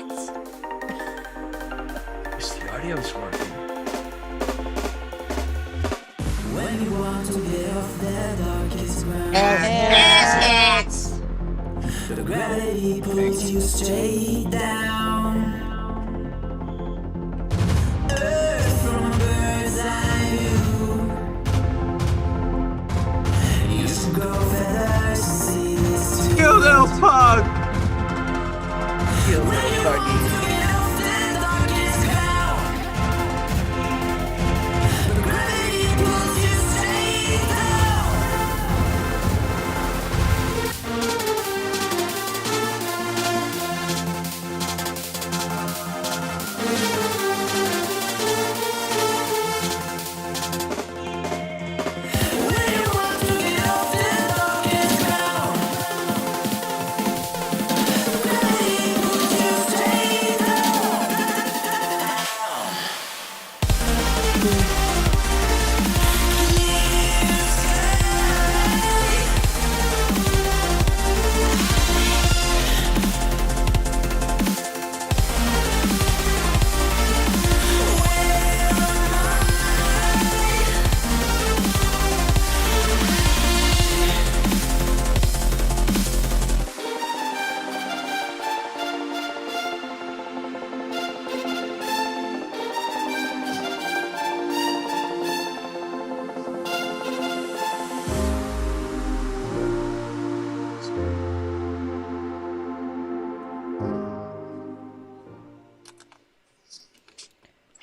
Yes, the audio's working. When you want to get off that darkest ground, Yes. the gravity pulls you straight down. Earth from a bird's eye view. You should grow feathers to see this too. You little pug. Kill When little you want to doggy. get off that darkest ground, the gravity pulls you straight down. When you want to get off that darkest ground, the gravity pulls you straight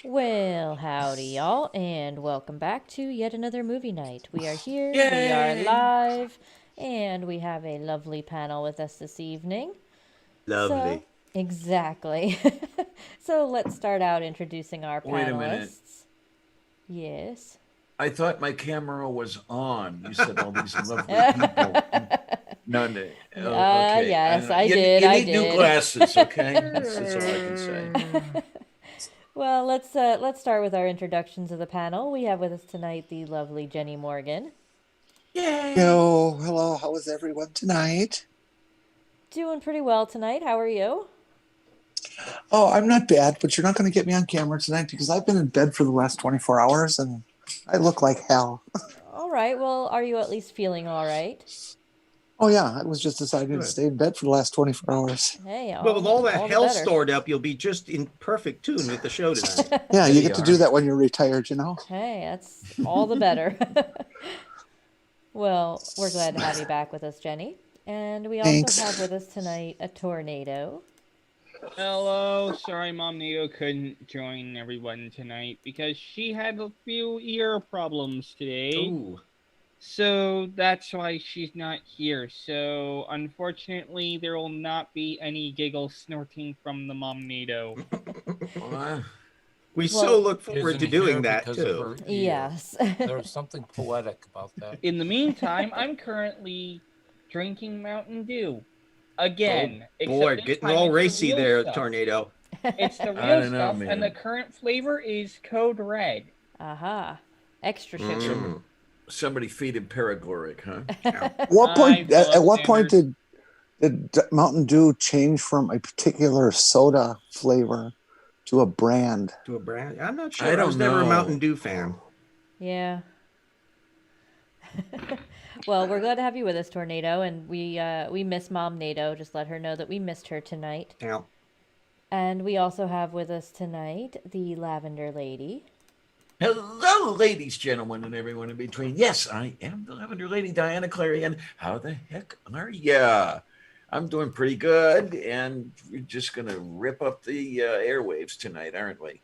Well, howdy, y'all, and welcome back to yet another movie night. We are here, we Yay! are live, and we have a lovely panel with us this evening. Lovely. So, exactly. So let's start out introducing our panelists. Wait a minute. Yes. I thought my camera was on. You said all these lovely people. No, no. Oh, okay. yes, I You did, You I need new did. glasses, okay? That's all I can say. Well, let's start with our introductions of the panel. We have with us tonight the lovely Jenny Morgan. Yay! Hello, how is everyone tonight? Doing pretty well tonight. How are you? Oh, I'm not bad, but you're not going to get me on camera tonight because I've been in bed for the last 24 hours and I look like hell. All right. Well, are you at least feeling all right? Oh, yeah, I was just deciding to Good. stay in bed for the last 24 hours. Hey, Well, with all that the hell better. stored up, you'll be just in perfect tune with the show tonight. Yeah, There you you get to are. do that when you're retired, you know? Hey, that's all the better. Well, we're glad to have you back with us, Jenny. And we also Thanks. have with us tonight a tornado. Hello, sorry Mom Neo couldn't join everyone tonight because she had a few ear problems today. Ooh. So that's why she's not here. So unfortunately there will not be any giggle snorting from the Mom Nado. We Well- so look forward Isn't to doing here that, because of too. her ear. Yes. There's something poetic about that. In the meantime, I'm currently drinking Mountain Dew. Again. except Boy, this getting time all it's the racy real there, stuff. Tornado. It's the I real don't know, stuff, man. and the current flavor is Code Red. Aha. Extra sugar. Mm. Somebody feed him paregoric, huh? At what point did Mountain Dew change from a particular soda flavor to a brand? To a brand? I'm not sure. I I don't was never a know. Mountain Dew fan. Yeah. Well, we're glad to have you with us, Tornado, and we miss Mom Nado. Just let her know that we missed her tonight. Yeah. And we also have with us tonight the Lavender Lady. Hello, ladies, gentlemen, and everyone in between. Yes, I am the Lavender Lady, Diana Clarion. How the heck are ya? I'm doing pretty good, and we're just going to rip up the airwaves tonight, aren't we?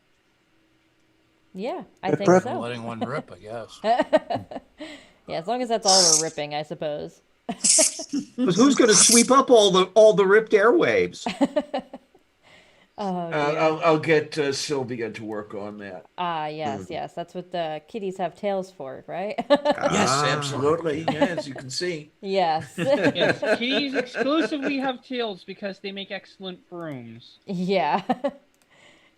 Yeah, I think Prep. so. Letting one rip, I guess. Yeah, as long as that's all we're ripping, I suppose. Because who's going to sweep up all the ripped airwaves? Oh, dear. I'll get Sylvia to work on that. Yes, yes. That's what the kitties have tails for, right? Yes, Ah. absolutely. Yeah, as you can see. Yes. Yes, kitties exclusively have tails because they make excellent brooms. Yeah.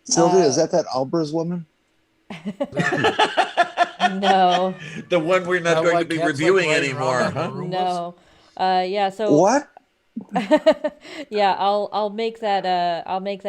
Sylvia, is that Albers woman? No. The one we're not Sound going like to be cats reviewing like riding anymore, around huh? in the Roombas? No. Yeah, so What? Yeah, I'll make that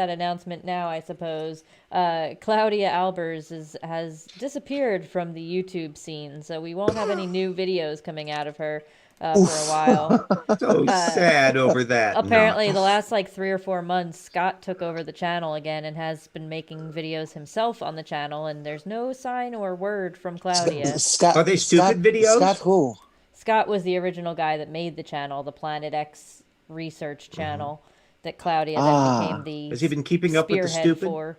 announcement now, I suppose. Claudia Albers has disappeared from the YouTube scene, so we won't have any new videos coming out of her for a while. So sad over that. Apparently, Not. the last like 3 or 4 months, Scott took over the channel again and has been making videos himself on the channel, and there's no sign or word from Claudia. Scott, Are they stupid videos? Scott who? Scott was the original guy that made the channel, the Planet X research channel that Claudia then became the Has he been keeping up with the spearhead stupid? for.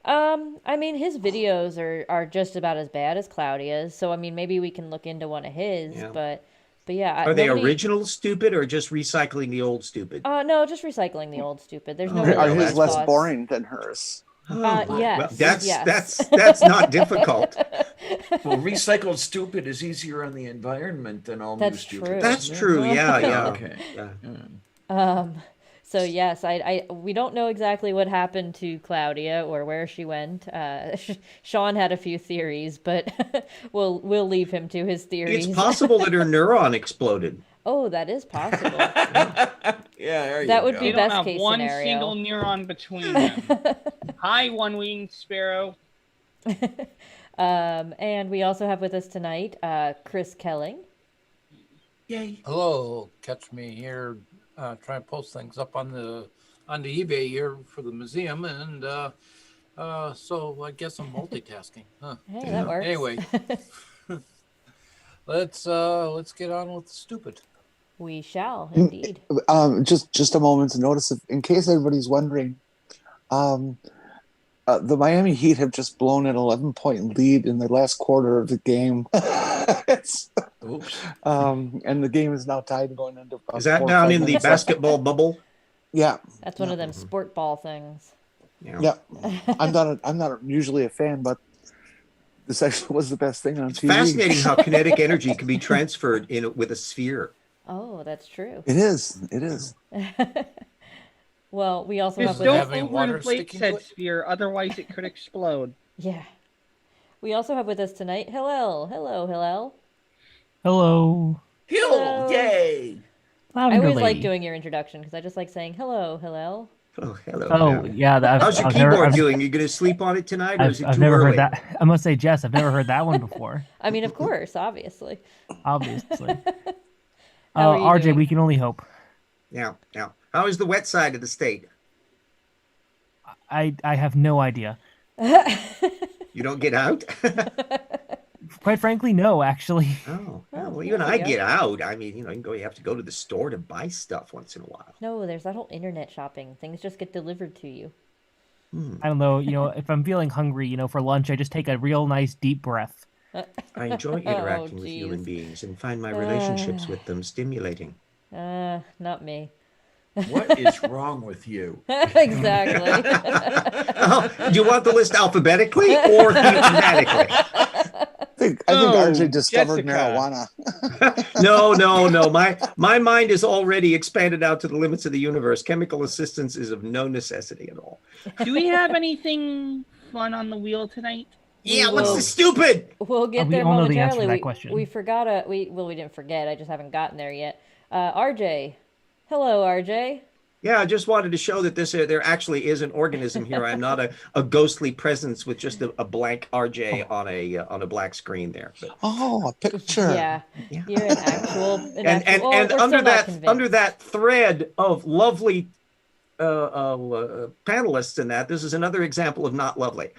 I mean, his videos are just about as bad as Claudia's, so I mean, maybe we can look into one of his, Yeah. but yeah. Are they nobody- original stupid or just recycling the old stupid? No, just recycling the old stupid. There's no Oh, really Are well, his bright less spots. boring than hers? Well, Yes, yes. that's not difficult. Well, recycled stupid is easier on the environment than all new That's stupid. true. That's isn't it? true. Yeah, yeah. Okay. Yeah. So yes, we don't know exactly what happened to Claudia or where she went. Sean had a few theories, but we'll leave him to his theories. It's possible that her neuron exploded. Oh, that is possible. Yeah, there That you would go. be They don't best have case one scenario. single neuron between them. Hi, one-winged sparrow. And we also have with us tonight Chris Kelling. Yay. Hello, catch me here. Try and post things up on the eBay here for the museum, and so I guess I'm multitasking. Huh. Hey, that works. Anyway, let's get on with the stupid. We shall indeed. Just a moment's notice, in case everybody's wondering. The Miami Heat have just blown an 11-point lead in the last quarter of the game. Oops. And the game is now tied going into. Is that down in the basketball bubble? Yeah, That's one of them sport ball things. yeah. I'm not usually a fan, but this actually was the best thing on TV. Fascinating how kinetic energy can be transferred with a sphere. Oh, that's true. It is. Well, we also Just have with don't us, have any water overinflate sticking to said it? sphere, otherwise it could explode. yeah. We also have with us tonight Hillel. Hello. Hello. Hill, Hello. yay. Loud I and always like early. doing your introduction because I just like saying hello, Hillel. Oh, hello. Oh, yeah. How's your I've keyboard never, doing? You going to sleep on it tonight, or is it I've too never early? heard that. I must say, Jess, I've never heard that one before. I mean, of course, obviously. Obviously. How are you RJ, doing? we can only hope. Yeah. How is the wet side of the state? I have no idea. You don't get out? Quite frankly, no, actually. Oh, Oh, well, even there I you go. get out. I mean, you have to go to the store to buy stuff once in a while. No, there's that whole internet shopping. Things just get delivered to you. I don't know. If I'm feeling hungry, for lunch, I just take a real nice deep breath. I enjoy interacting with geez. human beings and find my relationships with them stimulating. Not me. What is wrong with you? Exactly. Oh, do you want the list alphabetically or thematically? I think Oh, RJ discovered Jessica. marijuana. No. My mind is already expanded out to the limits of the universe. Chemical assistance is of no necessity at all. Do we have anything fun on the wheel tonight? Yeah, what's will- the stupid? We'll get We there all know the answer momentarily. to that We, question. we forgot we didn't forget. I just haven't gotten there yet. RJ. Hello, RJ. Yeah, I just wanted to show that there actually is an organism here. I'm not a ghostly presence with just a blank RJ on a black screen there. But, Oh, a picture. Yeah. Yeah. You're an actual. An and actual, and we're under still not that convinced. thread of lovely panelists in that, this is another example of not lovely.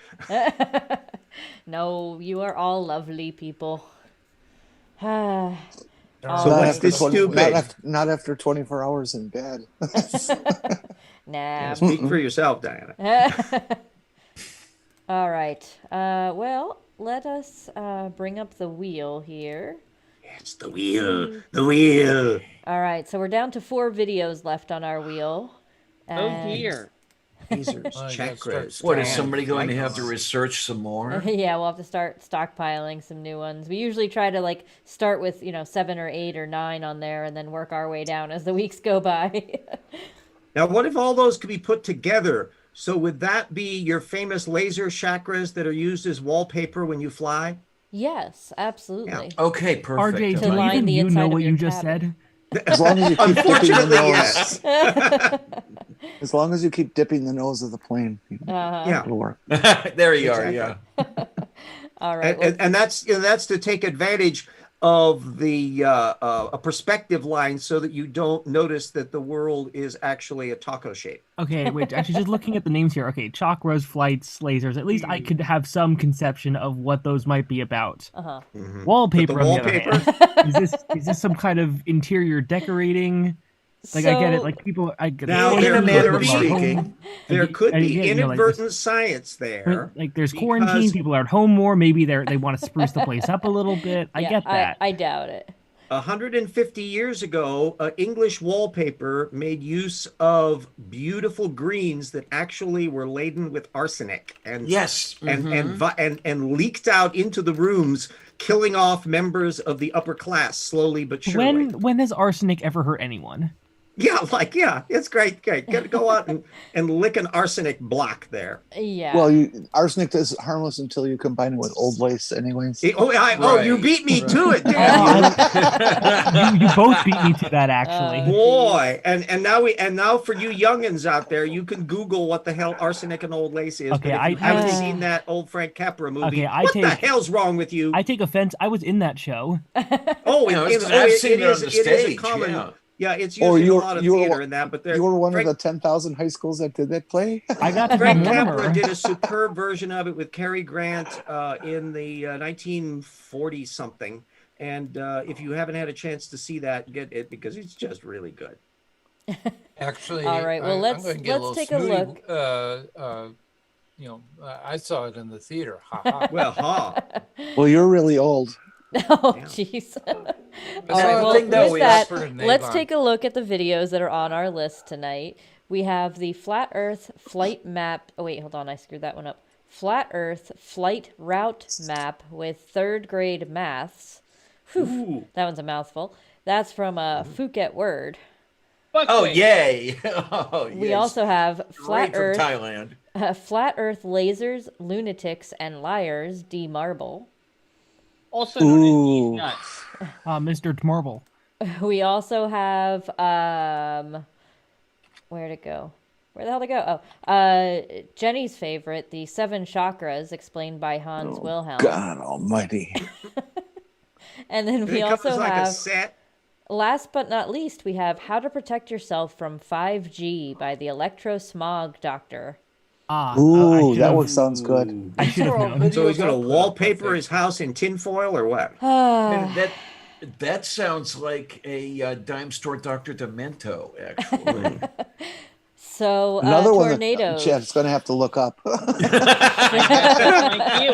No, you are all lovely people. Ah. So All what's right. this stupid? Not after 24 hours in bed. Nah. Speak for yourself, Diana. All right. Well, let us bring up the wheel here. It's the wheel. The wheel. All right. So we're down to 4 videos left on our wheel. Oh and- dear. Lasers, Oh, you gotta start chakras. What is Yeah. somebody going to have to Icons. research some more? Yeah, we'll have to start stockpiling some new ones. We usually try to start with 7 or 8 or 9 on there, and then work our way down as the weeks go by. Now, what if all those could be put together? So would that be your famous laser chakras that are used as wallpaper when you fly? Yes, absolutely. Okay, perfect. RJ, To do line even the you inside know of what your you just cabin. As long as you keep dipping the Unfortunately, nose. yes. As long as you keep dipping the nose of the plane, Yeah. it'll work. There you are. Exactly. Yeah. All right. Well, And that's to take advantage of the a perspective line so that you don't notice that the world is actually a taco shape. Okay, wait. Actually, just looking at the names here. Okay, chakras, flights, lasers. At least I could have some conception of what those might be about. uh-huh. Wallpaper, But the on the other wallpaper? hand, is this some kind of interior decorating? Like I get it. Like people, I get Now, In there a manner of could be- speaking. There could be you know, like inadvertent science there. like there's because- quarantine. People are at home more. Maybe they want to spruce the place up a little bit. I Yeah, get that. I doubt it. 150 years ago, English wallpaper made use of beautiful greens that actually were laden with arsenic and Yes. and leaked out into the rooms, killing off members of the upper class slowly but surely. When has arsenic ever hurt anyone? Yeah, it's great. Go out and lick an arsenic block there. Yeah. Well, arsenic is harmless until you combine it with old lace, anyways. You beat me to it, Dan. You both beat me to that actually. Boy, and now for you youngins out there, you can Google what the hell arsenic and old lace is. Okay, but if you I haven't take- seen that old Frank Capra movie, Okay, what the hell's wrong with you? I take offense. I was in that show. Oh, You know, it- I've it- seen it it on is- the it is a stage, common. yeah. Yeah, it's Or used in a you were- lot of you were- theater and that, but there. You were one Frank, of the 10,000 high schools that did that play? I got to be Frank Mortimer. Capra did a superb version of it with Cary Grant in the 1940 something. And if you haven't had a chance to see that, get it because it's just really good. Actually, All right, well, I'm gonna get let's take a snooty. look. I saw it in the theater. Ha ha. Well, Well, you're really old. Oh, jeez. All right, well, thing that with we that, offered an let's Avon. take a look at the videos that are on our list tonight. We have the Flat Earth Flight Map. Oh, wait, hold on. I screwed that one up. Flat Earth Flight Route Map with third grade maths. Whew, that one's a mouthful. That's from Phuket Word. Fuck Oh, with. yay. Oh, We yes. also have Great Flat from Earth, Thailand. Flat Earth Lasers, Lunatics, and Liars, D. Marble. Also known as Ooh. these nuts. Mr. Marble. We also have where'd it go? Where the hell did it go? Oh, Jenny's favorite, the 7 chakras, explained by Hans Wilhelm. God almighty. And then we it also comes like a have, set. last but not least, we have How to Protect Yourself from 5G by the Electrosmog Doctor. Ooh, that one sounds good. I should have known. So he's going to wallpaper his house in tinfoil or what? That sounds like a dime store Dr. Demento, actually. So Another one that tornadoes. Jeff's going to have to look up. Like you.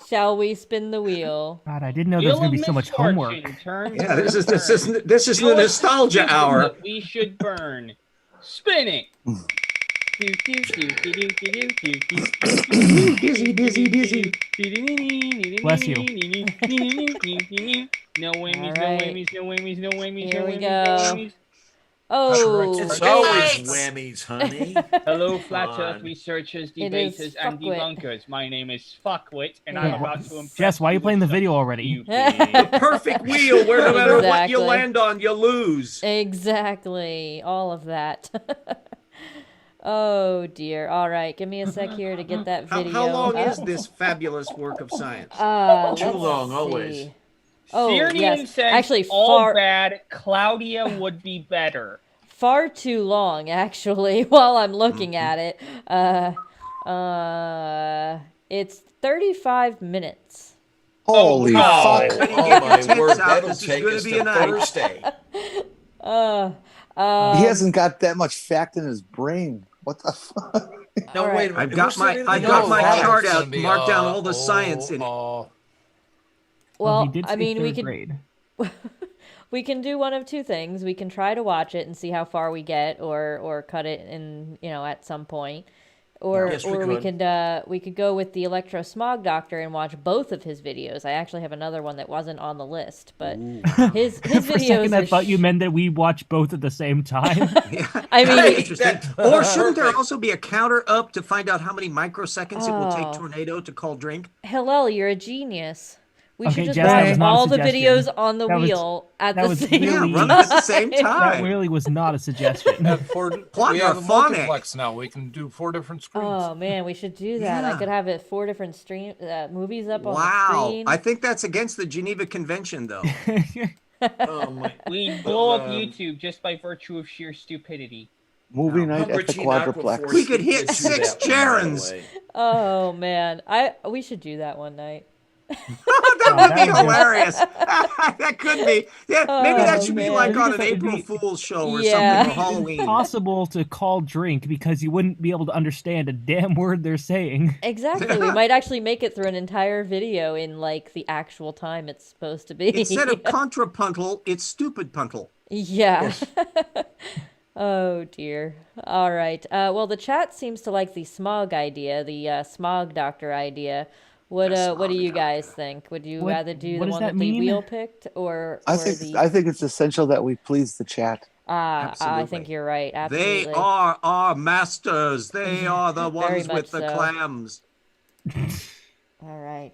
Shall we spin the wheel? God, I didn't know there was Wheel going to of be so much homework. misfortune turns Yeah, to this is turn. this is the Wheel of nostalgia fortune hour. that we should burn. Spinning. Dizzy, dizzy, dizzy. Bless you. No whammies, All no right. whammies, no whammies, no whammies, Here no we whammies, go. no whammies. Oh, It's Okay. always whammies, honey. Hello, flat Come Earth on. researchers, It is debaters, and fuckwit. debunkers. My name is Fuckwit, and Yeah. I'm about to impress Jess, why are you playing the with video some already? The perfect wheel where no matter what you Exactly. land on, you lose. exactly. All of that. Oh dear. All right, give me a sec here to get that video. How long up. is this fabulous work of science? Too Let's long, see. always. Oh, Sirnian yes. says, Actually, all far bad, Claudia would be better. far too long. Actually, while I'm looking at it, it's 35 minutes. Holy Oh, fuck. oh my tits word, out. that'll This is take gonna us be to a night. Thursday. He hasn't got that much fact in his brain. What the fuck? No, All right. wait a minute. I've got Who my said I anything got about my that? chart It's out, gonna be, marked down all the science in it. Well, he did say I mean, we third could grade. we can do one of two things. We can try to watch it and see how far we get, or cut it in, at some point, or Yes, we or could. we could go with the Electrosmog Doctor and watch both of his videos. I actually have another one that wasn't on the list, but his For a videos. second, I are thought you meant that we watch both at the same time. I mean, Hey, Interesting. that- Or shouldn't there perfect. also be a counter up to find out how many microseconds it will take Oh. tornado to call drink? Hillel, you're a genius. We Okay, should just Jess, that was have not a all the suggestion. videos on the That was- wheel at that the was same Yeah, really- run time. them at the same That time. really was not a suggestion. Plot we have a your phonic. multiplex now. We can do 4 different screens. Oh man, we should do that. I Yeah. could have it 4 different movies up on the Wow. screen. I think that's against the Geneva Convention, though. Oh my! We'd blow up Um, YouTube just by virtue of sheer stupidity. Movie night Humber at the Teen Quadruplex. Aquaforce We could hit did do 6 that one, by the Charons. way. Oh man, we should do that one night. That would be that would be- hilarious. That could be. Yeah, maybe that Oh, should be man. like on an It'd be- April Fool's show or Yeah. something for Halloween. Impossible to call drink because you wouldn't be able to understand a damn word they're saying. Exactly. We might actually make it through an entire video in like the actual time it's supposed to be. Instead of contrapuntal, it's stupid puntal. Yeah. Oh dear. All right. Well, the chat seems to like the smog idea, the smog doctor idea. What The what do smog you guys think? Would you What- rather do what the does one that that the mean? wheel picked or I the think it's essential that we please the chat. I Absolutely. think you're right. Absolutely. They are our masters. They are the Very ones much with the so. clams. All right.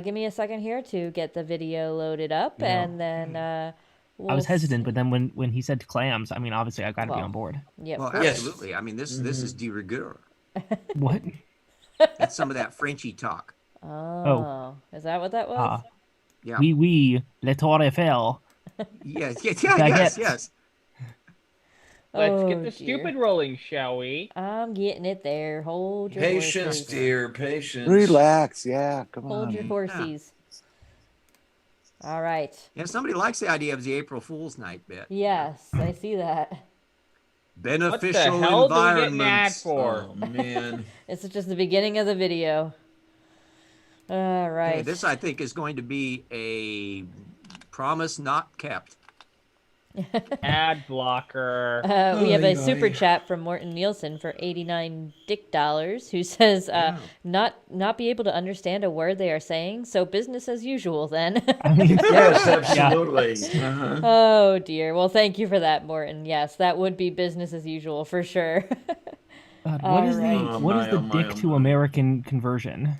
Give me a second here to get the video loaded up, Yeah. and then I we'll was hesitant, but then when he said clams, I mean, obviously I got to be Well. on board. Yep. Well, Yes. absolutely. I mean, this is de rigueur. What? That's some of that Frenchy talk. Oh, is that what that was? Ah, Yeah. oui, le Tour Eiffel. Yes. Baguette. Yes. Let's Oh, get the dear. stupid rolling, shall we? I'm getting it there. Hold your Patience, horses. dear, patience. Relax. Yeah, come Hold on. your horses. All right. Yeah, somebody likes the idea of the April Fool's Night bit. Yes, I see that. What Beneficial the hell do we get an ad environments. for? Oh man. It's just the beginning of the video. All right. Okay, this I think is going to be a promise not kept. Ad blocker. We have a Oy, super oy. chat from Morton Nielsen for $89 who says, not be able to understand a word they are saying, so business as usual then. I mean, Yes, absolutely. Uh-huh. Oh dear. Well, thank you for that, Morton. Yes, that would be business as usual for sure. God, what is Alright. the Oh, what is my, the oh, my, dick oh, to my. American conversion?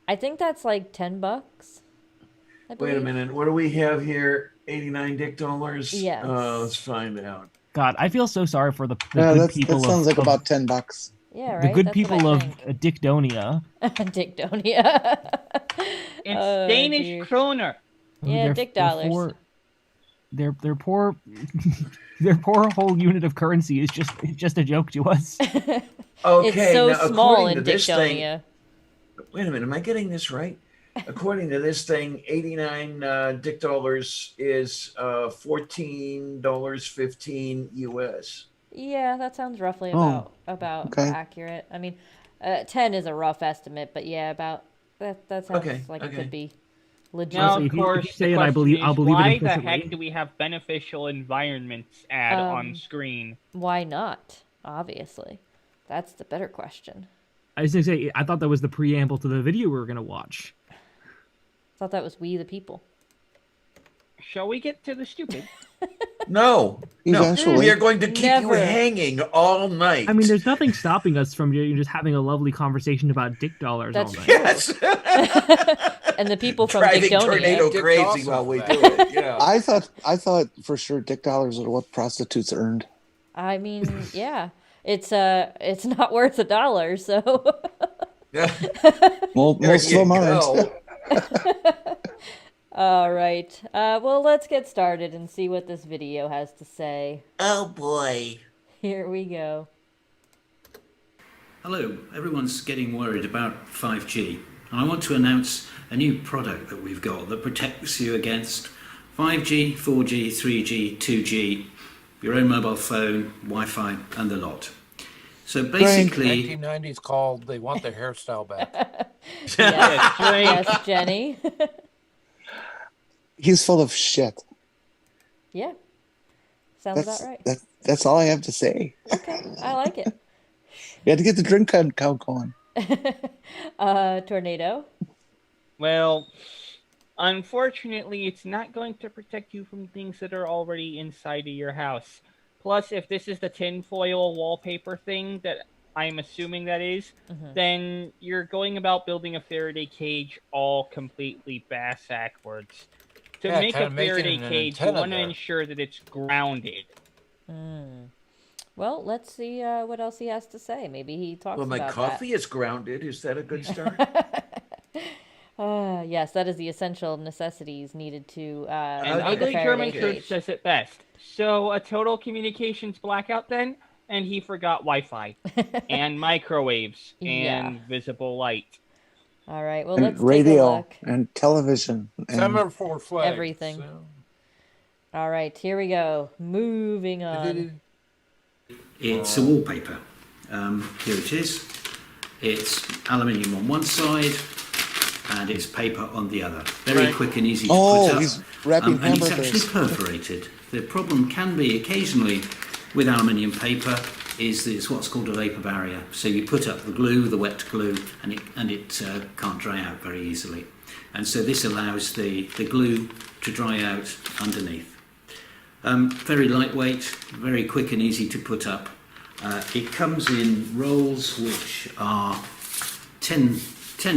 I think that's like $10. I Wait a believe. minute. What do we have here? 89 dick dollars? Yes. Let's find out. God, I feel so sorry for the Yeah, good people that sounds of, like about $10. Yeah, right. the good That's people what I of think. Dickdonia. Dickdonia. It's Oh, Danish dear. kroner. Yeah, Their- dick their dollars. poor- Their poor their poor whole unit of currency is just a joke to us. Okay, It's so now, small according in to this thing, Dickdonia. wait a minute, am I getting this right? According to this thing, 89 dick dollars is $14.15 US. Yeah, that sounds roughly Oh, about okay. accurate. I mean, 10 is a rough estimate, but yeah, about that sounds Okay, like it okay. could be legit. Now, Honestly, of if you course, say the it, I question believe- is, I'll believe it why the implicitly. heck do we have beneficial environments ad on Um, screen? Why not? Obviously. That's the better question. I was gonna say I thought that was the preamble to the video we were gonna watch. Thought that was We the People. Shall we get to the stupid? No, no, Eventually. we are going to keep Never. you hanging all night. I mean, there's nothing stopping us from just having a lovely conversation about dick dollars That's all night. yes, And the people from driving Dickdonia. tornado Dick crazy Dawson while we for do that. it. Yeah. I thought for sure dick dollars are what prostitutes earned. I mean, yeah. It's not worth $1, so Yeah. Well, There most of you them aren't. go. all right. Well, let's get started and see what this video has to say. Oh boy. Here we go. Hello, everyone's getting worried about 5G, and I want to announce a new product that we've got that protects you against 5G, 4G, 3G, 2G, your own mobile phone, Wi-Fi, and the lot. So basically, 1990s called They Want Their Hairstyle Back. Yes, Drink. yes, Jenny. He's full of shit. Yeah. Sounds That's about right. that's all I have to say. Okay, I like it. You had to get the drink count going. Tornado. Well, unfortunately, it's not going to protect you from things that are already inside of your house. Plus, if this is the tinfoil wallpaper thing that I'm assuming that is, Mhm. then you're going about building a Faraday cage all completely backwards. To Yeah, make a kinda making Faraday an cage, you antenna want to there. ensure that it's grounded. Mm. Well, let's see what else he has to say. Maybe he talks Well, my about coffee is grounded. Is that a good start? that. Yes, that is the essential necessities needed to An make a ugly Faraday German coach cage. says it best. So a total communications blackout then, and he forgot Wi-Fi and microwaves Yeah. and visible light. All right. Well, And let's take a radio look. and television and Semaphore flags. Everything. All right, here we go. Moving on. It's a wallpaper. Here it is. It's aluminium on one side and it's paper on the other. Very quick and easy to put up. he's wrapping And it's hamburgers. actually perforated. The problem can be occasionally with aluminium paper is that it's what's called a vapor barrier. So you put up the glue, the wet glue, and it can't dry out very easily. And so this allows the glue to dry out underneath. Very lightweight, very quick and easy to put up. It comes in rolls which are 10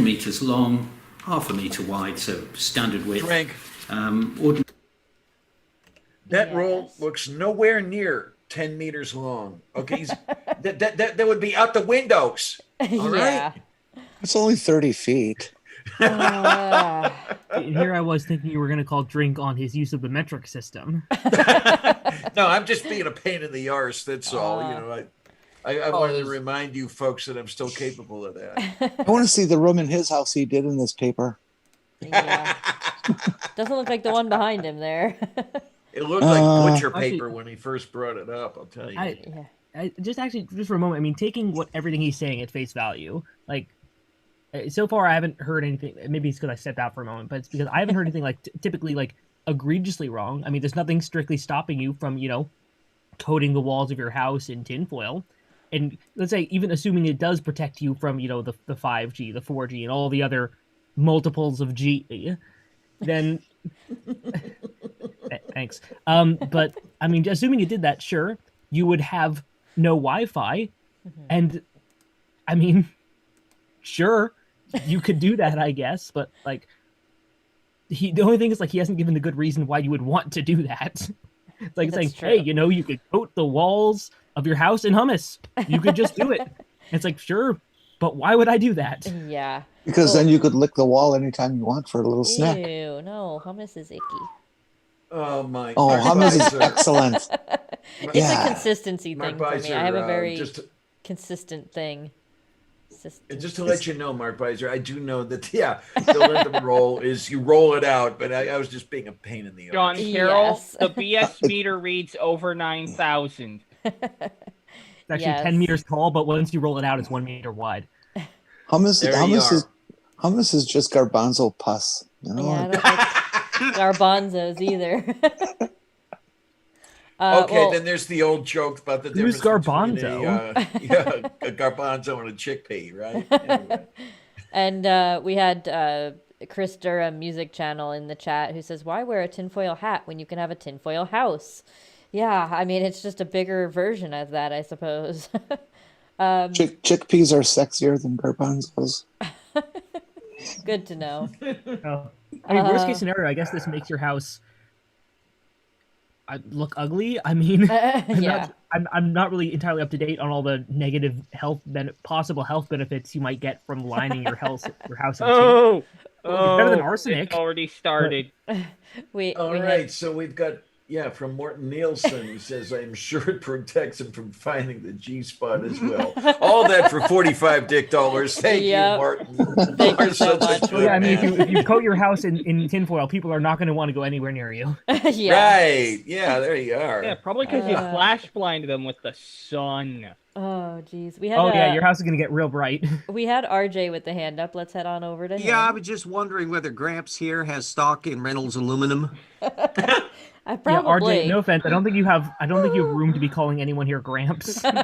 metres long, half a metre wide, so standard width. Frank, that roll looks nowhere near 10 meters long. Okay, that would be out the windows. All Yeah. right. It's only 30 feet. Here I was thinking you were going to call drink on his use of the metric system. No, I'm just being a pain in the arse. That's all. You know, I wanted to remind you folks that I'm still capable of that. I want to see the room in his house he did in this paper. Yeah. Doesn't look like the one behind him there. It looked like butcher Actually- paper when he first brought it up. I'll tell you. Just for a moment, I mean, taking everything he's saying at face value, like, so far I haven't heard anything. Maybe it's because I stepped out for a moment, but it's because I haven't heard anything like typically like egregiously wrong. I mean, there's nothing strictly stopping you from, coating the walls of your house in tinfoil. And let's say, even assuming it does protect you from, the 5G, the 4G, and all the other multiples of G, then thanks. But I mean, assuming it did that, sure, you would have no Wi-Fi, and I mean, sure, you could do that, I guess. But like, the only thing is, like, he hasn't given a good reason why you would want to do that. It's like saying, true. hey, you could coat the walls of your house in hummus. You could just do it. And it's like, sure, but why would I do that? Yeah. Because then you could lick the wall anytime you want for a little snack. Ew, no, hummus is icky. Oh my! Oh, Mark hummus is Beiser. excellent. It's Yeah. a consistency Mark thing for me. Beiser, I have a very just consistent thing. And just to let you know, Mark Beiser, I do know that, the length of a roll is you roll it out, but I was just being a pain in the John arse. Carroll, Yes. the BS meter reads over 9,000. It's actually 10 meters tall, but once you roll it out, it's 1 meter wide. Hummus There you are. is just garbanzo pus. Yeah, I don't like garbanzos either. Okay, then there's the old joke about the Who's difference garbanzo? between a garbanzo and a chickpea, right? Anyway. And we had Chris Durham Music Channel in the chat who says, why wear a tinfoil hat when you can have a tinfoil house? Yeah, I mean, it's just a bigger version of that, I suppose. Chickpeas are sexier than garbanzos. Good to know. I mean, worst case scenario, I guess this makes your house look ugly. I mean, I'm not really entirely up to date on all the negative possible health benefits you might get from lining your house in tin. Better than arsenic. It already started. All right, so we've got from Morton Nielsen, who says, I'm sure it protects him from finding the G-spot as well. All that for $45 Thank you, Martin. Thank you so much. Yeah, I mean, if you coat your house in tinfoil, people are not going to want to go anywhere near you. Right. Yeah, there you are. Yeah, probably because you flash blinded them with the sun. Oh, geez. We had, your house is going to get real bright. We had RJ with the hand up. Let's head on over to him. Yeah, I was just wondering whether Gramps here has stock in Reynolds aluminum. Probably. RJ, no offense. I don't think you have room to be calling anyone here Gramps. Now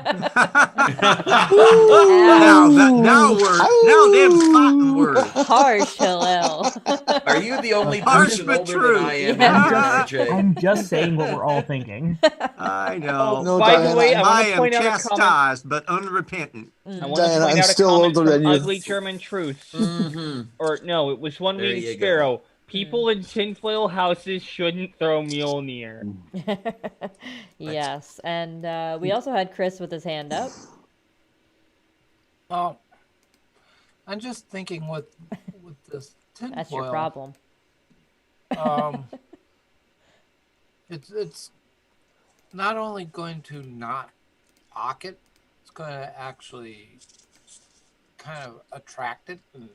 them's fighting words. Harsh Hillel. Are Are you the only Harsh person but older true. than I am? Yeah. here, RJ? I'm just saying what we're all thinking. I know. Oh, No, by the Diana, way, I want I to am point out a comment. chastised but unrepentant. I want to Diana, point I'm out a still comment older from than you. Ugly German Truths. Mm-hmm. Or no, it was One There Winged you go. Sparrow. People in tinfoil houses shouldn't throw Mjolnir. Yes, and we also had Chris with his hand up. Well, I'm just thinking with this tinfoil. That's your problem. It's not only going to not block it, it's going to actually kind of attract it, and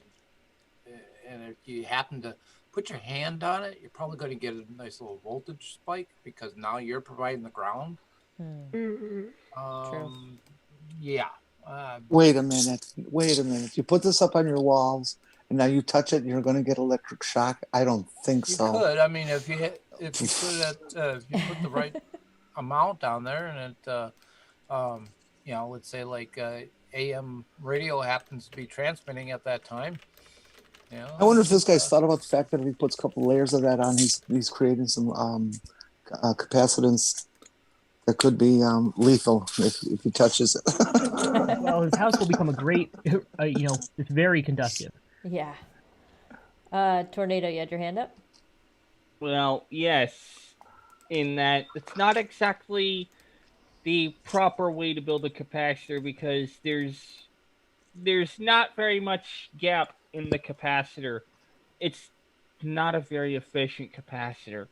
if you happen to put your hand on it, you're probably going to get a nice little voltage spike because now you're providing the ground. True. Yeah. Wait a minute. You put this up on your walls, and now you touch it, and you're going to get electric shock. I don't think You so. could. I mean, if you put the right amount down there, and it, let's say like AM radio happens to be transmitting at that time. I wonder if this guy's thought about the fact that if he puts a couple layers of that on, he's creating some capacitance that could be lethal if he touches it. Well, his house will become a great, it's very conductive. Yeah. Tornado, you had your hand up? Well, yes, in that it's not exactly the proper way to build a capacitor because there's not very much gap in the capacitor. It's not a very efficient capacitor.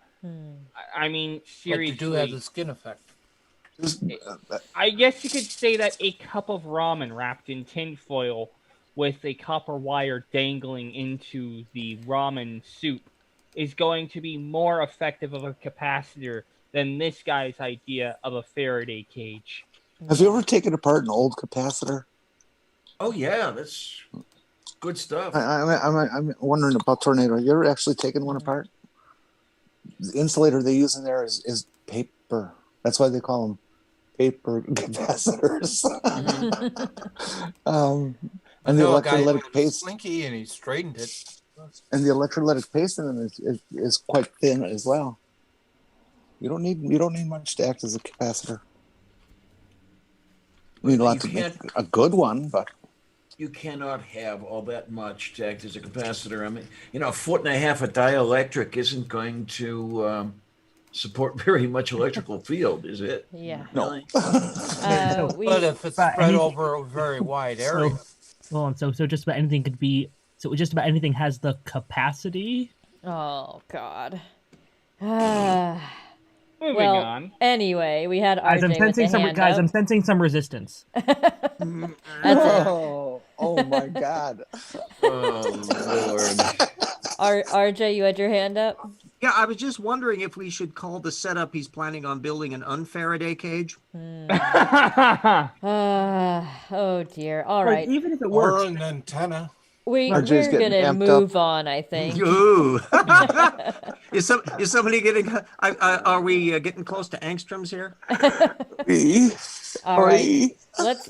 I mean, seriously. But you do have the skin effect. I guess you could say that a cup of ramen wrapped in tinfoil with a copper wire dangling into the ramen soup is going to be more effective of a capacitor than this guy's idea of a Faraday cage. Have you ever taken apart an old capacitor? Oh yeah, that's good stuff. I'm wondering about Tornado. Have you ever actually taken one apart? The insulator they use in there is paper. That's why they call them paper capacitors. And the electrolytic paste. Slinky, and he straightened it. And the electrolytic paste in them is quite thin as well. You don't need much to act as a capacitor. You need a lot to make a good one, but you cannot have all that much to act as a capacitor. I mean, a foot and a half of dielectric isn't going to support very much electrical field, is it? Yeah. No. But if it's spread over a very wide area. So just about anything could be. So just about anything has the capacity. Oh God. Moving well, on. Anyway, we had RJ I'm sensing some resistance. That's it. Oh my God. Oh Lord. RJ, you had your hand up? Yeah, I was just wondering if we should call the setup he's planning on building an un-Faraday cage. Oh dear. All right. Even if it Or works. an antenna. We're RJ's getting gonna amped move on, I think. Ooh. Is somebody getting? Are we getting close to angstroms here? All right.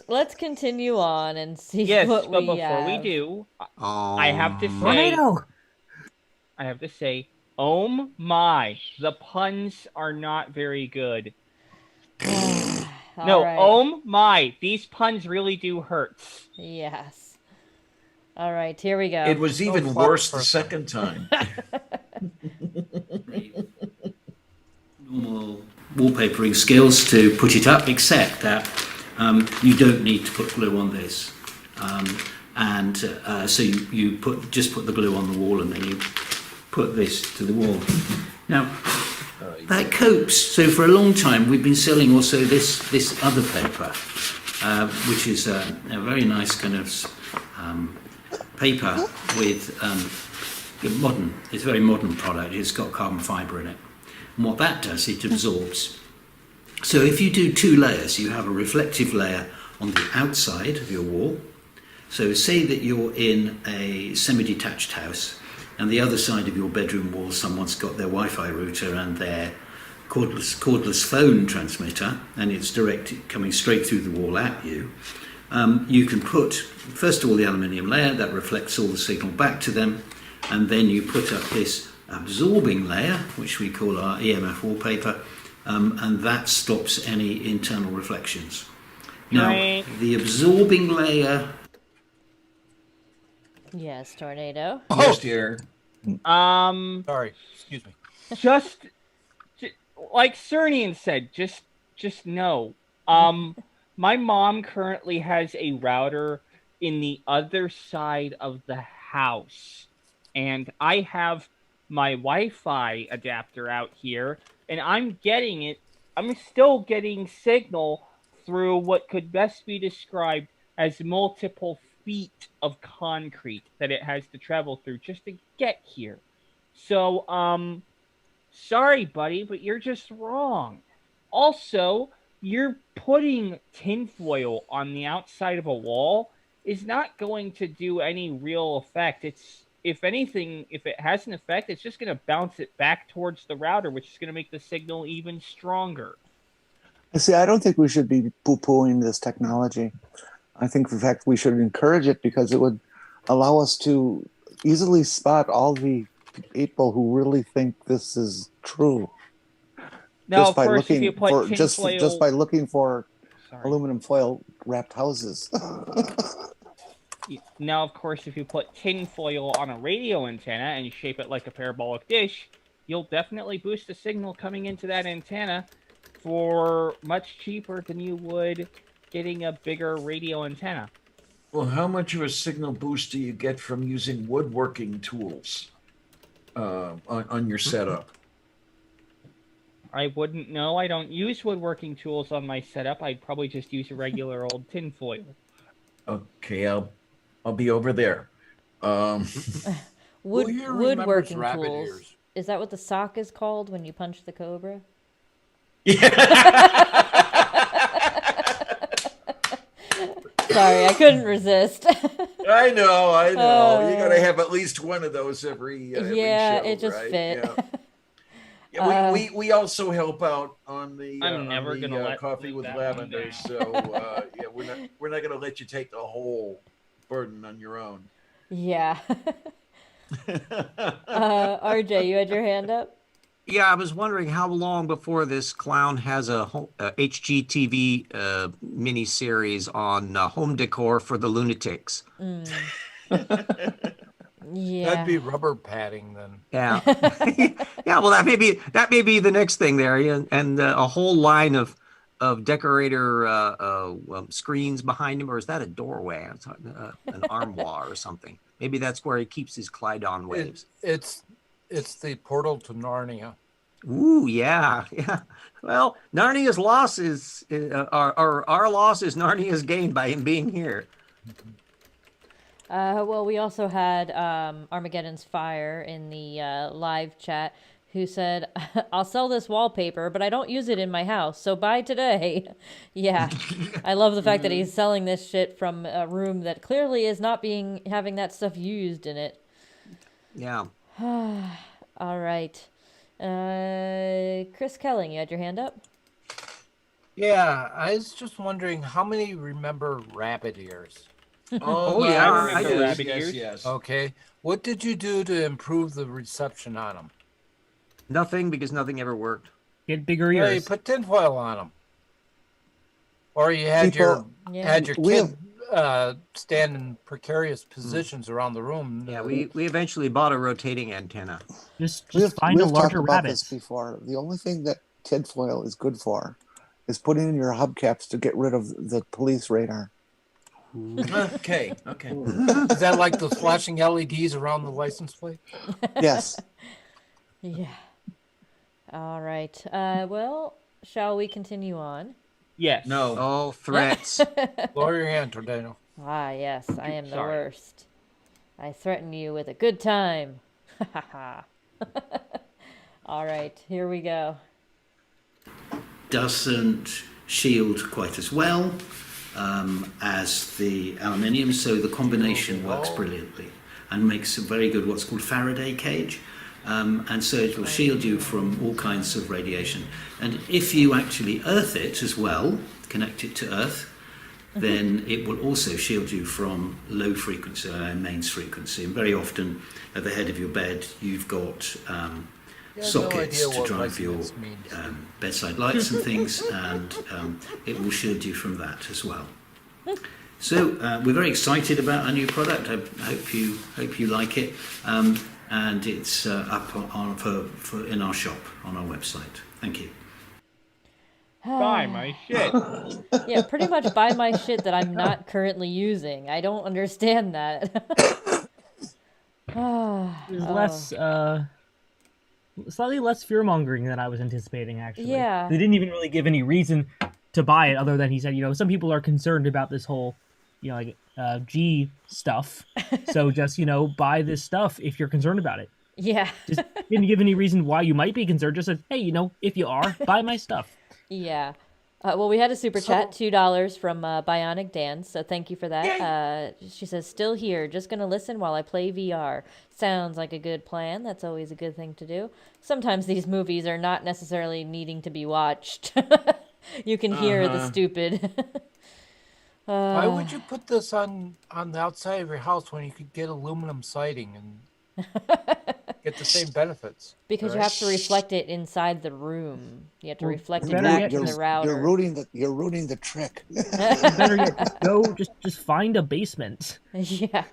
Let's continue on and see Yes, what but we before have. we do, Oh. I have to say, Tornado. oh my, the puns are not very good. No, right. oh my, these puns really do hurt. Yes. All right, here we go. It was even worse the second time. Normal wallpapering skills to put it up, except that you don't need to put glue on this. So you just put the glue on the wall and then you put this to the wall. Now, that copes. So for a long time we've been selling also this other paper, which is a very nice kind of paper with modern. It's a very modern product. It's got carbon fibre in it. And what that does, it absorbs. So if you do two layers, you have a reflective layer on the outside of your wall. So say that you're in a semi-detached house and the other side of your bedroom wall, someone's got their Wi-Fi router and their cordless phone transmitter, and it's coming straight through the wall at you. You can put, first of all, the aluminium layer that reflects all the signal back to them, and then you put up this absorbing layer, which we call our EMF wallpaper, and that stops any internal reflections. Now, Right. the absorbing layer. Yes, Tornado. Yes, dear. Sorry, excuse me. just like Cernian said, just know. My mom currently has a router in the other side of the house, and I have my Wi-Fi adapter out here, and I'm still getting signal through what could best be described as multiple feet of concrete that it has to travel through just to get here. So, sorry, buddy, but you're just wrong. Also, you're putting tinfoil on the outside of a wall is not going to do any real effect. If anything, if it has an effect, it's just going to bounce it back towards the router, which is going to make the signal even stronger. See, I don't think we should be poo-pooing this technology. I think, in fact, we should encourage it because it would allow us to easily spot all the people who really think this is true. Now, Just of by course, if looking you put for tinfoil... just by looking for Sorry. aluminum foil wrapped houses. Now, of course, if you put tinfoil on a radio antenna and shape it like a parabolic dish, you'll definitely boost the signal coming into that antenna for much cheaper than you would getting a bigger radio antenna. Well, how much of a signal boost do you get from using woodworking tools on your setup? I wouldn't know. I don't use woodworking tools on my setup. I'd probably just use a regular old tinfoil. Okay, I'll be over there. Who here remembers Woodworking rabbit tools. ears? Is that what the sock is called when you punch the cobra? Sorry, I couldn't resist. I know. You got to have at least one of those every yeah, show, it just right? fit. Yeah, we also help out on the I'm never gonna let coffee with that one lavender. down. So yeah, we're not gonna let you take the whole burden on your own. Yeah. RJ, you had your hand up? Yeah, I was wondering how long before this clown has a HGTV mini series on home decor for the lunatics. Yeah. That'd be rubber padding then. Yeah, yeah. Well, that may be the next thing there, and a whole line of decorator screens behind him, or is that a doorway? It's an armoire or something. Maybe that's where he keeps his Clydon waves. It's the portal to Narnia. Ooh, yeah. Well, Narnia's loss is our loss is Narnia's gain by him being here. Well, we also had Armageddon's Fire in the live chat, who said, "I'll sell this wallpaper, but I don't use it in my house, so buy today." Yeah, I love the fact that he's selling this shit from a room that clearly is not having that stuff used in it. Yeah. All right. Chris Kelling, you had your hand up? Yeah, I was just wondering how many remember rabbit ears? Oh, yeah, I remember do. rabbit Yes, ears. yes. Okay, what did you do to improve the reception on them? Nothing, because nothing ever worked. Get bigger Yeah, you ears. put tinfoil on them, or you had your Yeah. We kid stand in precarious positions around the room. Yeah, we eventually bought a rotating antenna. Just We've find a talked larger about rabbit. this before. The only thing that tinfoil is good for is putting in your hubcaps to get rid of the police radar. Okay. Is that like those flashing LEDs around the license plate? Yes. Yeah. All right. Well, shall we continue on? Yes. No. Oh, threats. Lower your hand, Tordano. Ah, yes, I am the Sorry. worst. I threaten you with a good time. Ha ha ha. All right, here we go. Doesn't shield quite as well as the aluminium, so the combination works brilliantly and makes a very good what's called Faraday cage. And so it will shield you from all kinds of radiation. And if you actually earth it as well, connect it to earth, then it will also shield you from low frequency and mains frequency. And very often at the head of your bed, you've got sockets idea to what drive your resonance means. bedside lights and things, and it will shield you from that as well. So we're very excited about our new product. I hope you like it, and it's up in our shop on our website. Thank you. Buy my shit. Yeah, pretty much buy my shit that I'm not currently using. I don't understand that. There's less, slightly less fear mongering than I was anticipating. Actually, Yeah. they didn't even really give any reason to buy it, other than he said, some people are concerned about this whole, G stuff. So just buy this stuff if you're concerned about it. Yeah. Just didn't give any reason why you might be concerned. Just said, hey, if you are, buy my stuff. Yeah. Well, we had a super chat, $2 from Bionic Dan, so thank you for that. She says, still here, just going to listen while I play VR. Sounds like a good plan. That's always a good thing to do. Sometimes these movies are not necessarily needing to be watched. You can hear the stupid. Why would you put this on the outside of your house when you could get aluminum siding and get the same benefits? Because you right? have to reflect it inside the room. You have to reflect it better back yet, to the router. You're ruining the trick. Better yet, just find a basement. Yeah.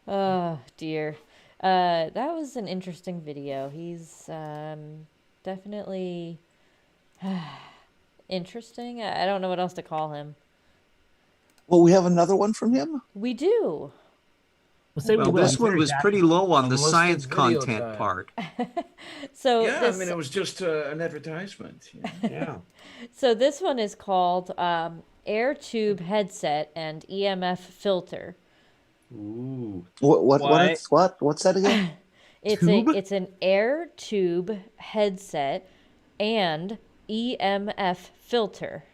Oh, dear. That was an interesting video. He's definitely interesting. I don't know what else to call him. Well, we have another one from him. We do. Well, this one was pretty low on the Unlisted science video content time. part. So Yeah, this, I mean, it was just an advertisement. Yeah. so this one is called Air Tube Headset and EMF Filter. Ooh. What's that again? It's an air tube headset and EMF filter.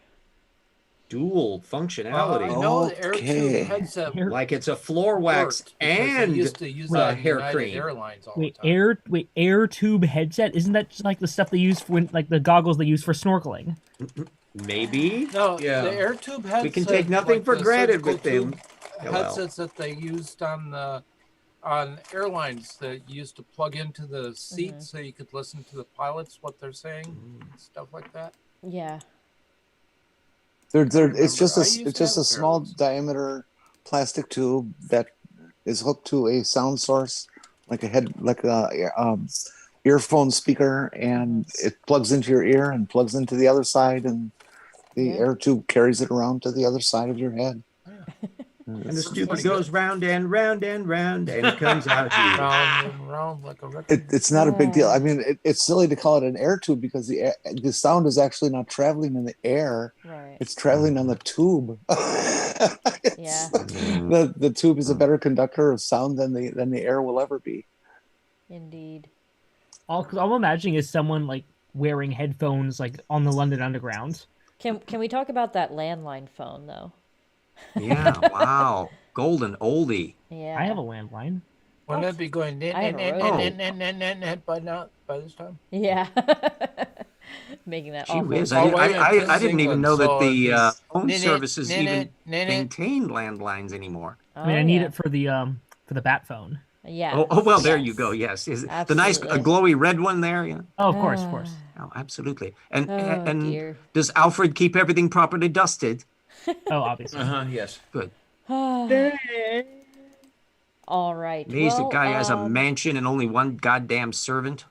Dual functionality. I know the air Okay. tube headset Like it's a floor wax worked because they and used to use that in hair United cream. Airlines all the time. Air tube headset. Isn't that just like the stuff they use when, like the goggles they use for snorkeling? Maybe. No, Yeah. the air tube headset. We can take nothing for the granted surgical with them. tube Yeah, well. Headsets that they used on airlines that you used to plug into the seat so you could listen to the pilots what they're saying, stuff like that. Yeah. It's just I used to a have small those. diameter plastic tube that is hooked to a sound source, like a earphone speaker, and it plugs into your ear and plugs into the other side, and the air tube carries it around to the other side of your head. And the stupid goes round and round and round and it comes out here. Round and round like a record. It's not a big deal. I mean, it's silly to call it an air tube because the sound is actually not traveling in the air. Right. It's traveling on the tube. Yeah. The tube is a better conductor of sound than the air will ever be. Indeed. All I'm imagining is someone like wearing headphones like on the London Underground. Can we talk about that landline phone though? Yeah. Wow. Golden oldie. Yeah. I have a landline. Wouldn't that be going I have a road. by this time? Yeah. Making that Gee awful. whiz. Oh, wait a minute, this I is didn't even England, know that so the it's- phone Nin-it, services even nin-it, nin-it. maintain landlines anymore. Oh, I mean, I need yeah. it for the bat phone. Yeah. Oh well, there you go. Yes. Is the nice Absolutely. glowy red one there? Yeah. Oh, of course, of course. Oh, absolutely. And Oh, dear. does Alfred keep everything properly dusted? Oh, obviously. Yes. Good. All right. Amazed well, the guy has a mansion and only one goddamn servant.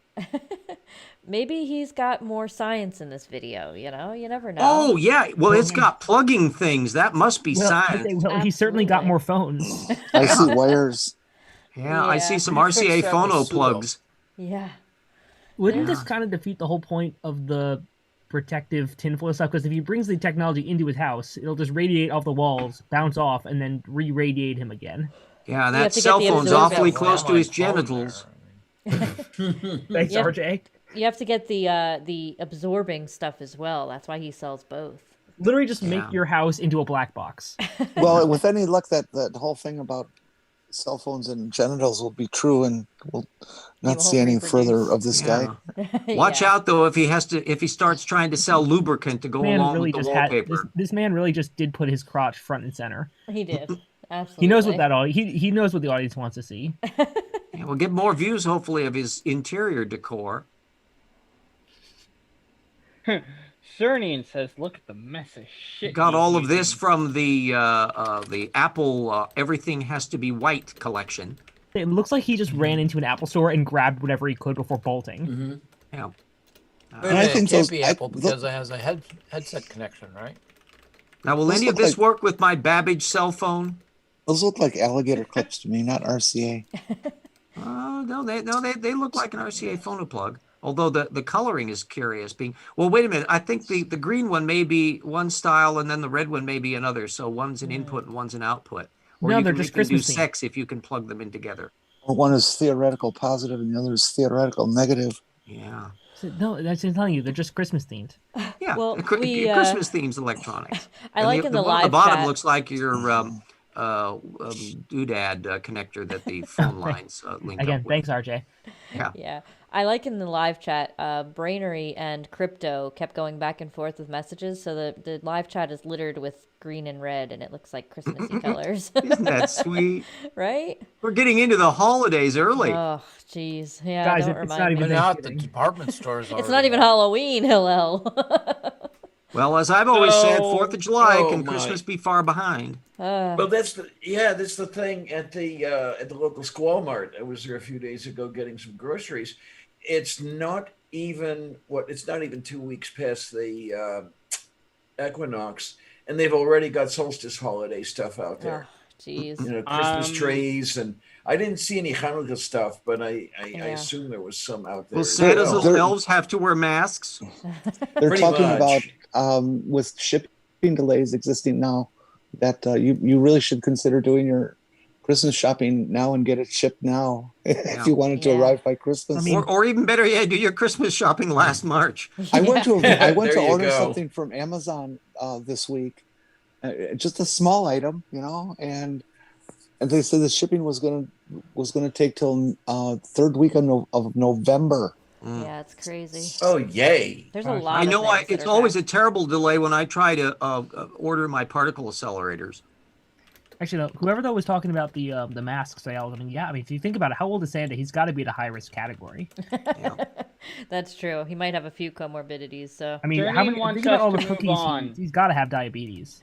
Maybe he's got more science in this video, you never know. Oh yeah. Well, it's got plugging things. That must be Well, science. he certainly got Absolutely. more phones. I see wires. Yeah, I see Yeah. some We fixed RCA that phono with Sudo. plugs. Yeah. Wouldn't this kind of defeat the whole point of the protective tinfoil stuff? Because if he brings the technology into his house, it'll just radiate off the walls, bounce off, and then re-radiate him again. Yeah, have that to get cell the phone's absorber. awfully That close to his landline phone genitals. Thanks, Yep. RJ. You have to get the absorbing stuff as well. That's why he sells both. Literally just make Yeah. your house into a black box. Well, with any luck, that whole thing about cell phones and genitals will be true, and we'll not won't see any further reproduce. of this guy. Watch Yeah. out though if he starts trying to sell lubricant to go Man along really with the just had wallpaper. this man really just did put his crotch front and center. He did. Absolutely. He knows what that all he knows what the audience wants to see. Yeah, we'll get more views hopefully of his interior decor. Cernian says, "Look at the mess of shit." Got he's all of this using." from the Apple Everything Has to Be White collection. It looks like he just ran into an Apple store and grabbed whatever he could before bolting. Yeah. But I it think can't those- be I- Apple because it has a headset connection, right? Now, will Those any of look this like- work with my Babbage cell phone? Those look like alligator clips to me, not RCA. No, they look like an RCA phonoplug. Although the coloring is curious. Well, wait a minute. I think the green one may be one style, and then the red one may be another. So one's an input and one's an output. Or No, you they're can just make them do Christmas themed. sex if you can plug them in together. Or one is theoretical positive and the other is theoretical negative. Yeah. So, no, that's what I'm telling you. They're just Christmas themed. Yeah. Well, the Christmas themes electronics. I And like in the one at live the bottom chat. looks like your doodad connector that the phone lines link Again, up with. thanks, RJ. Yeah. I like in the live chat, Brainery and Crypto kept going back and forth with messages, so the live chat is littered with green and red, and it looks like Christmassy colors. Isn't that sweet? Right? We're getting into the holidays early. Oh, jeez. Yeah, Guys, don't it's not remind even me. But now at the Thanksgiving. department stores. It's not even Halloween, Hillel. Well, as I've always said, Oh, 4th of July, oh can my. Christmas be far behind? Well, that's the thing at the local Squall Mart. I was there a few days ago getting some groceries. It's not even 2 weeks past the equinox, and they've already got solstice holiday stuff out there. Jeez. You know, Christmas trees, and I didn't see any Hanukkah stuff, but I assume there was some out there. Will as Santa's well. little elves have to wear masks? They're Pretty talking much. about with shipping delays existing now that you really should consider doing your Christmas shopping now and get it shipped now if you want it to Yeah. arrive by Christmas. I mean- Or even better yet, do your Christmas shopping last March. I went to There to you order go. something from Amazon this week, just a small item, and they said the shipping was gonna take till third week of November. Yeah, it's crazy. Oh, yay! There's a lot I of know things that it's are always back. a terrible delay when I try to order my particle accelerators. Actually, no, whoever though was talking about the mask sales, I mean, if you think about it, how old is Santa? He's got to be at a high risk category. That's true. He might have a few comorbidities, so I mean, Cerny how many? wants Think about us all the to move cookies. on. He's got to have diabetes.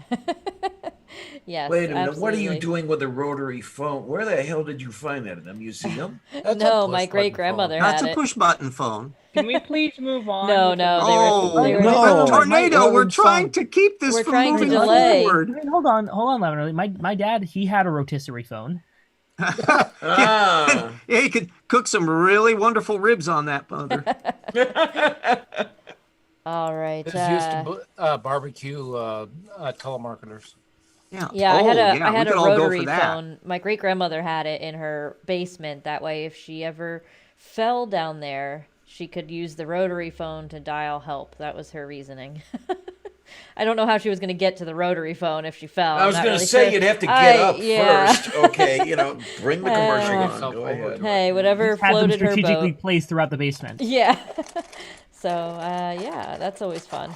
yes. Wait a minute. What are you absolutely. doing with a rotary phone? Where the hell did you find that? In a museum? No, my great grandmother That's had a it. push button phone. Can we please move on? No, with no, the- Oh, they were no. tornado! We're We're trying to keep this We're from trying to moving delay. forward. I mean, hold on, Lavender. My dad, he had a rotisserie phone. Ah. Yeah, you could cook some really wonderful ribs on that mother. All right. It's used to barbecue telemarketers. Yeah. Yeah, Oh, I had yeah, a we could all go for rotary that. phone. My great grandmother had it in her basement. That way, if she ever fell down there, she could use the rotary phone to dial help. That was her reasoning. I don't know how she was going to get to the rotary phone if she fell. I was Not going to really say sure. you'd have to get up yeah. first. Okay, bring the commercial Uh, on. Go ahead. Hey, whatever Had them floated her strategically boat. placed throughout the basement. Yeah. So, yeah, that's always fun.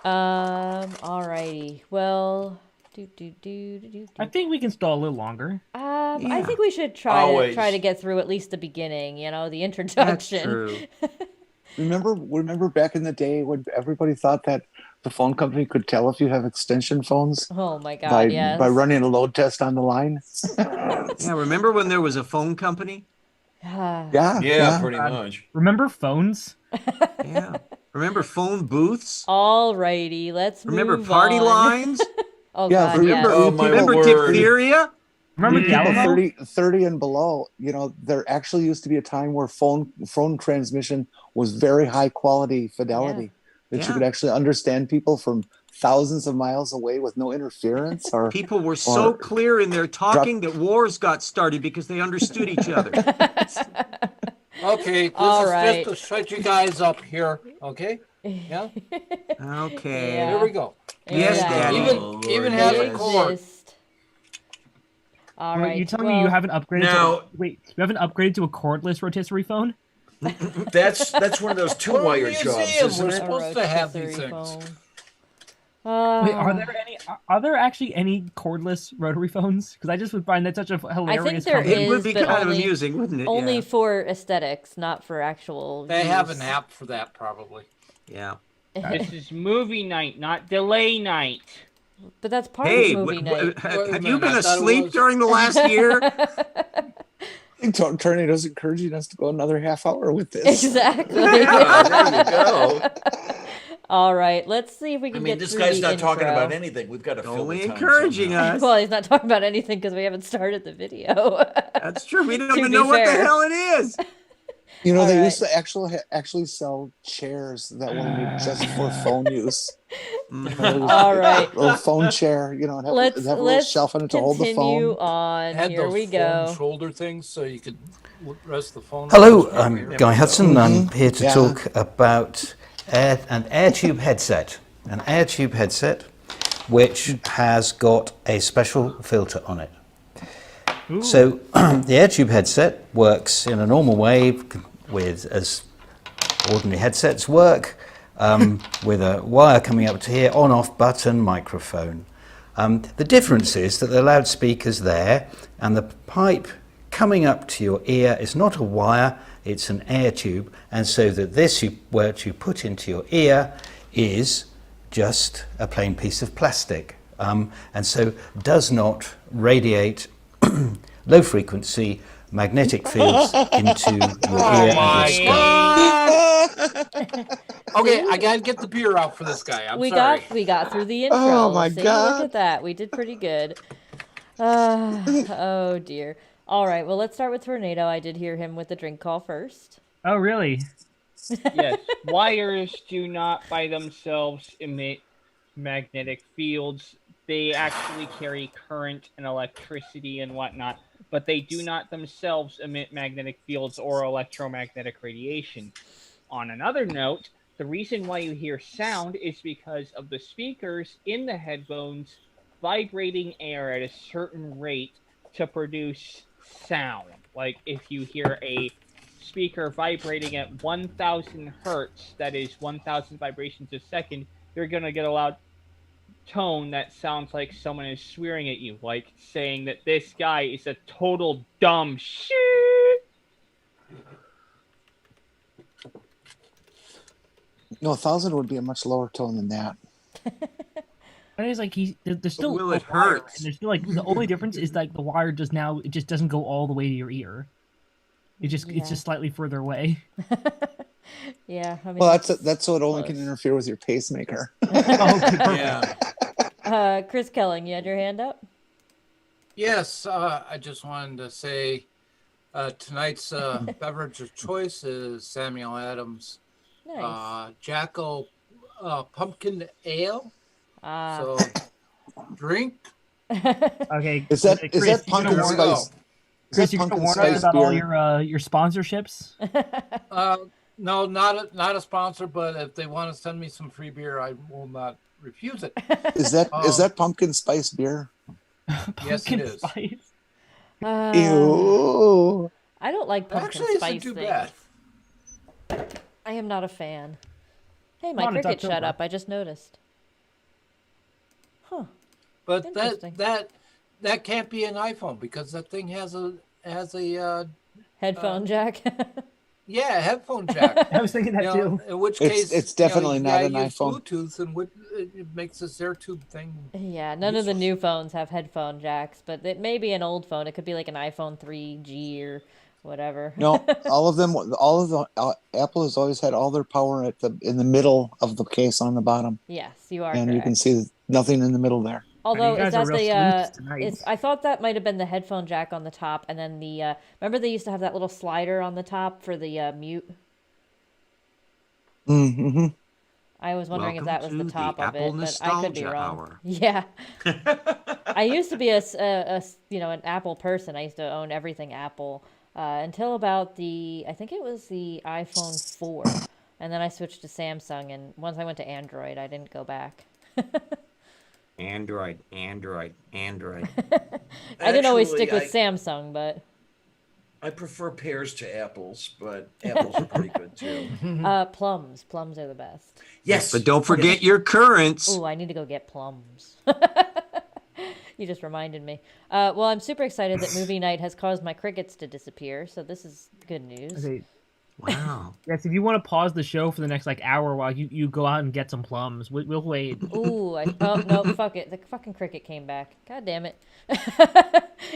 Alrighty. Well, I think we can stall a little longer. I think we should try Always. to get through at least the beginning, the That's introduction. true. Remember back in the day when everybody thought that the phone company could tell if you have extension phones Oh my god, by yes. by running a load test on the line? Yeah, remember when there was a phone company? Yeah, pretty much. Remember phones? Yeah. Remember phone booths? Alrighty, let's Remember move party on. lines? Oh Yeah, god, remember- yes. Oh, my Remember word. diphtheria? Remember People Galileo? 30 and below, there actually used to be a time where phone transmission was very high quality fidelity. That Yeah. you could actually understand people from thousands of miles away with no interference or People were so Or- clear in their talking that wars got started because they understood each other. Okay, this All is right. just to shut you guys up here. Okay? Yeah. Okay. Yeah. Here we go. Yes, Exactly. Daddy. Even has a cord. Exist. All Wait, right. you telling me you haven't upgraded? Now- You haven't upgraded to a cordless rotisserie phone? That's one of those two We're a wire jobs, museum. isn't We're it? supposed to have these rotisserie things. phone. Wait, are there actually any cordless rotary phones? Because I just would find that such a hilarious. there concept. It would is, be but kind of only- amusing, wouldn't it? Only Yeah. for aesthetics, not for actual. They have use. an app for that, probably. Yeah. This is movie night, not delay night. But that's part Hey, of movie night. have minute, you been I thought it asleep was- during the last year? I think Tornado's encouraging us to go another half hour with this. Exactly. Yeah, there you go. All right, let's see if we I can mean, get this through guy's the not talking intro. about anything. We've got to fill Only the time encouraging somehow. us. Well, he's not talking about anything because we haven't started the video. That's true. We don't To even be know what the fair. hell it is. You know, All they right. used to actually sell chairs that were made just for phone use. All right, A little phone chair, you know, and have a little let's shelf on it to hold the continue phone. on. Had Here those we foam go. shoulder things so you could rest the phone. Hello, on. I'm Guy Hudson. I'm here to Yeah. talk about an AirTube headset. An AirTube headset which has got a special filter on it. So the AirTube headset works in a normal way with as ordinary headsets work, with a wire coming up to here, on-off button, microphone. The difference is that the loudspeaker's there and the pipe coming up to your ear is not a wire, it's an air tube, and so that this what you put into your ear is just a plain piece of plastic, and so does not radiate low frequency magnetic fields into your ear and your skull. Okay, I gotta get the beer out for this guy. I'm We sorry. got through the intro. Oh, my See, God. look at that. We did pretty good. Oh dear. All right. Well, let's start with Tornado. I did hear him with the drink call first. Oh, really? Yes, wires do not by themselves emit magnetic fields. They actually carry current and electricity and whatnot, but they do not themselves emit magnetic fields or electromagnetic radiation. On another note, the reason why you hear sound is because of the speakers in the headphones vibrating air at a certain rate to produce sound. Like if you hear a speaker vibrating at 1,000 hertz, that is 1,000 vibrations a second, you're going to get a loud tone that sounds like someone is swearing at you, like saying that this guy is a total dumb shit. No, 1,000 would be a much lower tone than that. And it's like there's still Will a it wire, hurt? and there's still like the only difference is like the wire does now it just doesn't go all the way to your ear. It's Yeah. just slightly further away. Yeah. I mean, Well, that's so it only can close. interfere with your pacemaker. Yeah. Chris Kelling, you had your hand up? Yes, I just wanted to say tonight's beverage of choice is Samuel Adams Nice. Jacko pumpkin ale. Ah. So drink. Okay. Is that Chris, you pumpkin gonna warn- spice? Is Chris, that you're gonna pumpkin warn us spice about all beer? your sponsorships. No, not a sponsor, but if they want to send me some free beer, I will not refuse it. Is that pumpkin spice beer? Yes, it Pumpkin is. spice. Ew. I don't like pumpkin Actually, isn't spice too things. bad. I am not a fan. Hey, my Come on, it's cricket shut October. up. I just noticed. Huh. But Interesting. that can't be an iPhone because that thing has a Headphone jack. headphone jack. I was thinking that You too. know, in which It's- case, it's definitely you not gotta an use iPhone. Bluetooth, and it makes this AirTube thing. Yeah, none of the new phones have headphone jacks, but it may be an old phone. It could be like an iPhone 3G or whatever. No, Apple has always had all their power in the middle of the case on the bottom, Yes, you are and correct. you can see nothing in the middle there. Although you is guys are that real the sleuths tonight. I thought that might have been the headphone jack on the top, and then the remember they used to have that little slider on the top for the mute. Mm-hmm. I was wondering if that was Welcome the to top the of it, Apple but I could be Nostalgia wrong. Hour. Yeah, I used to be an Apple person. I used to own everything Apple until about I think it was the iPhone 4, and then I switched to Samsung. And once I went to Android, I didn't go back. Android. I didn't always Actually, stick with Samsung, but I prefer pears to apples, but apples are pretty good too. plums. Plums are the best. Yes, But don't forget your currants. Oh, I need to go get plums. You just reminded me. Well, I'm super excited that movie night has caused my crickets to disappear, so this is good news. Okay. Wow. Yes, if you want to pause the show for the next like hour while you go out and get some plums, we'll wait. Ooh, oh no, fuck it. The fucking cricket came back. God damn it.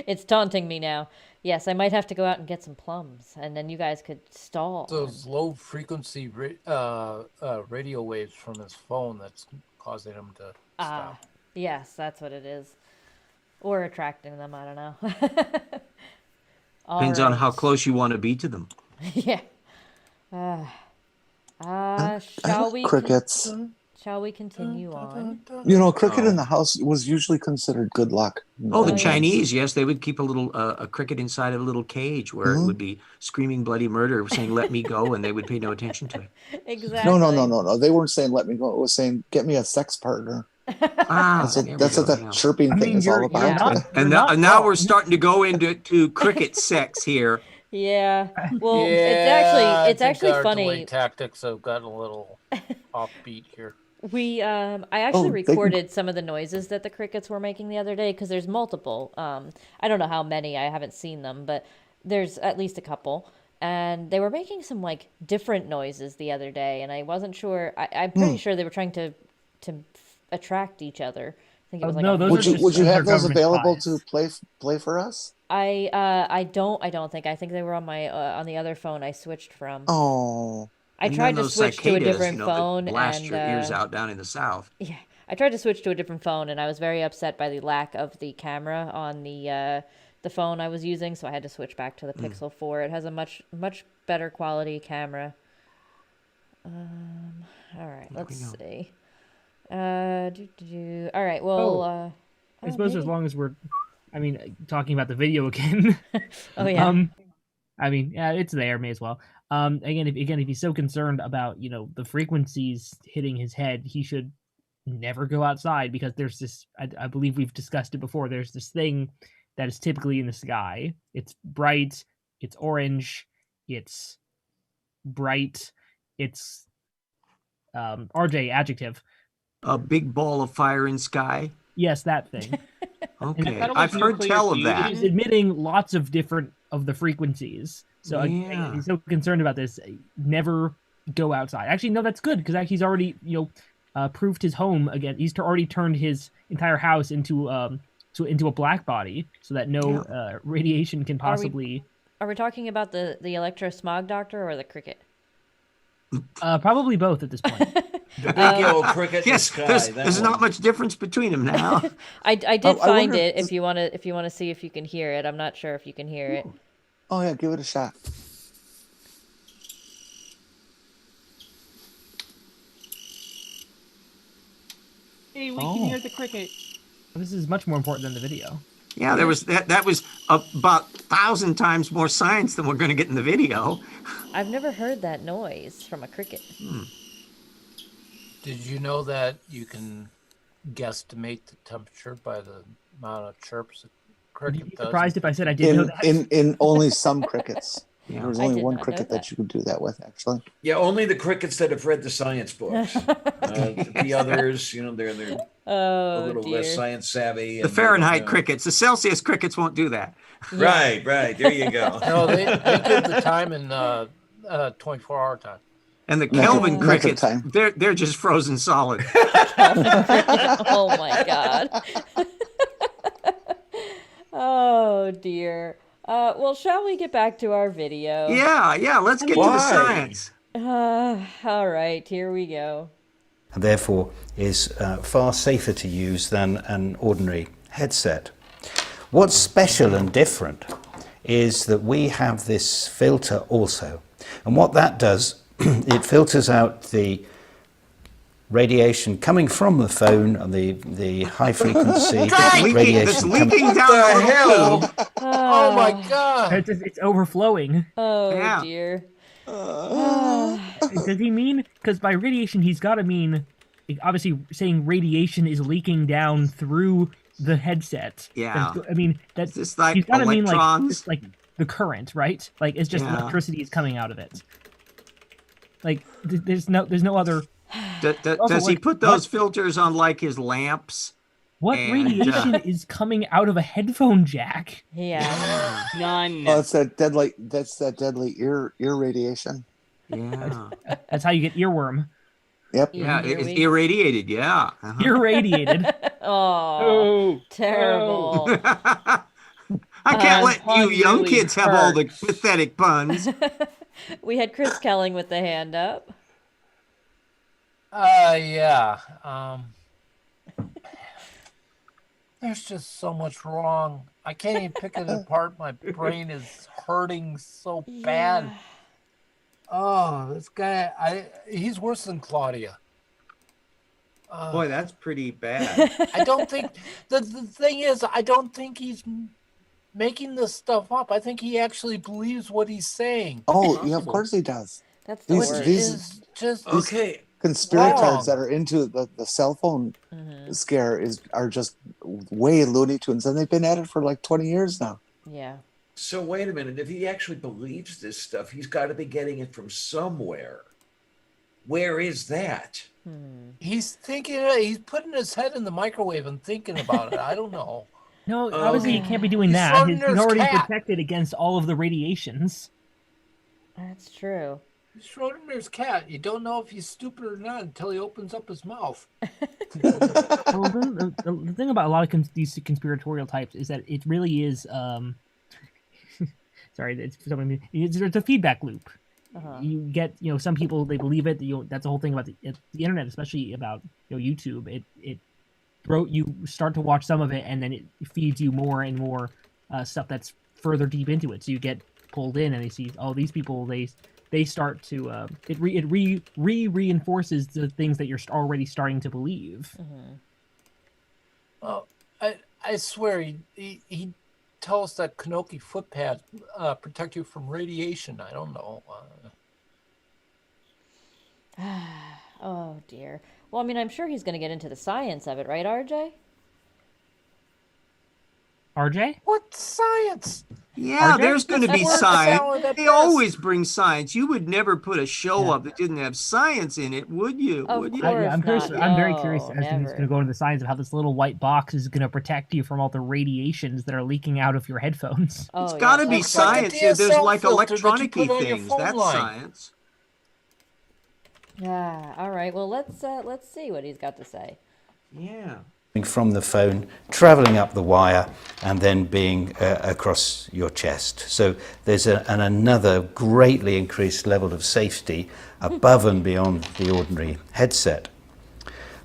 It's taunting me now. Yes, I might have to go out and get some plums, and then you guys could stall. Those low frequency radio waves from his phone that's causing him to stop. Yes, that's what it is. Or attracting them, I don't know. Depends on how close you want to be to them. Yeah. Shall we crickets. Shall we continue on? You know, cricket in the house was usually considered good luck. Oh, the yes. Chinese, yes, they would keep a little a cricket inside of a little cage where it would be screaming bloody murder, saying "Let me go," and they would pay no attention to it. Exactly. No. They weren't saying "let me go." It was saying "get me a sex partner." That's what that chirping thing is all about. And now we're starting to go into cricket sex here. Yeah. Well, Yeah, it's actually our funny. delay tactics have gotten a little offbeat here. I actually recorded some of the noises that the crickets were making the other day because there's multiple. I don't know how many. I haven't seen them, but there's at least a couple. And they were making some like different noises the other day, and I wasn't sure. I'm pretty sure they were trying to attract each other. I think it was like no, those would you have those government available spies. to play for us? I don't think. I think they were on my on the other phone I switched from. Oh. I And tried then to those switch to a cicadas, different that phone blast and your ears out down in the south. yeah, I tried to switch to a different phone and I was very upset by the lack of the camera on the phone I was using, so I had to switch back to the Pixel 4. It has a much better quality camera. All right, let's see. All right, well, I suppose as maybe- long as we're, talking about the video again. Oh yeah. Yeah, it's there. May as well. Again, if he's so concerned about the frequencies hitting his head, he should never go outside because there's this. I believe we've discussed it before. There's this thing that is typically in the sky. It's bright. It's orange. It's bright. It's RJ adjective. A big ball of fire in sky. Yes, that thing. Okay, that I've almost heard nuclear tell of fusion? that. He's admitting lots of different of the frequencies. So Yeah. he's so concerned about this. Never go outside. Actually, no, that's good because he's already proved his home again. He's already turned his entire house into a black body so that no radiation can possibly. Are we talking about the electrosmog doctor or the cricket? Probably both at this point. The big old cricket in the Yes, sky. there's not much difference between them now. I did I find wonder it. if If you want to see if you can hear it, I'm not sure if you can hear it. Oh yeah, give it a shot. Hey, we can hear the cricket. This is much more important than the video. Yeah, there was that was about 1,000 times more science than we're going to get in the video. I've never heard that noise from a cricket. Did you know that you can guesstimate the temperature by the amount of chirps a Would you cricket be does? surprised if I said I didn't know that? In only some crickets. Yeah. There's I only did one not know cricket that. that you could do that with, actually. Yeah, only the crickets that have read the science books. The others, they're a Oh little dear. less science savvy. The and Fahrenheit crickets, the Celsius crickets won't do that. Right. There you go. No, they give the time in 24-hour time. And the Metric- Kelvin metric crickets, time. they're just frozen solid. Oh my god. Oh dear. Well, shall we get back to our video? Yeah, let's get to the Why? science. All right, here we go. and therefore is far safer to use than an ordinary headset. What's special and different is that we have this filter also, and what that does, it filters out the radiation coming from the phone and the high frequency radiation That's coming. leaking down the the hell? hole. Oh my god! It's overflowing. Oh Yeah. dear. Does he mean? Because by radiation, he's got to mean obviously saying radiation is leaking down through the headset. Yeah. I mean, that's Is this like he's got to mean like electrons? just like the current, right? Like it's just Yeah. electricity is coming out of it. Like there's no other. Also, Does he like, put those filters on like his lamps? What And, radiation is coming out of a headphone jack? Yeah. None. Oh, it's that deadly. That's that deadly ear radiation. Yeah. That's how you get earworm. Yep. Yeah, it's Earwigs. irradiated. Yeah. Uh-huh. Irradiated. Oh, terrible. I can't let pun you young really kids have all the hurts. pathetic puns. We had Chris Kelling with the hand up. Yeah. There's just so much wrong. I can't even pick it apart. My brain is hurting so bad. Yeah. Oh, this guy, he's worse than Claudia. Boy, that's pretty bad. I don't think, the thing is, I don't think he's making this stuff up. I think he actually believes what he's saying. Oh, yeah, of course he does. That's the These- worst. these- Is just Okay. Conspirators Wrong. that are into the cell phone Mhm. scare are just way Looney Tunes, and they've been at it for like 20 years now. Yeah. So wait a minute. If he actually believes this stuff, he's got to be getting it from somewhere. Where is that? he's thinking, he's putting his head in the microwave and thinking about it. I don't know. No, obviously he can't be doing He's that. He's Schrodinger's already cat. protected against all of the radiations. That's true. Schrodinger's cat. You don't know if he's stupid or not until he opens up his mouth. Well, the thing about a lot of these conspiratorial types is that it really is. Sorry, it's a feedback loop. Uh-huh. You get, some people, they believe it. That's the whole thing about the internet, especially about YouTube. You start to watch some of it, and then it feeds you more and more stuff that's further deep into it. So you get pulled in, and they see, oh, these people, they start to it reinforces the things that you're already starting to believe. Well, I swear he tells us that Kanoki footpads protect you from radiation. I don't know. Oh dear. Well, I mean, I'm sure he's going to get into the science of it, right, RJ? RJ? What science? Yeah, RJ? there's going to be Word science. salad at They best. always bring science. You would never put a show up that didn't have science in it, would you? Of Would you? course. I'm curious. not. I'm very No, curious as to who's never. going to go into the science of how this little white box is going to protect you from all the radiations that are leaking out of your headphones. Oh, It's got to yes, be of It's like a science. There's DSL like filter that you electronic put on your things. phone That's line. science. Yeah. All right. Well, let's see what he's got to say. Yeah. From the phone, travelling up the wire, and then being across your chest. So there's another greatly increased level of safety above and beyond the ordinary headset.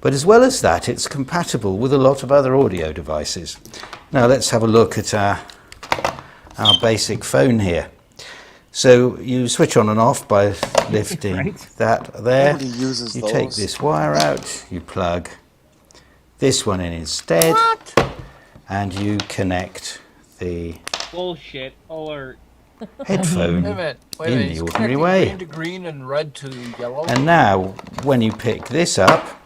But as well as that, it's compatible with a lot of other audio devices. Now let's have a look at our basic phone here. So you switch on and off by lifting Right. that there. Nobody uses You those. take this wire out, you plug this one in instead, and you connect the Bullshit alert. headphone Wait a minute. Wait a in minute. the He's ordinary connecting way. green to green and red to yellow. And now, when you pick this up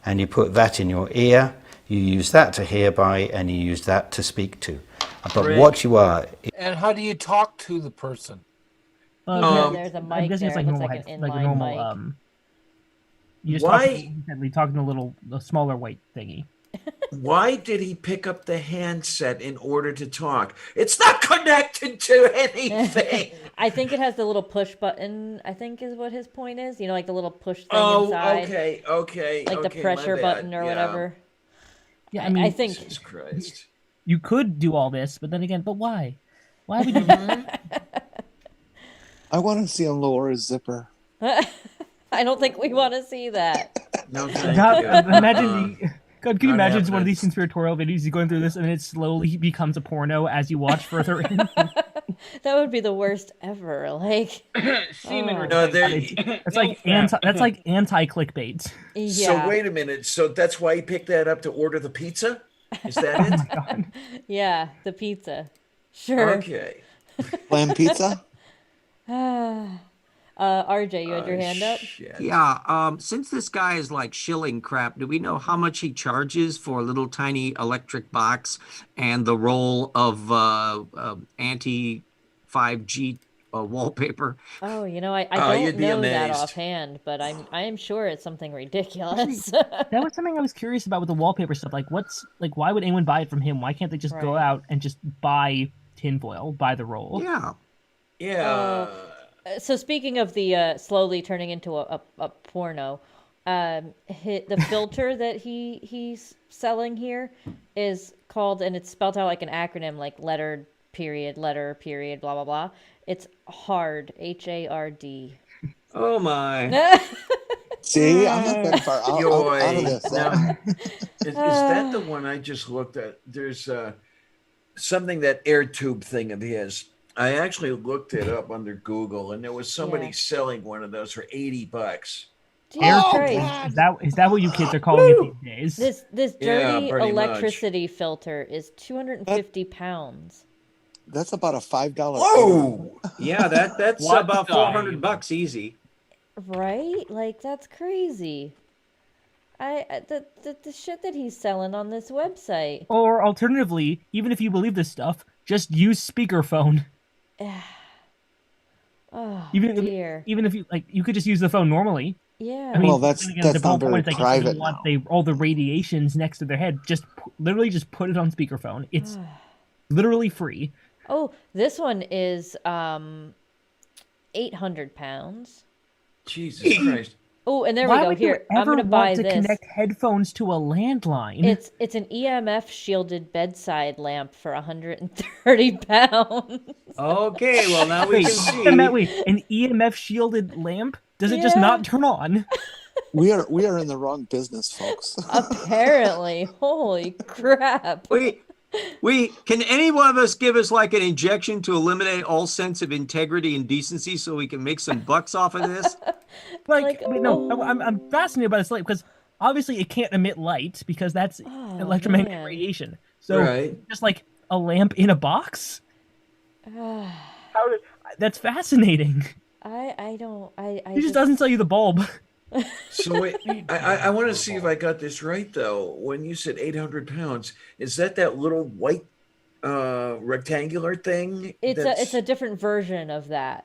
and you put that in your ear, you use that to hear by and you use that to speak to. But Great. what you are, And how do you talk to the person? There's a I'm mic guessing there. it's like It looks normal, like an like a inline normal. mic. You just Why- talk in a smaller white thingy. Why did he pick up the handset in order to talk? It's not connected to anything. I think it has the little push button. I think is what his point is. Like the little push thing Oh, inside, okay. like the okay, pressure my button bad. or Yeah. whatever. Yeah, I mean, I think Jesus Christ. you could do all this, but then again, but why? Why would you? do I want to see him lower his zipper. I don't think we want to see that. No, thank God, you. imagine. God, can you not imagine having one of it. these conspiratorial videos? You're going through this, and it slowly becomes a porno as you watch further in. That would be the worst ever. Like, Semen Oh. No, there. That's like anti clickbait. yeah, So wait a minute. So that's why he picked that up to order the pizza? Is that it? God. yeah, the pizza. Sure. Okay. Lamb pizza? RJ, you had your hand up? Shit. Yeah. Since this guy is like shilling crap, do we know how much he charges for a little tiny electric box and the roll of anti 5G wallpaper? Oh, you know, I You'd don't be know that amazed. offhand, but I am sure it's something Actually, ridiculous. that was something I was curious about with the wallpaper stuff. Like, why would anyone buy it from him? Why can't they just go Right. out and just buy tinfoil, buy the roll? Yeah. Yeah. So speaking of the slowly turning into a porno, the filter that he's selling here is called, and it's spelled out like an acronym, like letter period, blah blah blah. It's hard, HARD. Oh my. See, I'm not that far out of Yoy. this. Now, is that the one I just looked at? There's something, that air tube thing of his. I actually looked it up under Google, and there was somebody Yeah. selling one of those for $80. Air Jesus tube. Christ. Is that what you kids are calling it these days? This Yeah, dirty pretty much. electricity filter is 250 pounds. That's about a $5. Whoa! Yeah, that's What about the- $400 easy. Right? Like, that's crazy. The shit that he's selling on this website. Or alternatively, even if you believe this stuff, just use speakerphone. Oh, Even dear. if you like, you could just use the phone normally. Yeah. I mean, Well, that's- then again, that's the whole not very point is, like, if you private don't want now. all the radiations next to their head, literally just put it on speakerphone. It's literally free. Oh, this one is 800 pounds. Jesus Christ. Oh, and there Why we go. would Here, you I'm ever gonna want buy to this. connect headphones to a landline? It's an EMF shielded bedside lamp for 130 pounds. Okay, well now we Wait, can see. wait, an EMF shielded lamp? Does it just Yeah. not turn on? We are in the wrong business, folks. Apparently. Holy crap. We can any one of us give us like an injection to eliminate all sense of integrity and decency so we can make some bucks off of this? Like, Wait, no, I'm fascinated by this light because obviously it can't emit light because that's Oh, electromagnetic man. radiation. So Right. just like a lamp in a box? That's fascinating. I don't I He just doesn't sell you the bulb. So wait, I want to see if I got this right though. When you said 800 pounds, is that little white rectangular thing? it's a different version of that.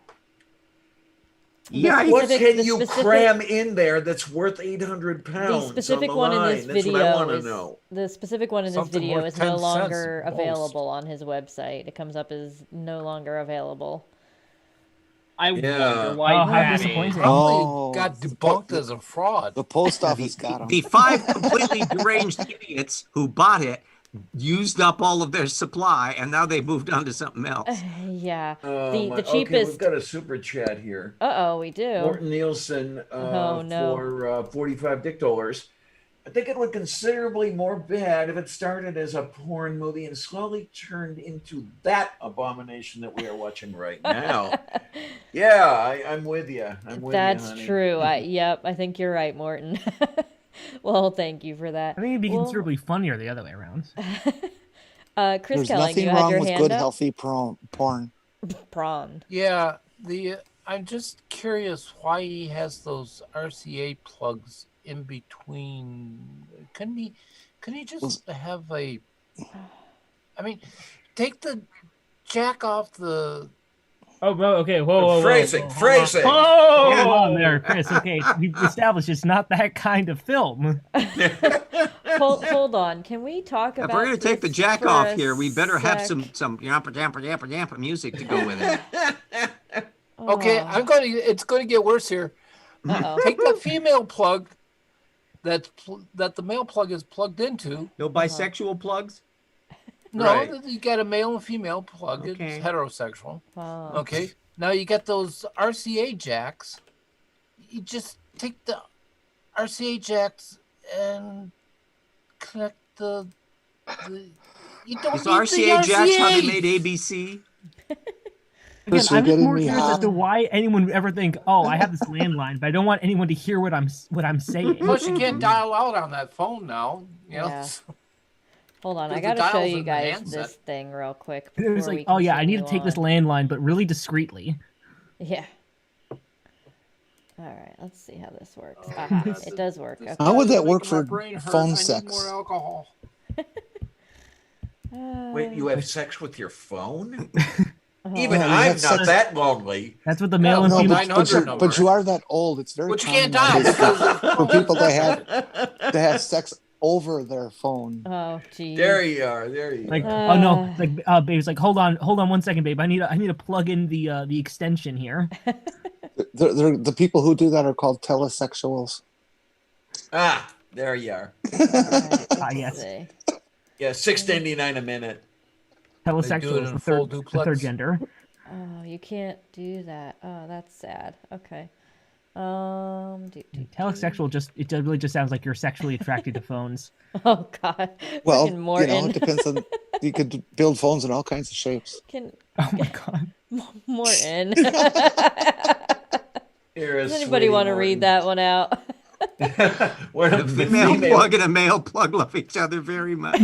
Yeah, What specific- can the you specific- cram in there that's worth 800 The pounds? specific on the one in line? this That's video what I want to is know. the specific one in this Something video worth is no 10 cents longer most. available on his website. It comes up as no longer available. I Yeah. wonder why Oh, how that is. disappointing. Probably Oh, got the debunked as a fraud. The post office got The them. 5 completely deranged idiots who bought it used up all of their supply and now they moved on to something else. Yeah. Oh, the my- the Okay, cheapest we've got a super chat here. Uh-oh, we do. Morton Nielsen Oh, no. for 45 $. I think it would considerably more bad if it started as a porn movie and slowly turned into that abomination that we are watching right now. Yeah, I'm with you. I'm with That's you, honey. true. Yep, I think you're right, Morton. Well, thank you for that. I think it'd be Well, considerably funnier the other way around. Chris There's Kelling, nothing you had wrong your with hand good, up? healthy porn. Prawn. Yeah, I'm just curious why he has those RCA plugs in between. Couldn't he just have a? I mean, take the jack off the. Oh, okay. Whoa. Phrasing. Oh, hold on there, Chris. Okay, we've established it's not that kind of film. Hold on. Can we talk If about we're going to take the this jack for off a here, we better have sec? some yamper music to go with it. Okay, It's going to get worse here. Uh-oh. Take the female plug that the male plug is plugged into. No bisexual plugs? No, Right. you got a male and female plug. Okay. It's heterosexual. Oh. Okay. Now you got those RCA jacks. You just take the RCA jacks and connect the you don't Is need RCA the jacks how they RCA. made ABC? Again, Chris, you're I'm just getting more me curious as hot. to why anyone would ever think, "Oh, I have this landline," but I don't want anyone to hear what I'm saying. Plus, you can't dial out on that phone now. You know? Yeah. Hold on, I Because the gotta show dial's you in the guys handset. this thing real quick. It was before like, we "Oh yeah, I need to continue take this on. landline, but really discreetly." Yeah. All right, let's see how this works. Aha, it does work. This Okay. How would guy's that work making my for brain hurt. phone I need sex? more alcohol. Wait, you have sex with your phone? Oh. Even No, you I'm have not sex- that lonely. That's what the male and well, female. 900 but you are that old. It's very But you common can't die nowadays because for people to have sex over their phone. Oh, geez. There you are. There you Like, are. oh no, like babe's like, hold on 1 second, babe. I need to plug in the extension here. The people who do that are called telesexuals. Ah, there you are. All right, let's yes. see. Yeah, $6.99 a minute. Telesexual is in the full third duplex? gender. Oh, you can't do that. Oh, that's sad. Okay. Telesexual really just sounds like you're sexually attracted to phones. Oh God. Well, Frickin' Morton. it depends on. You could build phones in all kinds of shapes. Can Oh my god. Morton. Here is Does anybody want to read that one out? One The of the female female- plug and a male plug love each other very much.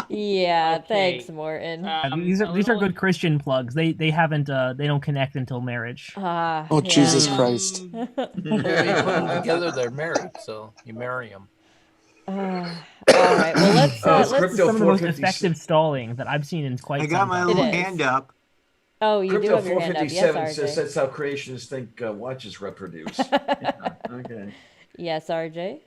Yeah, Okay. thanks, Morton. These are good Christian plugs. They don't connect until marriage. Ah, Oh, yeah. Jesus Christ. you put them together, they're married, so you marry them. All right. Well, let's This is Crypto some of the most 456. effective stalling that I've seen in quite I some got my time. little It is. hand up. Oh, you do Crypto have your hand up. Yes, 457 says RJ. that's how creationists think watches reproduce. Yeah, okay. Yes, RJ.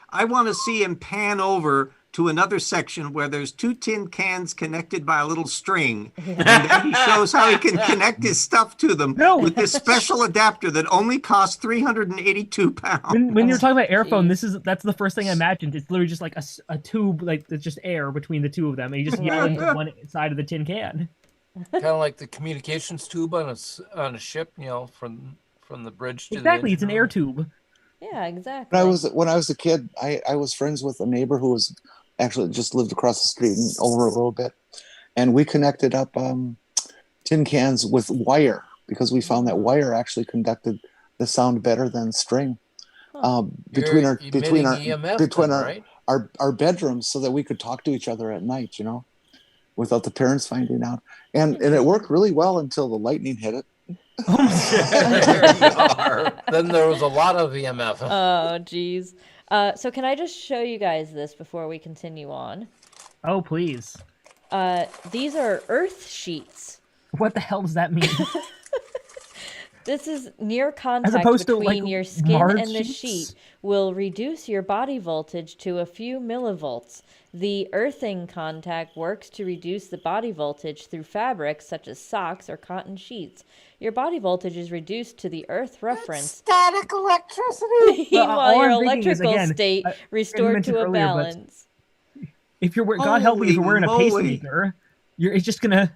I want to see him pan over to another section where there's 2 tin cans connected by a little string. And then he shows how he can connect his stuff to them No. with this special adapter that only costs 382 pounds. When you're talking about airphone, Jeez. that's the first thing I imagined. It's literally just like a tube, like there's just air between the two of them, and you just yell into one side of the tin can. Kind of like the communications tube on a ship, from the bridge to Exactly, the it's an air tube. Yeah, exactly. When I was a kid, I was friends with a neighbor who was actually just lived across the street and over a little bit, and we connected up tin cans with wire because we found that wire actually conducted the sound better than string. Between You're emitting EMF, right? our bedrooms, so that we could talk to each other at night, without the parents finding out, and it worked really well until the lightning hit it. There you are. Then there was a lot of EMF. Oh, geez. So can I just show you guys this before we continue on? Oh, please. These are earth sheets. What the hell does that mean? This is near contact opposed to, between like, your skin Mars and the sheets? sheet will reduce your body voltage to a few millivolts. The earthing contact works to reduce the body voltage through fabrics such as socks or cotton sheets. Your body voltage is reduced to the earth reference. Static electricity. Well, While all your I'm thinking is, electrical again, state I restored mentioned to a earlier, but balance. if you're God help me, if you're wearing a Holy moly. pacemaker, it's just gonna.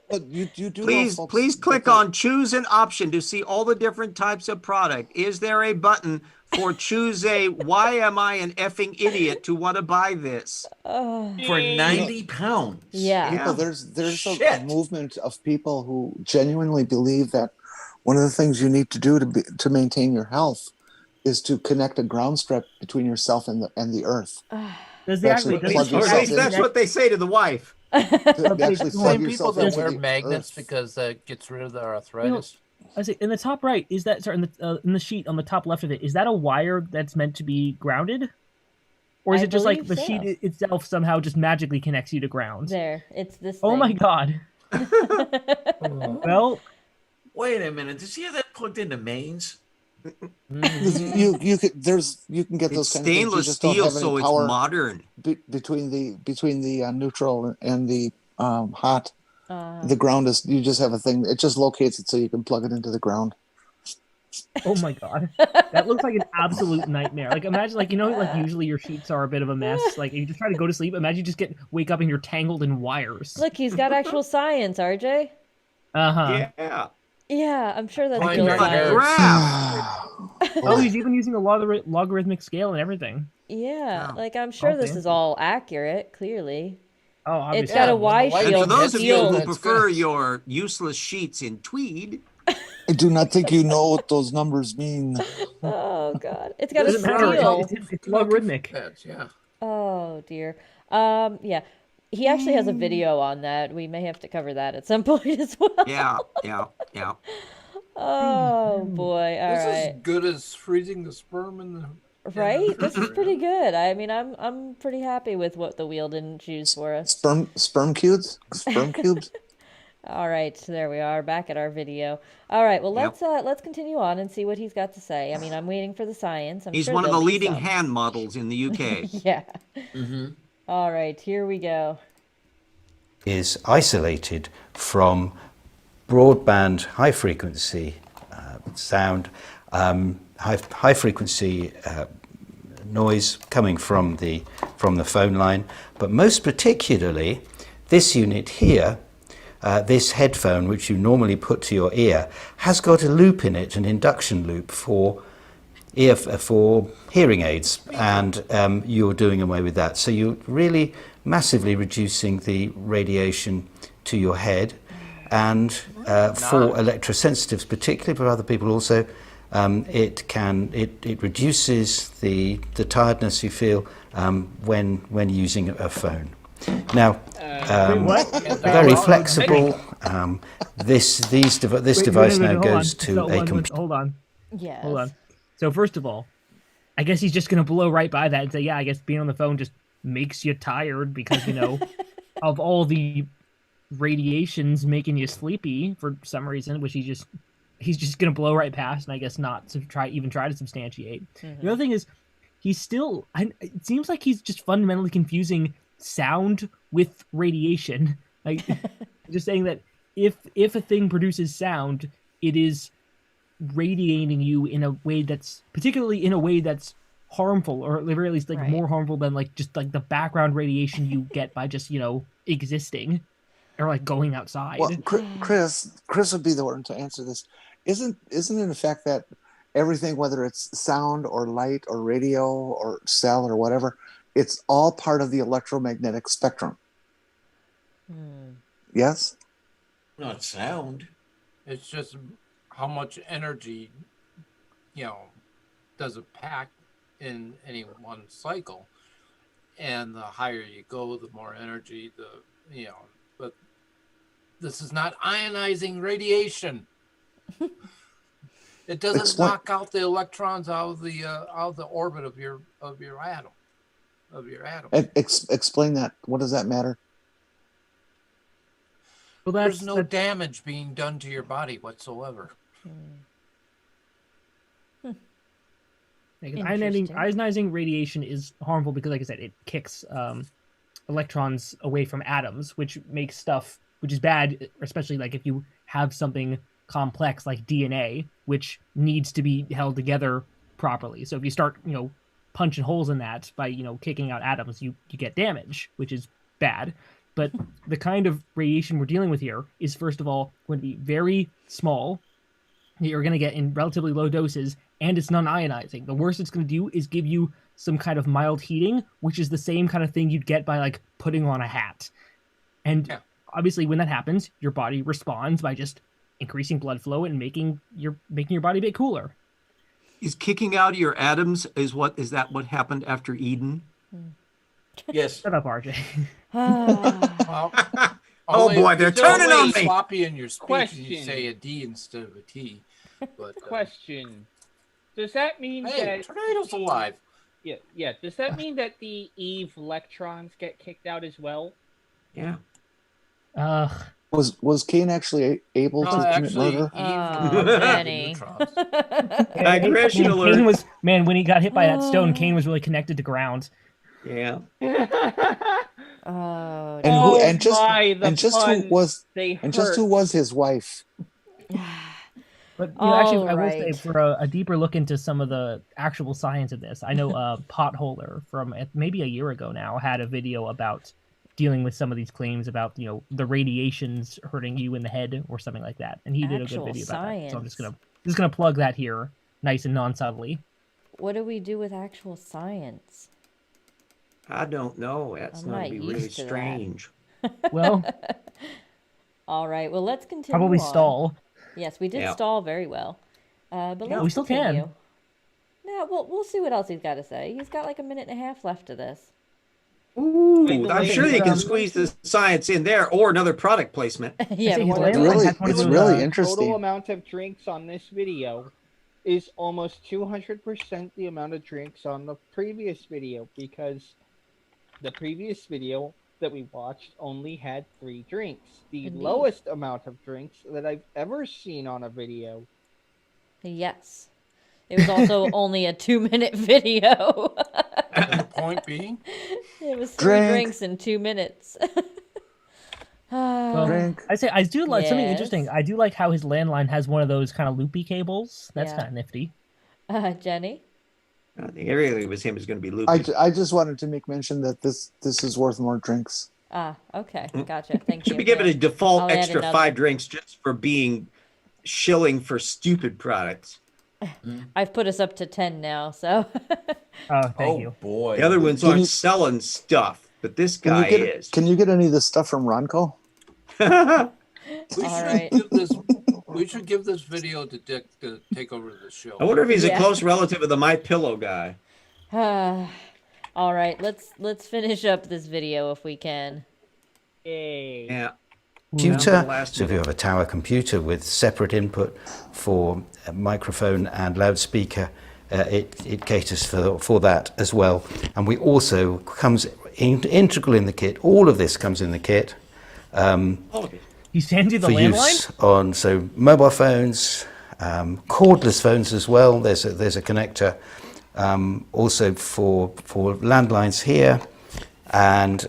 But you do know, Please, folks, please that click the- on choose an option to see all the different types of product. Is there a button for choose a why am I an effing idiot to want to buy this? For 90 pounds. Yeah. People, there's a Shit. movement of people who genuinely believe that one of the things you need to do to maintain your health is to connect a ground strap between yourself and the earth. Does Actually, does plug this yourself At least in. that's what they say to the wife. To actually plug Same people yourself that into wear the magnets earth. because that gets rid of their arthritis. I say in the top right is that in the sheet on the top left of it, is that a wire that's meant to be grounded, or is I it just like believe the so. sheet itself somehow just magically connects you to ground? There, it's this Oh my thing. god! Well, Wait a minute. Does he have that plugged into mains? You can get those It's kind of things. You stainless just don't steel, have any so it's power modern. between the neutral and the hot. The ground is, you just have a thing. It just locates it so you can plug it into the ground. oh my god, that looks like an absolute nightmare. Like imagine, like usually your sheets are a bit of a mess. Like you just try to go to sleep. Imagine you just wake up and you're tangled in wires. Look, he's got actual science, RJ. Yeah. Yeah, I'm sure that's Find real your science. Graph. Oh, he's even using a logarithmic scale and everything. Yeah, Wow. like I'm sure this fancy. is all accurate, clearly. Oh, obviously. It's got a when the Y light And for shield. those of you shield. who That's prefer good. your useless sheets in tweed, I do not think you know what those numbers mean. Oh god, it's got a Doesn't matter. steel. It's logarithmic. That's, yeah. Oh dear. Yeah. He actually has a video on that. We may have to cover that at some point as well. yeah. Oh boy! All This right. is good as freezing the sperm in the Right? This is pretty refrigerator. good. I mean, I'm pretty happy with what the wheel didn't choose for us. Sperm cubes? Sperm cubes? All right, there we are back at our video. All right, well Yep. let's continue on and see what he's got to say. I mean, I'm waiting for the science. I'm He's sure one of there'll the be leading some. hand models in the UK. Yeah. Mm-hmm. All right, here we go. Is isolated from broadband high frequency sound, high frequency noise coming from the phone line, but most particularly this unit here, this headphone which you normally put to your ear, has got a loop in it, an induction loop for hearing aids, and you're doing away with that. So you're really massively reducing the radiation to your head, and for electrosensitives particularly, but other people also, it reduces the tiredness you feel when using a phone. Now, very flexible. This device now goes to a computer. Hold on. Yes. Hold on. So first of all, I guess he's just gonna blow right by that and say, yeah, I guess being on the phone just makes you tired because of all the radiations making you sleepy for some reason, which he's just gonna blow right past, and I guess not to try to substantiate. Mm-hmm. The other thing is, it seems like he's just fundamentally confusing sound with radiation. Like just saying that if a thing produces sound, it is radiating you in a way that's harmful, or at the very least more harmful than just the background radiation you get by just existing or going outside. Well, Chris would be the one to answer this. Isn't it in fact that everything, whether it's sound or light or radio or cell or whatever, it's all part of the electromagnetic spectrum? Yes? Not sound. It's just how much energy, does it pack in any one cycle. And the higher you go, the more energy, but this is not ionizing radiation. It doesn't knock out the electrons out of the orbit of your atom. Explain that. What does that matter? Well, there's no damage being done to your body whatsoever. Ionizing radiation is harmful because, like I said, it kicks electrons away from atoms, which makes stuff, which is bad, especially if you have something complex like DNA, which needs to be held together properly. So if you start, punching holes in that by, kicking out atoms, you get damage, which is bad. But the kind of radiation we're dealing with here is, first of all, going to be very small. You're going to get in relatively low doses, and it's non-ionizing. The worst it's going to do is give you some kind of mild heating, which is the same kind of thing you'd get by putting on a hat. And obviously when that happens, your body responds by just increasing blood flow and making your body a bit cooler. Is kicking out your atoms is that what happened after Eden? Yes. Shut up, RJ. Well, oh boy, they're turning on me. Sloppy in your speech, Question. and you say a D instead of a T. But Question: does that mean that tornadoes alive? Yeah. Does that mean that the Eve electrons get kicked out as well? Yeah. Was Cain actually able to commit murder? Benny. Digression alert. When he got hit by that stone, Cain was really connected to ground. Yeah. Oh. And just who was his wife? But actually, I will say, for a deeper look into some of the actual science of this, I know Potholer from maybe a year ago now had a video about dealing with some of these claims about the radiations hurting you in the head or something like that, and he did a good video about that. So I'm just gonna plug that here, nice and non-subtly. What do we do with actual science? I don't know. That's going to be really to strange. Well, all right. Well, let's continue. Probably on. stall. Yes, we did stall very well. But let's we still continue. can. Yeah, we'll see what else he's got to say. He's got a minute and a half left to this. Ooh, I'm sure they can Um, squeeze the science in there or another product placement. Yeah, say his more landline than really- has one of it's those, really The interesting. total amount of drinks on this video is almost 200% the amount of drinks on the previous video, because the previous video that we watched only had 3 drinks. The Indeed. lowest amount of drinks that I've ever seen on a video. Yes. It was also only a 2-minute video. And the point being, It was 3 Drink. drinks in 2 minutes. Well, Drink. I say I do like something Yes. interesting. I do like how his landline has one of those kind of loopy cables. That's Yeah. kind of nifty. Jenny? I think everything with him is going to be loopy. I just wanted to make mention that this is worth more drinks. Okay. Gotcha. Thank you. Should be given a Yeah. default I'll add extra another. 5 drinks just for being shilling for stupid products. I've put us up to 10 now, so. Oh, thank Oh you. boy. The other ones Can aren't you- selling stuff, but this Can guy you get is. Can you get any of this stuff from Ronco? we All should right. give this. We should give this video to Dick to take over the show. I wonder if he's Yeah. a close relative of the My Pillow guy. All right, let's finish up this video if we can. Yay. Yeah. Computer. Last So if you have a tower computer with separate input for a microphone and loudspeaker, it caters for that as well. And we also comes integral in the kit. All of this comes in the kit. All of it. He sends you the For landline? use on mobile phones, cordless phones as well. There's a connector also for landlines here, and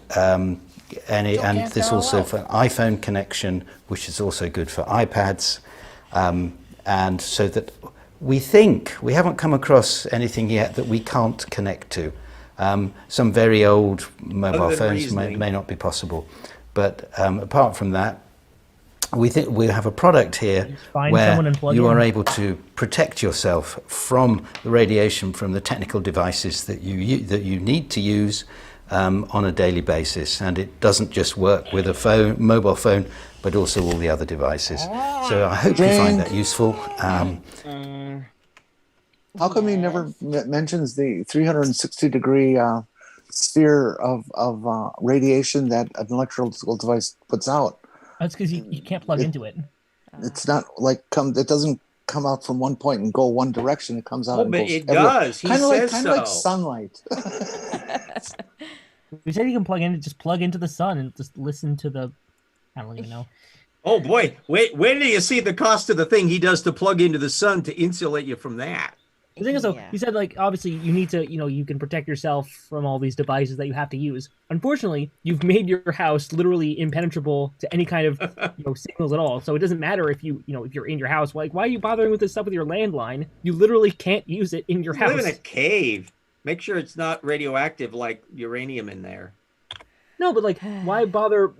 there's also for an iPhone connection, which is also good for iPads, and so that we haven't come across anything yet that we can't connect to. Some very old mobile Other than phones may reasoning. not be possible, but apart from that, we think we have a product here Just find where someone and plug you in. are able to protect yourself from the radiation from the technical devices that you need to use on a daily basis, and it doesn't just work with a mobile phone, but also all the other devices. So I hope you find that useful. How come he never mentions the 360-degree sphere of radiation that an electrical device puts out? That's because you can't plug into it. It's not like it doesn't come out from one point and go one direction. It comes out. Oh, and but goes it everywhere. does. He Kind of says like so. sunlight. We said you can just plug into the sun and just listen to the. I don't even know. Oh boy, wait till you see the cost of the thing he does to plug into the sun to insulate you from that. The thing is, though, Yeah. you said like obviously you need to, you can protect yourself from all these devices that you have to use. Unfortunately, you've made your house literally impenetrable to any kind of signals at all. So it doesn't matter if if you're in your house. Like, why are you bothering with this stuff with your landline? You literally can't use it in your You house. live in a cave. Make sure it's not radioactive like uranium in there. No, but like, why bother?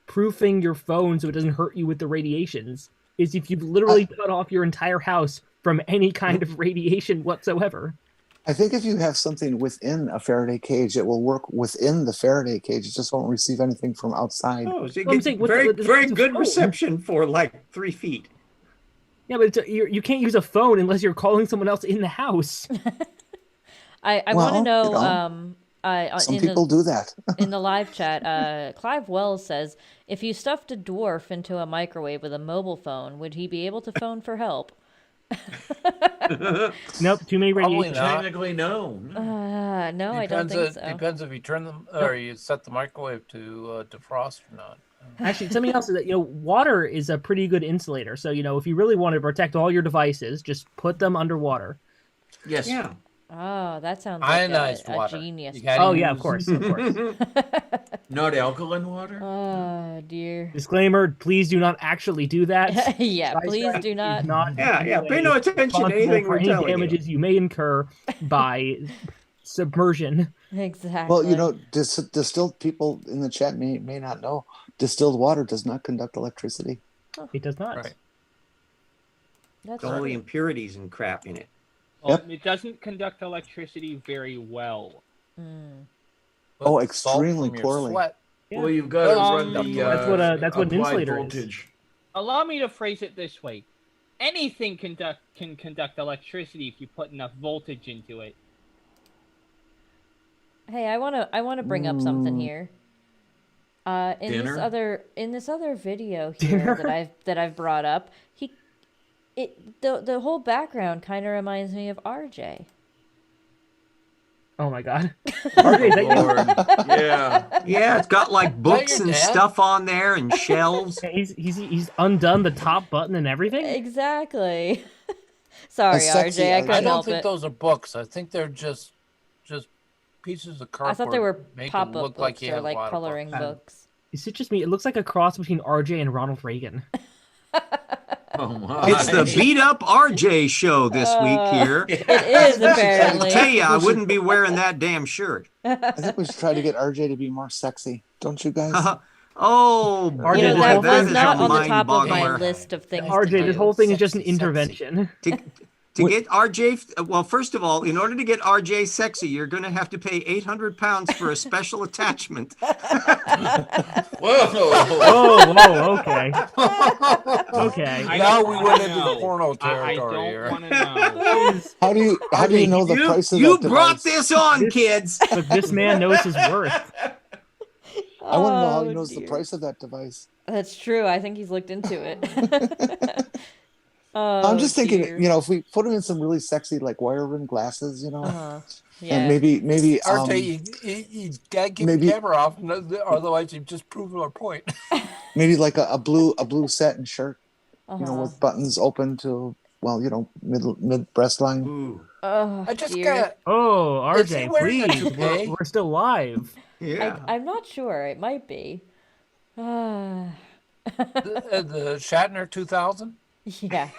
Proofing your phone so it doesn't hurt you with the radiations. Is if you've literally cut off your entire house from any kind of radiation whatsoever. I think if you have something within a Faraday cage, it will work within the Faraday cage. It just won't receive anything from outside. Oh, so you Well, I'm get saying, very what's very a good phone? reception for like 3 feet. Yeah, but you can't use a phone unless you're calling someone else in the house. I want to Well, know. Some in people the, do that. in the live chat, Clive Wells says, if you stuffed a dwarf into a microwave with a mobile phone, would he be able to phone for help? Nope, too many Probably radiation. not. Technically, no. No, I don't think so. Depends if you turn them or you set the microwave to defrost or not. Actually, something else is that water is a pretty good insulator. So if you really want to protect all your devices, just put them underwater. Yes. Yeah. Oh, that sounds like Ionized a water. genius. You gotta Oh yeah, of use- course, of course. Not alkaline water. Oh dear. Disclaimer: please do not actually do that. Yeah, Guys, please that do is not. Yeah. Pay no attention to responsible anything for we're any telling you. damages you may incur by submersion. Exactly. Well, distilled people in the chat may not know. Distilled water does not conduct electricity. It does not. Right. That's All the true. impurities and crap in it. Yep. It doesn't conduct electricity very well. Mm. But Oh, salt extremely from your poorly. sweat. Yeah. Well, you've got to run the that's what an applied insulator is. voltage. Allow me to phrase it this way: anything can conduct electricity if you put enough voltage into it. Hey, I wanna bring up something here. In Dinner? this other video here that I've brought up, the whole background kind of reminds me of RJ. Oh my god. RJ, is that you? Lord. Yeah. Yeah, it's got like books your and dad? stuff on there and shelves. Yeah, he's undone the top button and everything. Exactly. Sorry, sexy RJ, I RJ. couldn't I don't help think it. those are books. I think they're just pieces of cardboard. I thought they were make it pop-up look like books you or have a like lot of coloring books. books. Is it just me? It looks like a cross between RJ and Ronald Reagan. Oh my. It's the beat up RJ show this week here. It is I apparently. tell you, I wouldn't be wearing that damn shirt. I think we should try to get RJ to be more sexy. Don't you guys? Oh boy, You know, that this whole was thing not is on the mind top of my boggler. list of things to RJ, do. this whole thing is just an Sexy, sexy. intervention. To get RJ, well, first of all, in order to get RJ sexy, you're going to have to pay 800 pounds for a special attachment. Whoa. Whoa, okay. Okay. I Now don't we wanna went into know. the porno I territory don't here. want to know. How do you know the price of You that brought device? this on, kids. Look, this man knows his worth. I want to know how Oh, he knows the dear. price of that device. That's true. I think he's looked into it. I'm just thinking, dear. if we put him in some really sexy like wire rimmed glasses, Uh-huh. and Yeah. maybe RJ, you gotta keep maybe- the camera off, otherwise you've just proven our point. maybe like a blue satin shirt, Uh-huh. with buttons open to mid breast line. Ooh, I just dear. got. Oh, Is he RJ, wearing a please. toupee? We're still live. yeah. I'm not sure. It might be. The Shatner 2000. Yeah.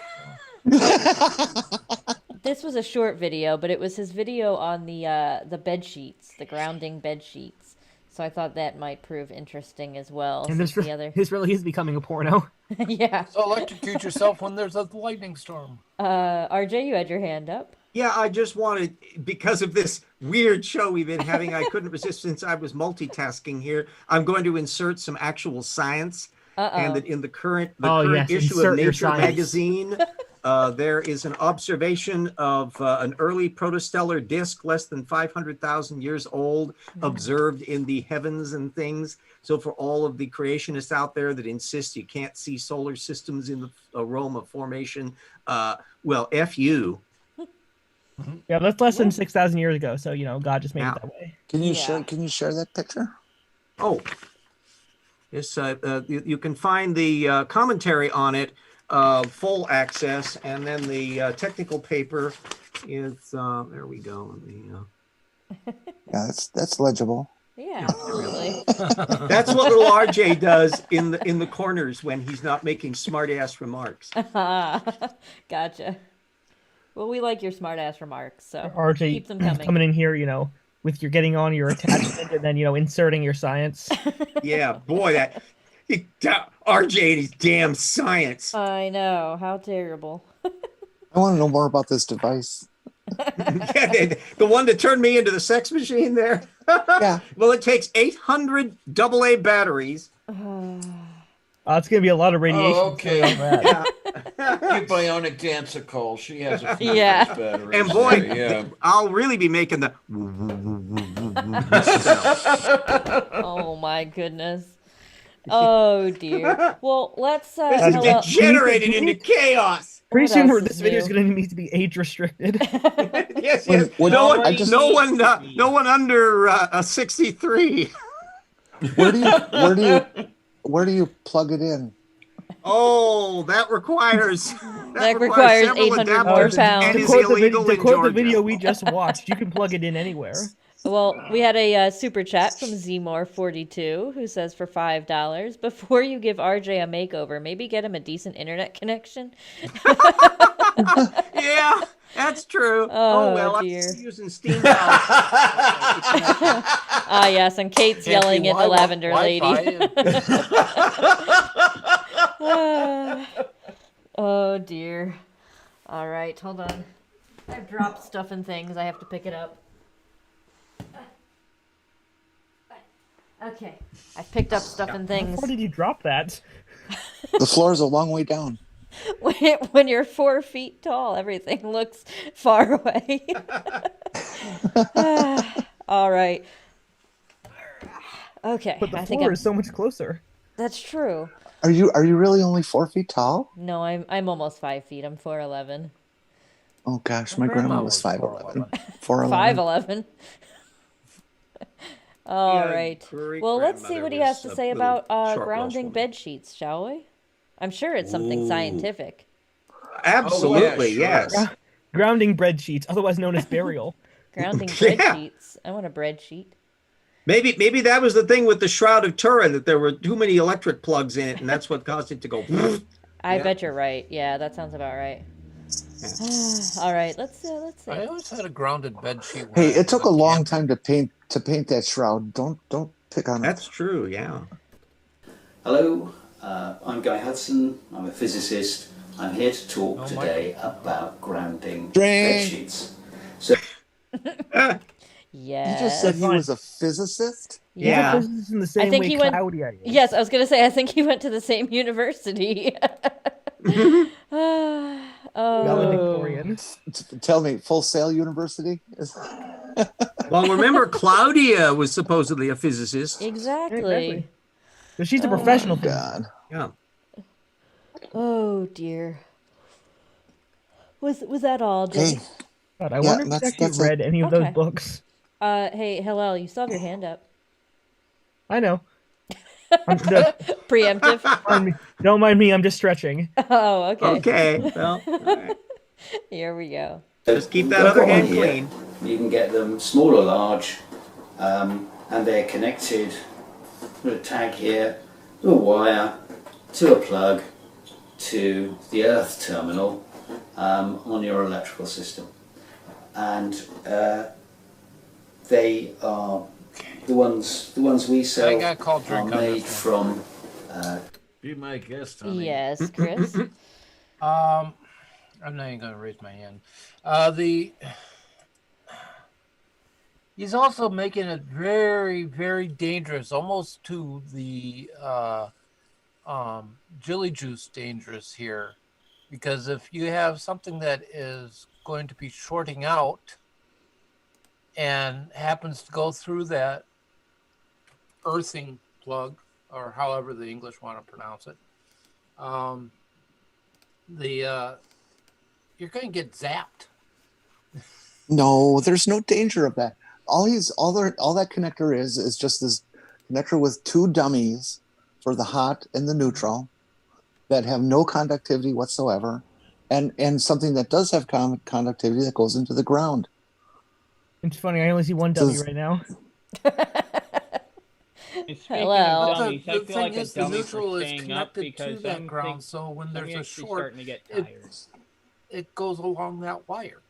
This was a short video, but it was his video on the bed sheets, the grounding bed sheets. So I thought that might prove interesting as well. And since the other, this really is becoming a porno. yeah. So electrocute yourself when there's a lightning storm. RJ, you had your hand up. Yeah, I just wanted, because of this weird show we've been having, I couldn't resist since I was multitasking here. I'm going to insert some actual science. And in the current yes, issue insert of your Nature science. magazine, there is an observation of an early protostellar disk less than 500,000 years old, observed in the heavens and things. So for all of the creationists out there that insist you can't see solar systems in the realm of formation, well, F you. Yeah, that's less than 6,000 years ago. So God just made Now- it that way. Can you Yeah. share that picture? Oh, yes, you can find the commentary on it, full access, and then the technical paper is, there we go. Let me, Yeah, that's legible. Yeah, really. that's what little RJ does in the corners when he's not making smart ass remarks. Gotcha. Well, we like your smart ass remarks, so RJ keep them coming. coming in here, with your getting on your attachment and then, inserting your science. Yeah, boy, RJ and his damn science. I know, how terrible. I want to know more about this device. Yeah, the one that turned me into the sex machine there. Yeah. Well, it takes 800 AA batteries. It's going to be a lot of radiation. Oh, okay. on that. Yeah. Give Bionic Dance a call. She has a few Yeah. of those batteries. And boy, yeah. I'll really be making the. Oh my goodness. Oh dear. Well, let's This tell is degenerated into chaos. Pretty What soon, else this is video is new? going to need to be age restricted. Yes, When- yes. when- No I one, just- no one under 63. Where do you plug it in? Oh, that requires requires several 800 adapters more and pounds. is illegal in to quote the Georgia. video we just watched, you can plug it in anywhere. Well, we had a super chat from Zmore42 who says for $5, before you give RJ a makeover, maybe get him a decent internet connection. Yeah, that's true. Oh, Well, dear. I'm using Steam now. Ah, yes, and Kate's yelling at the lavender lady. Oh dear. All right, hold on. I've dropped stuff and things. I have to pick it up. Okay, I've picked up stuff and things. How did you drop that? The floor is a long way down. When you're 4 feet tall, everything looks far away. All right. Okay. But the I think floor I'm. is so much closer. That's true. Are you really only 4 feet tall? No, I'm almost 5 feet. I'm 4'11". Oh gosh, My my grandma grandma was was 5'11". 4'11". 4'11". 5'11". All Yeah, right. great Well, let's see grandmother what he has was to a say little about short Welsh grounding woman. bed sheets, shall we? I'm sure it's something Ooh. scientific. Absolutely, sure. yes. Grounding bread sheets, otherwise known as burial. Grounding bread Yeah. sheets. I want a bread sheet. Maybe that was the thing with the Shroud of Turin, that there were too many electric plugs in it, and that's what caused it to go. I Yeah. bet you're right. Yeah, that sounds about right. All right, let's see. I always had a grounded bed sheet. Hey, when I it took a went long camping. time to paint that shroud. Don't pick on it. That's true, yeah. Hello, I'm Guy Hudson. I'm a physicist. I'm here to talk Oh, today about grounding Drink. bed sheets. So, You just said Yes. he was a physicist? Yeah. This is in the same think way he went- Claudia is. Yes, I was gonna say. I think he went to the same university. Oh. Valedictorian. Tell me, Full Sail University? Well, remember, Claudia was supposedly a physicist. Exactly. Exactly. So she's a professional physicist. God. Yeah. Oh dear. Was that all, Jimmy? Hey, God, I Yeah, wonder if he's that's- actually that's it. read any of those Okay. books. Hey, Hillel, you still have your hand up. I know. Preemptive. Don't mind me, I'm just stretching. Oh, okay. Okay. Well, all right. Here we go. Just keep that I've other got one hand here. clean. You can get them small or large, and they're connected with a tag here, to a wire, to a plug, to the earth terminal on your electrical system. And they are the ones we sell I got called are drink on made this one. from Be my guest, honey. Yes, Chris. I'm not even going to raise my hand. He's also making it very, very dangerous, almost to the jelly juice dangerous here, because if you have something that is going to be shorting out and happens to go through that earthing plug, or however the English want to pronounce it, you're going to get zapped. No, there's no danger of that. All that connector is just this connector with two dummies for the hot and the neutral that have no conductivity whatsoever, and something that does have conductivity that goes into the ground. It's funny, I only see one dummy Does- right now. And speaking Hello. of dummies, I The feel thing like a is, the dummy neutral for is staying up connected because to that I'm ground, so when there's a actually short, starting to get it- tired. it goes along that wire.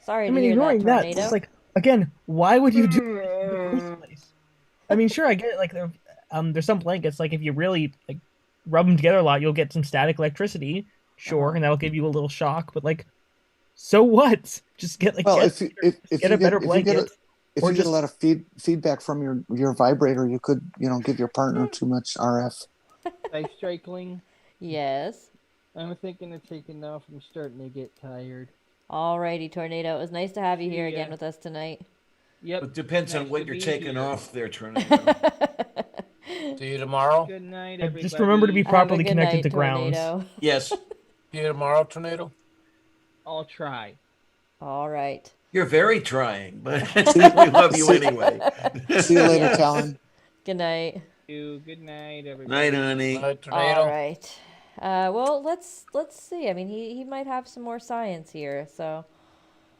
Sorry I to mean, hear that, ignoring that, tornado. it's like, again, why would you do it in the first place? I mean, sure, I get it, like there's some blankets, like if you really like rub them together a lot, you'll get some static electricity, sure, and that'll give you a little shock, but like, so what? Just get like Well, get, if get you a better if you blanket. if or you get a just- lot of feedback from your vibrator, you could give your partner too much RF. Ice striking. Yes. I'm thinking of taking off. I'm starting to get tired. Alrighty, tornado. It was nice to have you here See ya. again with us tonight. Yep. It depends on Nice what to you're be taking here. off there, Tornado. See you tomorrow. Good night, And everybody. just remember to be Have a properly good connected night, to ground. tornado. Yes, See you tomorrow, tornado. I'll try. All right. you're very trying, but we love you anyway. See you later, Yes. Talon. Good night. Good night, everybody. Night, honey. Tornado. All right. Well, let's see. I mean, he might have some more science here. So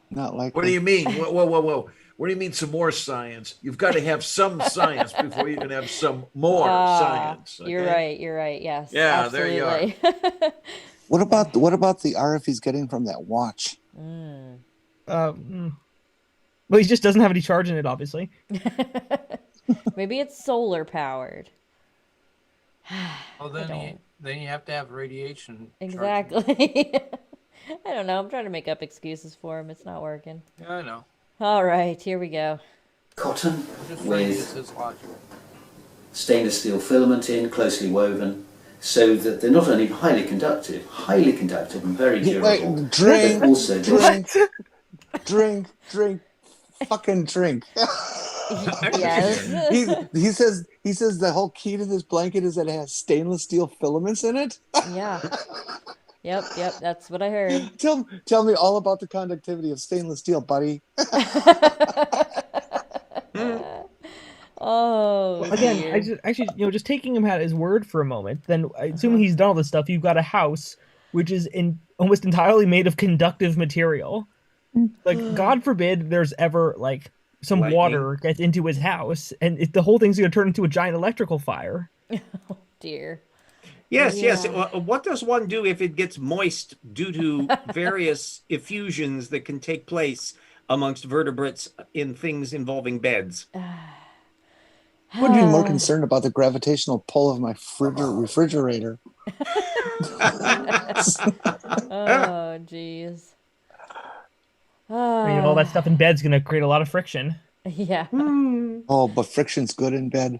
Not like What do you mean? Whoa. What do you mean some more science? You've got to have some science before you can have some more science. You're okay? right. You're right. Yes. Yeah, there you are. absolutely. What about the RF he's getting from that watch? Well, he just doesn't have any charge in it, obviously. Maybe it's solar powered. Well, then you have to have radiation. charging. Exactly. I don't know. I'm trying to make up excuses for him. It's not working. Yeah, I know. All right, here we go. cotton I'm just trying to get with his logic. stainless steel filament in, closely woven, so that they're not only highly conductive and very durable, Wait, drink, but also drink, drink. fucking drink. Yes. He says the whole key to this blanket is that it has stainless steel filaments in it. Yeah. Yep. That's what I heard. Tell me all about the conductivity of stainless steel, buddy. Oh, Again, dear. I just actually, just taking him at his word for a moment, then assuming he's done all this stuff, you've got a house which is almost entirely made of conductive material. Like, God forbid there's ever like some Lightning. water gets into his house, and the whole thing's going to turn into a giant electrical fire. Dear. Yes. Yeah. What does one do if it gets moist due to various effusions that can take place amongst vertebrates in things involving beds? Would be more concerned about the gravitational pull of my refrigerator. Oh, jeez. All that stuff in bed's going to create a lot of friction. Yeah. Oh, but friction's good in bed.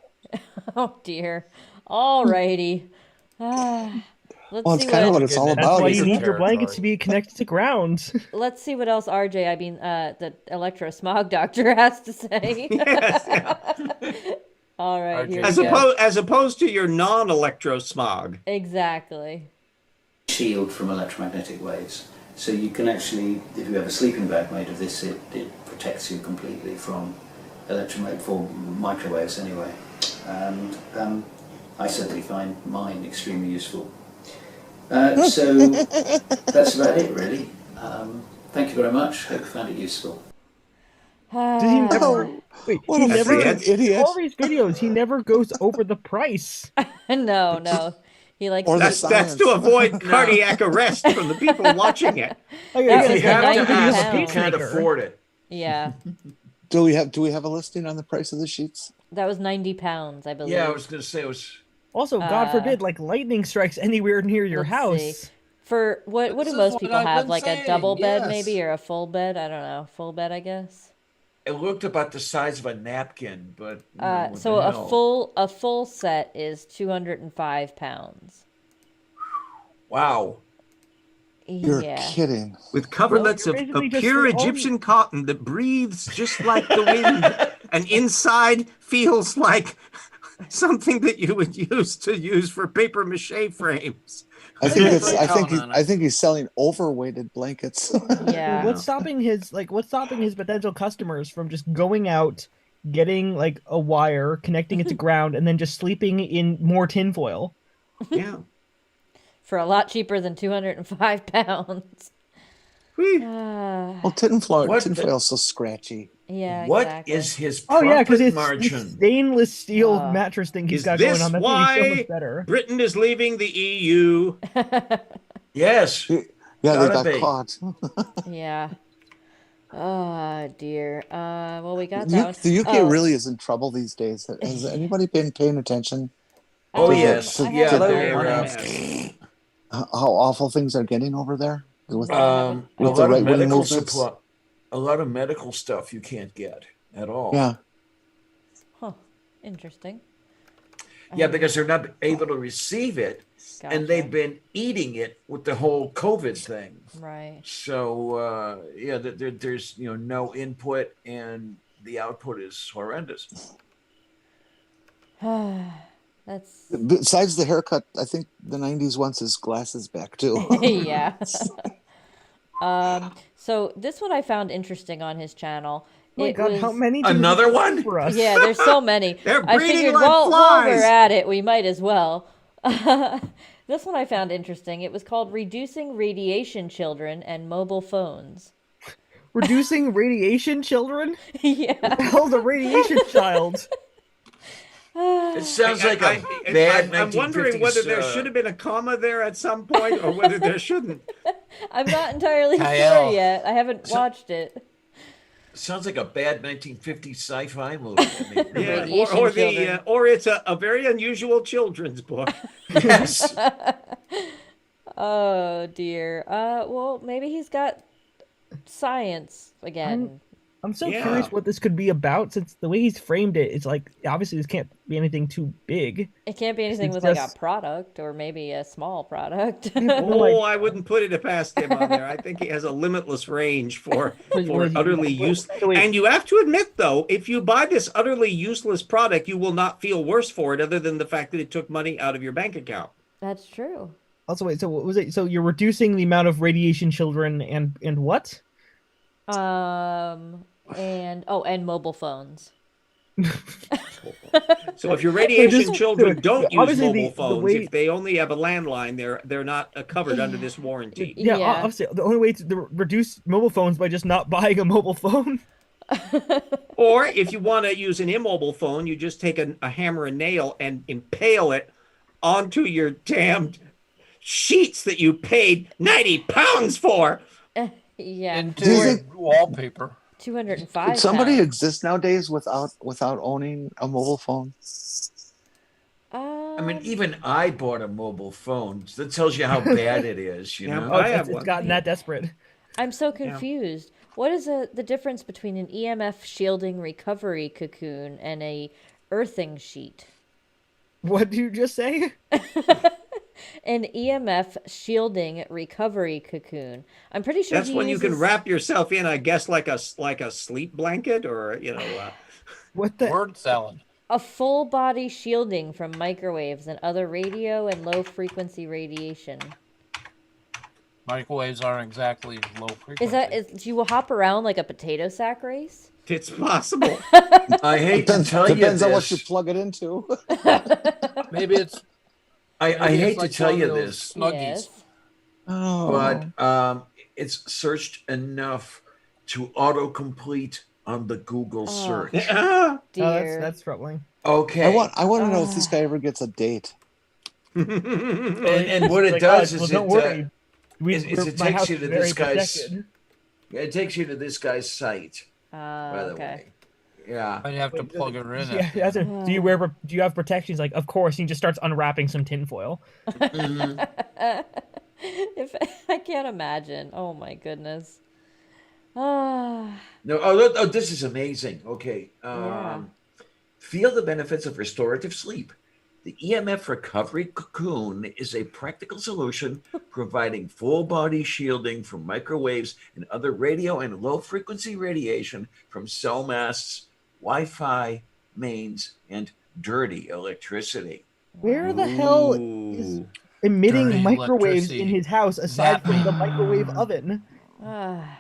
Oh, dear. Alrighty. Let's Well, it's see kind of what what it's all That's about. why you isn't need it? your blankets to be connected to ground. let's see what else RJ, the electrosmog doctor has to say. Yes, yeah. All right, here As we go. opposed to your non-electro smog. Exactly. Shield from electromagnetic waves. So you can actually, if you have a sleeping bag made of this, it protects you completely from microwaves anyway. And I certainly find mine extremely useful. So that's about it, really. Thank you very much. Hope you found it useful. Does he never? Wait, What he a never. freaking idiot. All these videos, he never goes over the price. No. He likes Or to the That's to science. avoid cardiac arrest from the people watching it. Like, That again, was If you have to 90 ask, you pounds. can't afford it. Yeah. Do we have a listing on the price of the sheets? That was 90 pounds, I believe. Yeah, I was going to say it was. Also, God forbid, like lightning strikes anywhere near your let's house. see. For what This do is most what people I've have? been Like a saying, double bed yes. maybe, or a full bed? I don't know. Full bed, I guess. It looked about the size of a napkin, but what So the a hell? full set is 205 pounds. Wow. You're Yeah. kidding. With coverlets You're of basically just pure like, oh, Egyptian cotton that breathes just like the wind, and inside feels like something that you would use for paper mache frames. I think Put it's. a count on it. I think he's selling overweighted blankets. Yeah. What's stopping his potential customers from just going out, getting like a wire, connecting it to ground, and then just sleeping in more tinfoil? Yeah. For a lot cheaper than 205 pounds. Whee. Well, tinfoil's so scratchy. Yeah, What exactly. is his Oh profit yeah, because it's margin? stainless steel Oh. mattress thing he's Is got this going on. That's gonna be so why much better. Britain is leaving the E EU? Yes. Yeah, they Gotta got be. caught. Yeah. Oh dear. Well, we got The that one. the UK Oh, really is in trouble these days. Has anybody been paying attention? Oh, um, yes. I Yeah, haven't they're, heard. How awful things are getting over there? With, I haven't- a with the lot of right-wing medical movements? supply, a lot of medical stuff you can't get at all. Yeah. Huh. Interesting. Yeah, because they're not able to receive it, and they've Gotcha. been eating it with the whole COVID thing. Right. So there's no input, and the output is horrendous. That's Besides the haircut, I think the 90s wants his glasses back too. yeah. So this one I found interesting on his channel. Oh my It God, was, how many? do Another you one? for us? Yeah, there's so many. They're I breeding figured like while we're flies. at it, we might as well. This one I found interesting. It was called Reducing Radiation Children and Mobile Phones. Reducing radiation children? Yeah. Hell, the radiation child. It sounds like a bad I'm wondering 1950s, whether there should have been a comma there at some point or whether there shouldn't. I'm not entirely sure Kyle. yet. I haven't watched it. Sounds like a bad 1950s sci-fi movie. I mean, Yeah, Radiation children. or it's a very unusual children's book. yes. Oh dear. Well, maybe he's got science again. I'm so Yeah. curious what this could be about, since the way he's framed it, it's like obviously this can't be anything too big. It can't be anything It's with like a just- product or maybe a small product. Oh, I wouldn't put it past him on there. I think he has a limitless range for Wait, utterly useless. wait. And you have to admit, though, if you buy this utterly useless product, you will not feel worse for it, other than the fact that it took money out of your bank account. That's true. Also, wait. So what was it? So you're reducing the amount of radiation children and what? And mobile phones. So if your radiation just- children don't use obviously mobile the phones, way- if they only have a landline, they're not covered under this warranty. Yeah, Yeah. obviously the only way to reduce mobile phones by just not buying a mobile phone. Or if you want to use an immobile phone, you just take a hammer and nail and impale it onto your damned sheets that you paid £90 for. Yeah. Into Do you think- wallpaper. 205. Could somebody pounds. exist nowadays without owning a mobile phone? I mean, even I bought a mobile phone. So that tells you how bad it is, you Yeah, know? Oh, I have it's one. gotten that desperate. I'm so confused. What is the difference between an EMF shielding recovery cocoon and a earthing sheet? What did you just say? An EMF shielding recovery cocoon. I'm pretty sure That's he when you can uses- wrap yourself in, I guess, like a sleep blanket, or What the? Word salad. a full body shielding from microwaves and other radio and low frequency radiation. Microwaves aren't exactly low frequency. Do you hop around like a potato sack race? it's possible. I hate to tell you Depends on what you this. plug it into. Maybe it's. I maybe hate it's to like tell one you of those this, Snuggies. Yes. Oh. but it's searched enough to autocomplete on the Google search. Ah, Oh, Dear. that's troubling. Okay. I want to know if this guy ever gets a date. and what it Like, does well, is don't it, worry. it My takes house you is to very this guy's. protected. It takes you to this guy's site. By the Okay. way, yeah. I'd have to plug it in. Yeah, that's it. Do you do you have protection? He's like, of course. He just starts unwrapping some tinfoil. If I can't imagine. Oh my goodness. Ah. No. Oh, this is amazing. Okay. Yeah. Feel the benefits of restorative sleep. The EMF recovery cocoon is a practical solution providing full body shielding from microwaves and other radio and low frequency radiation from cell masts, Wi-Fi mains, and dirty electricity. Where the hell is Ooh. emitting Dirty microwaves electricity. in his house aside from the microwave oven? Ah.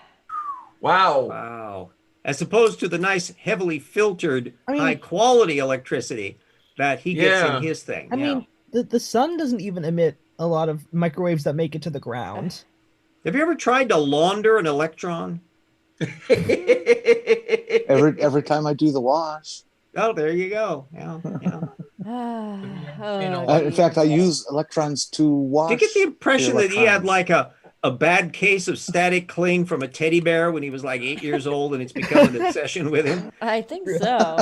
Wow. Wow. As opposed to the nice, heavily filtered, I mean- high quality electricity that he gets Yeah. in his thing. I mean, the sun doesn't even emit a lot of microwaves that make it to the ground. have you ever tried to launder an electron? Every time I do the wash. Oh, there you go. Yeah. Ah. You know, Oh, In fact, I use electrons to wash. Do you get the impression that he had electrons. like a bad case of static cling from a teddy bear when he was like 8 years old, and it's become an obsession with him? I think so.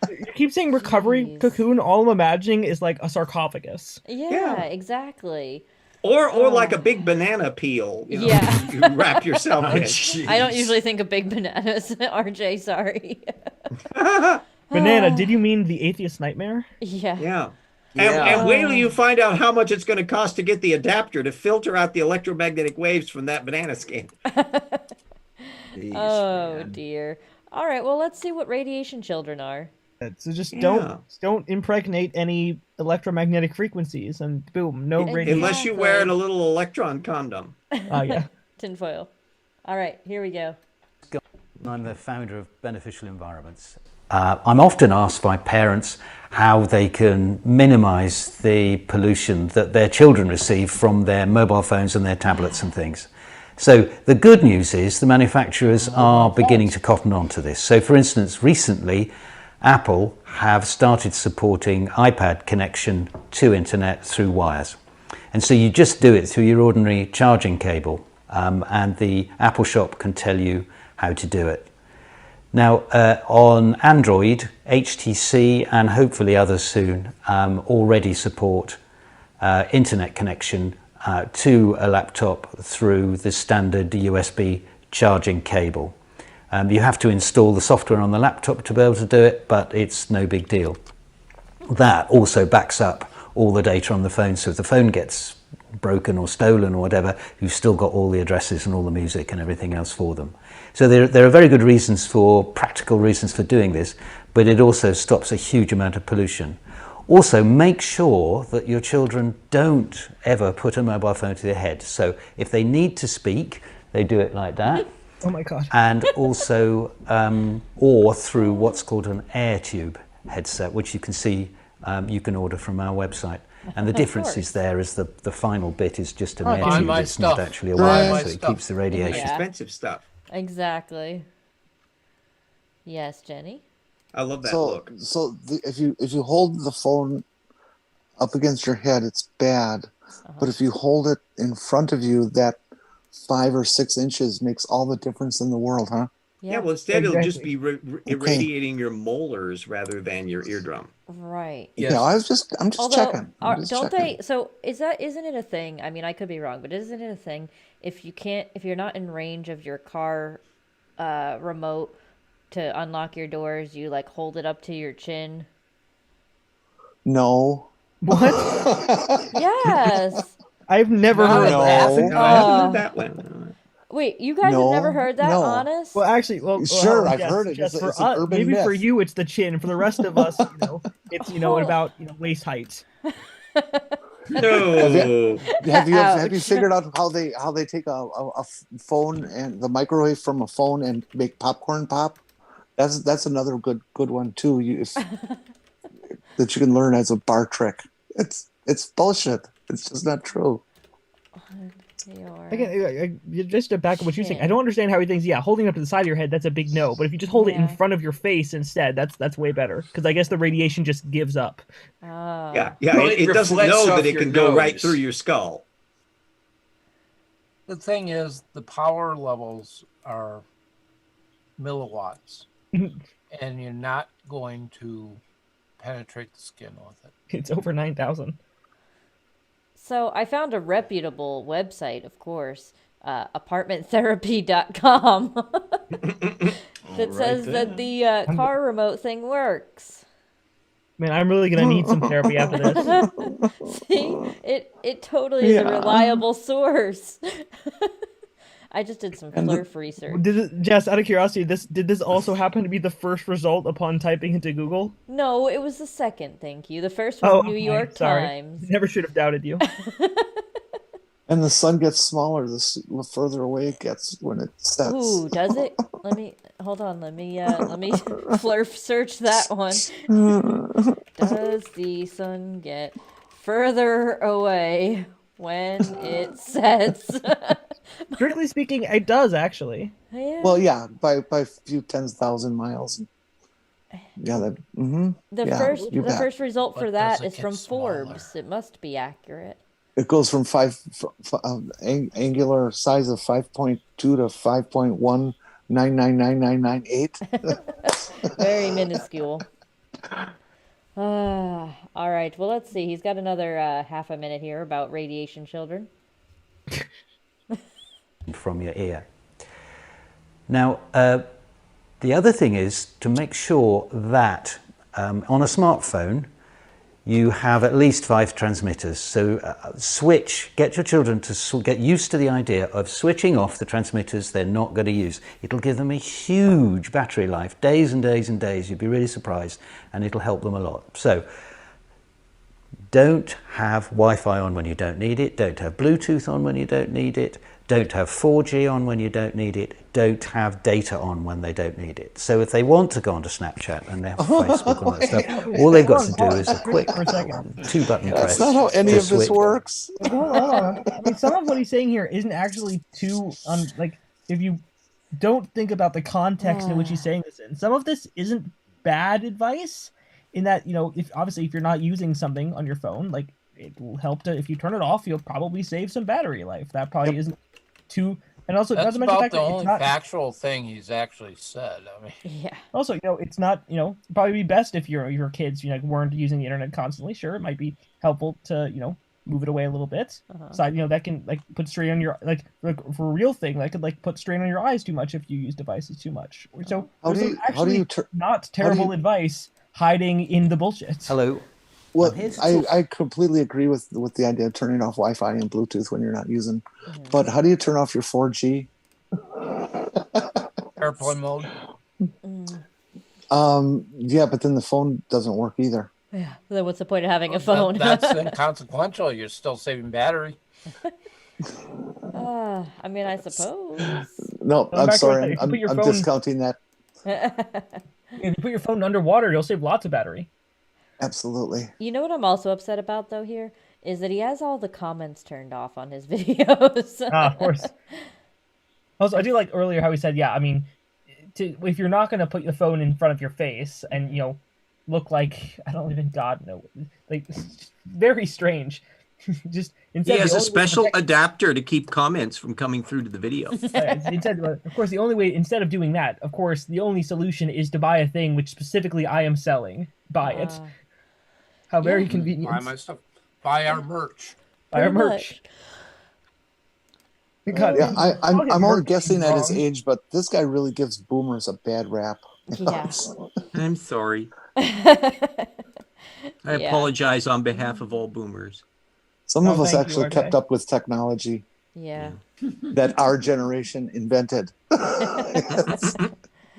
You keep saying recovery Jeez. cocoon. All I'm imagining is like a sarcophagus. Yeah, exactly. Or like a big banana peel, you know, Yeah. you wrap yourself in. I don't usually think of big bananas, RJ, sorry. Banana, did you mean the atheist nightmare? Yeah. Yeah. Yeah. And wait till you find out how much it's going to cost to get the adapter to filter out the electromagnetic waves from that banana skin. Jeez, Oh man. dear. All right, well let's see what radiation children are. So just Yeah. don't impregnate any electromagnetic frequencies, and boom, no Yeah, radiation. Unless you wear a little electron condom. Oh yeah. Tinfoil. All right, here we go. I'm the founder of Beneficial Environments. I'm often asked by parents how they can minimize the pollution that their children receive from their mobile phones and their tablets and things. So the good news is the manufacturers are beginning to cotton on to this. So for instance, recently Apple have started supporting iPad connection to internet through wires. And so you just do it through your ordinary charging cable, and the Apple shop can tell you how to do it. Now, on Android, HTC and hopefully others soon already support internet connection to a laptop through the standard USB charging cable. You have to install the software on the laptop to be able to do it, but it's no big deal. That also backs up all the data on the phone, so if the phone gets broken or stolen or whatever, you've still got all the addresses and all the music and everything else for them. So there are very good reasons practical reasons for doing this, but it also stops a huge amount of pollution. Also, make sure that your children don't ever put a mobile phone to their head. So if they need to speak, they do it like that. Oh my God. And also, or through what's called an air tube headset, which you can see, you can order from our website. And the difference is there is the final bit is just an air tube. It's not actually a wire, so it keeps the radiation. Expensive stuff. Exactly. Yes, Jenny? I love that look. So if you hold the phone up against your head, it's bad. But if you hold it in front of you, that 5 or 6 inches makes all the difference in the world, huh? Yeah, well, instead it'll just be irradiating your molars rather than your eardrum. Right. Yes. Yeah, I'm just checking. Don't they? So isn't it a thing? I mean, I could be wrong, but isn't it a thing if you're not in range of your car remote to unlock your doors, you like hold it up to your chin? No. What? Yes. I've never heard I haven't heard that one. Wait, you guys have never heard that, Honest? Well, actually, sure, I've heard it. Just It's for an us, urban maybe myth. for you, it's the chin. For the rest of us, it's about waist height. No. Have you figured out how they take a phone and the microwave from a phone and make popcorn pop? That's another good one too. That you can learn as a bar trick. It's bullshit. It's just not true. Again, just to back up what you're saying, I don't understand how he thinks. Yeah, holding it up to the side of your head, that's a big no. But if you just hold it in front of your face instead, that's way better. Because I guess the radiation just gives up. Yeah. It doesn't know that it can go right through your skull. The thing is, the power levels are milliwatts, and you're not going to penetrate the skin with it. It's over 9,000. So I found a reputable website, of course, apartmenttherapy.com, that says that the car remote thing works. Man, I'm really gonna need some therapy after this. See, it totally is a reliable source. I just did some flurf research. Jess, out of curiosity, did this also happen to be the first result upon typing into Google? No, it was the second, thank you. The first was New York sorry. Times. Never should have doubted you. And the sun gets smaller the further away it gets when it sets. Ooh, does it? Let me flurf search that one. Does the sun get further away when it sets? Strictly speaking, it does actually. Yeah. Well, yeah, by a few 10,000 miles. Yeah, that. Mm-hmm. The first result for that is from Forbes. It must be accurate. It goes from angular size of 5.2 to 5.1999998. Very minuscule. All right. Well, let's see. He's got another half a minute here about radiation children. From your ear. Now, the other thing is to make sure that on a smartphone you have at least 5 transmitters. So get your children to get used to the idea of switching off the transmitters they're not going to use. It'll give them a huge battery life, days and days and days. You'd be really surprised, and it'll help them a lot. So don't have Wi-Fi on when you don't need it. Don't have Bluetooth on when you don't need it. Don't have 4G on when you don't need it. Don't have data on when they don't need it. So if they want to go onto Snapchat and they have Facebook and all that stuff, all they've got to do is a quick 2-button press. That's not how any of this works. Hold on. I mean, some of what he's saying here isn't actually too if you don't think about the context in which he's saying this in. Some of this isn't bad advice in that, if you're not using something on your phone, like it will help if you turn it off, you'll probably save some battery life. That probably isn't too. And also, that's not about the only factual thing he's actually said. I mean, yeah. Also, it's not. Probably be best if your kids, weren't using the internet constantly. Sure, it might be helpful to, move it away a little bit. Uh-huh. So that can like put strain on your like for a real thing. That could like put strain on your eyes too much if you use devices too much. So How there's do some you- how do actually you tur- not do terrible you- advice hiding in the bullshit. Hello. Well, I'm here to I, talk- I completely agree with the idea of turning off Wi-Fi and Bluetooth when you're not using. But how do you turn off your 4G? Airplane mode. Yeah, but then the phone doesn't work either. Yeah. Then what's the point of having a phone? That's inconsequential. You're still saving battery. I mean, I suppose. No, Going I'm back to what I sorry. said, if you put your I'm phone- discounting that. If you put your phone underwater, you'll save lots of battery. Absolutely. You know what I'm also upset about though here is that he has all the comments turned off on his videos. Of course. Also, I do like earlier how he said, yeah, I mean, if you're not going to put the phone in front of your face and, look like, I don't even, God, know, like, very strange. Just instead He has the a only way to special protect- adapter to keep comments from coming through to the video. instead, of course, the only way, instead of doing that, of course, the only solution is to buy a thing which specifically I am selling. Buy it. How very convenient. Buy my stuff. Buy our merch. Buy our Pretty merch. Yeah, I'll I'm get only merch guessing at his wrong. age, but this guy really gives boomers a bad rap. Yeah. I'm sorry. I I apologize on behalf of all boomers. Some of Oh, us thank you, actually RJ. kept up with technology Yeah. that our generation invented.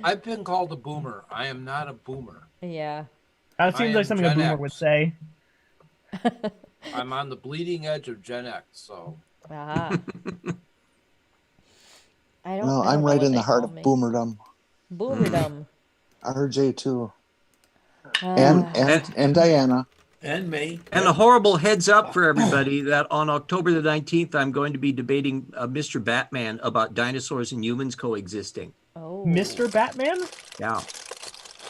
I've been called a boomer. I am not a boomer. Yeah. That I seems am like something a Gen boomer X. would say. I'm on the bleeding edge of Gen X, so Ah. I don't. No, I don't I'm know right what in they the heart call of me. boomerdom. Boomerdom. RJ too, Ah. and Diana. And me. And a horrible heads up for everybody that on October the 19th, I'm going to be debating Mr. Batman about dinosaurs and humans coexisting. Oh. Mr. Batman? Yeah.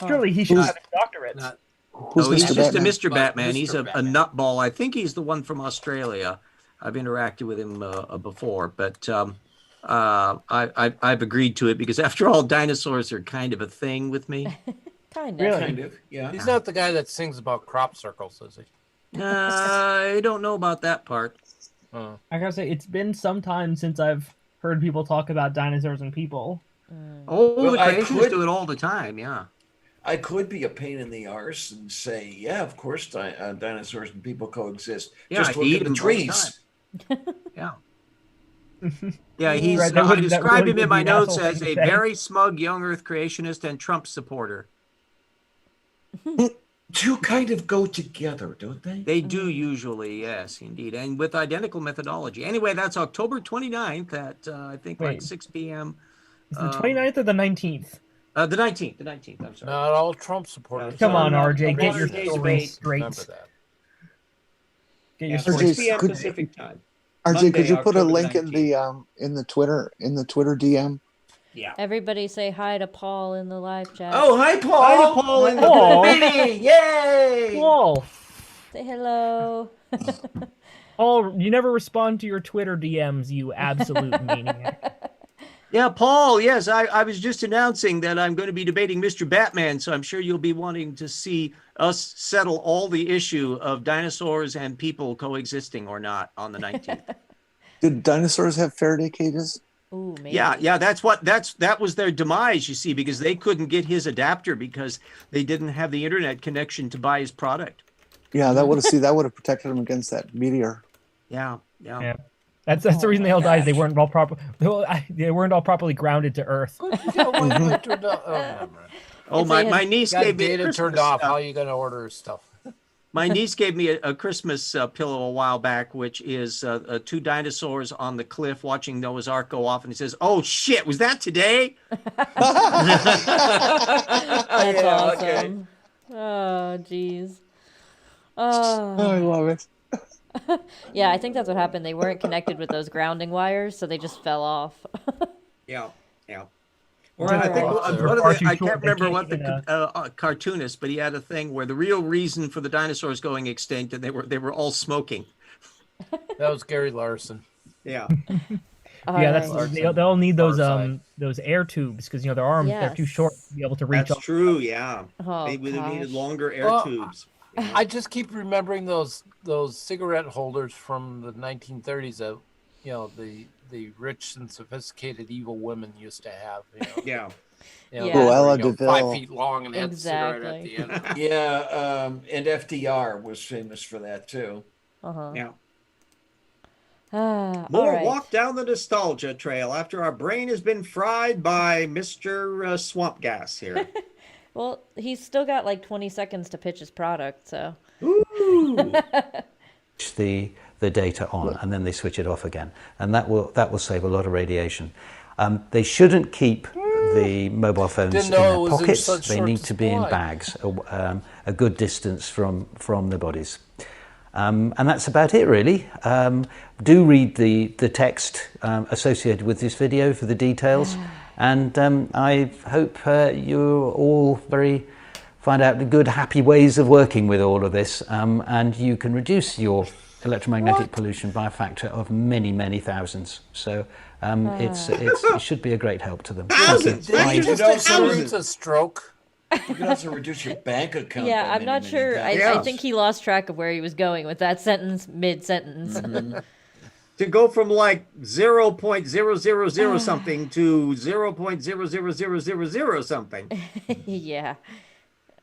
Surely he should Who's- have a doctorate. not. Who's No, he's Mr. just Batman? a Mr. But Batman. Mr. He's a Batman. nutball. I think he's the one from Australia. I've interacted with him before, but I've agreed to it because, after all, dinosaurs are kind of a thing with me. Kind of. Really? Kind of, yeah. He's not the guy that sings about crop circles, is he? I don't know about that part. Oh. I gotta say, it's been some time since I've heard people talk about dinosaurs and people. Oh, Well, the I creationists could- do it all the time. Yeah. I could be a pain in the arse and say, yeah, of course, dinosaurs and people coexist. Yeah, Just I look eat at the them all the trees. Yeah. Yeah, he's. Right, that I wouldn't- that describe really him would in my be an notes asshole as thing to a say. very smug young Earth creationist and Trump supporter. Two kind of go together, don't they? They do usually, yes, indeed, and with identical methodology. Anyway, that's October 29th at I think like Wait. 6 p.m. Is it the 29th or the 19th? The 19th. I'm sorry. Not all Trump supporters. Come on, No, RJ, get your Wednesday story debate. straight. Remember that. Get your Yeah, story 6 straight. p.m. could- Pacific time. RJ, Monday, could you put a October link in 19th. the Twitter DM? Yeah. Everybody say hi to Paul in the live chat. Oh, hi, Paul. Hi to Paul in the Paul. Billy, yay! Whoa! Say hello. Paul, you never respond to your Twitter DMs, you absolute maniac. Yeah, Paul. Yes, I was just announcing that I'm going to be debating Mr. Batman, so I'm sure you'll be wanting to see us settle all the issue of dinosaurs and people coexisting or not on the 19th. Did dinosaurs have Faraday cages? Ooh, maybe. Yeah, that was their demise, you see, because they couldn't get his adapter because they didn't have the internet connection to buy his product. Yeah, that would have protected them against that meteor. Yeah. Yeah. That's the reason they all died. They weren't all they weren't all properly grounded to Earth. Oh, never mind. Oh, my niece Got gave me a data turned Christmas, off. How are you going to order stuff? my niece gave me a Christmas pillow a while back, which is two dinosaurs on the cliff watching Noah's Ark go off, and he says, "Oh shit, was that today?" That's Yeah, awesome. okay. Oh, jeez. Oh, Oh. I love it. Yeah, I think that's what happened. They weren't connected with those grounding wires, so they just fell off. Yeah. Or I think they're one of far the, too I short, can't they remember can't what the even, cartoonist, but he had a thing where the real reason for the dinosaurs going extinct, and they were all smoking. That was Gary Larson. Yeah. Yeah, that's Alright. they'll need those Far side. those air tubes because their arms they're too Yes. short to be able to reach. That's true. Yeah. Oh, They would have needed gosh. longer air Well, tubes. I just keep remembering those cigarette holders from the 1930s that the rich and sophisticated evil women used to have. Yeah. Yeah. Cruella they were, de 5 Vil. feet long and had a cigarette at Exactly. the end. Yeah, and FDR was famous for that too. Uh-huh. Yeah. All More right. walk down the nostalgia trail after our brain has been fried by Mr. Swamp Gas here. Well, he's still got like 20 seconds to pitch his product, so. Ooh. the data on, and then they switch it off again, and that will save a lot of radiation. They shouldn't keep the mobile phones Didn't in know their it was in pockets. such They short need to be in supply. bags, a good distance from their bodies. And that's about it, really. Do read the text associated with this video for the details, and I hope you all find out the good, happy ways of working with all of this, and you can reduce your electromagnetic pollution by a factor of many, many thousands. So it should be a great help to them. Thousands! Did Not you just just thousands. a stroke. You can also reduce your bank account. Yeah, by I'm many, not many sure. I thousands. think he lost track of where he was going with that sentence, mid-sentence. To go from like 0.000 something to 0.00000 something. Yeah.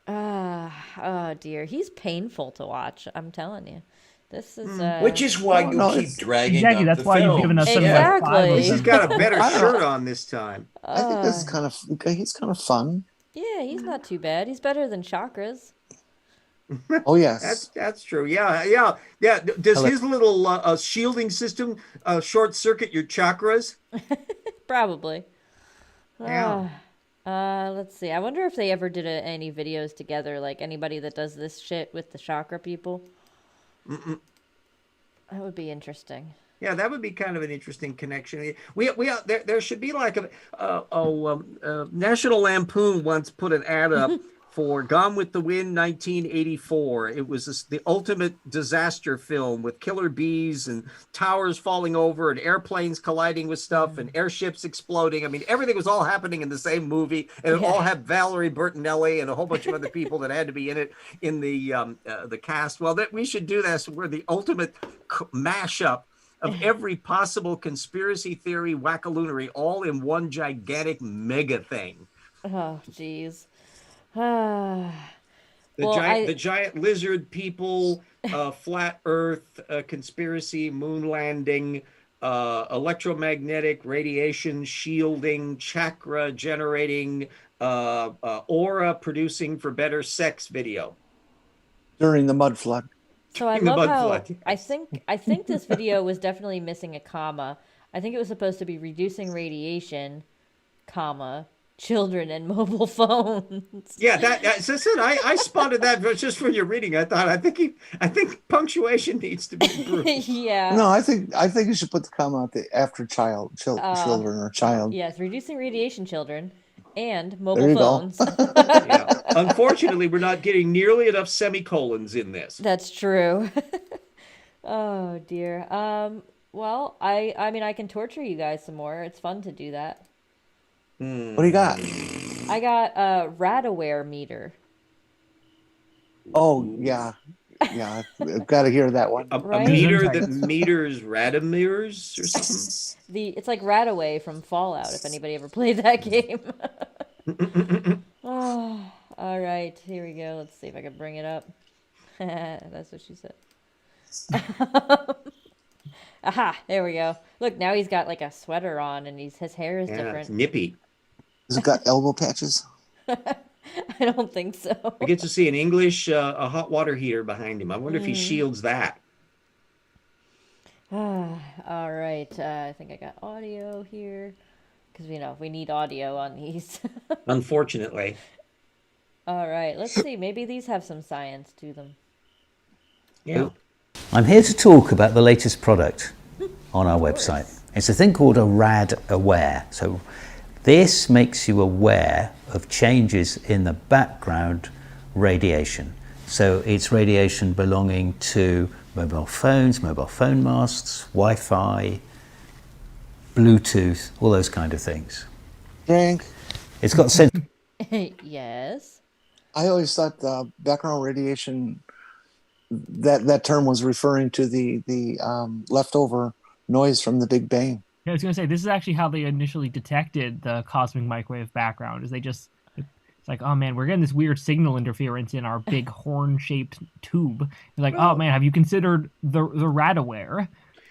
Oh dear, he's painful to watch. I'm telling you, this is Which is why Oh, you no, keep it's- dragging Exactly, up that's the why you've given us films. something like 5 Exactly. of He's them. got a better I don't shirt know. on this time. I think this is he's kind of fun. Yeah, he's not too bad. He's better than Chakras. Oh yes. That's true. Yeah. Does his little shielding system short circuit your chakras? Probably. Yeah. Let's see. I wonder if they ever did any videos together, like anybody that does this shit with the chakra people. That would be interesting. Yeah, that would be kind of an interesting connection. There should be like National Lampoon once put an ad up for Gone with the Wind 1984. It was the ultimate disaster film with killer bees and towers falling over and airplanes colliding with stuff and airships exploding. I mean, everything was all happening in the same movie, and it all had Valerie Bertinelli and a whole bunch of other people that had to be in it in the cast. Well, we should do this. We're the ultimate mashup of every possible conspiracy theory wackaloonery all in one gigantic mega thing. Oh, jeez. The giant lizard people, flat Earth, conspiracy, moon landing, electromagnetic radiation shielding, chakra generating, aura producing for better sex video. During the mud flood. So I In the love mud how flood, yes. I think this video was definitely missing a comma. I think it was supposed to be reducing radiation, comma, children and mobile phones. Yeah, as I said, I spotted that just from your reading. I think punctuation needs to be improved. Yeah. No, I think you should put the comma at the after children or child. Yes, reducing radiation, children, and There mobile you go. phones. Yeah. Unfortunately, we're not getting nearly enough semicolons in this. That's true. Oh dear. Well, I mean I can torture you guys some more. It's fun to do that. What do you got? I got a Radaware meter. Oh yeah. Yeah, I've got to hear that one. A Right? meter that meters Radamirs or something. It's like Radaway from Fallout, if anybody ever played that game. Oh, all right, here we go. Let's see if I can bring it up. That's what she said. Aha, there we go. Look, now he's got like a sweater on and his hair is Yeah, different. it's nippy. Has it got elbow patches? I don't think so. I get to see an English a hot water heater behind him. I wonder if he shields that. All right, I think I got audio here because we need audio on these. Unfortunately. All right, let's see. Maybe these have some science to them. Yeah. I'm here to talk about the latest product on our website. It's a thing called a Rad Aware. So this makes you aware of changes in the background radiation. So it's radiation belonging to mobile phones, mobile phone masts, Wi-Fi, Bluetooth, all those kind of things. Drink. It's got Yes. I always thought background radiation that term was referring to the leftover noise from the Big Bang. Yeah, I was gonna say this is actually how they initially detected the cosmic microwave background. Is they just it's like, oh man, we're getting this weird signal interference in our big horn-shaped tube. They're like, oh man, have you considered the radaware?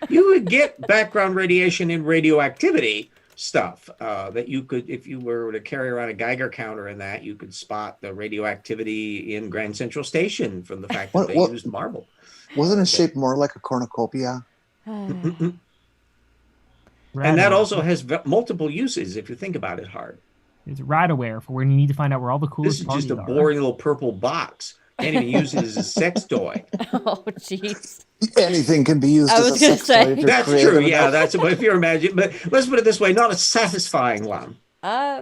You would get background radiation in radioactivity stuff that you could, if you were to carry around a Geiger counter and that, you could spot the radioactivity in Grand Central Station from the fact that they used marble. Wasn't it shaped more like a cornucopia? And that also has multiple uses if you think about it hard. It's radaware for when you need to find out where all the coolest This is parties just a are. boring little purple box. Can't even use it as a sex toy. Oh, jeez. Anything can be used I as a was gonna sex say. toy. If you're That's creative true. Yeah, enough. that's if you're imagining. But let's put it this way: not a satisfying one.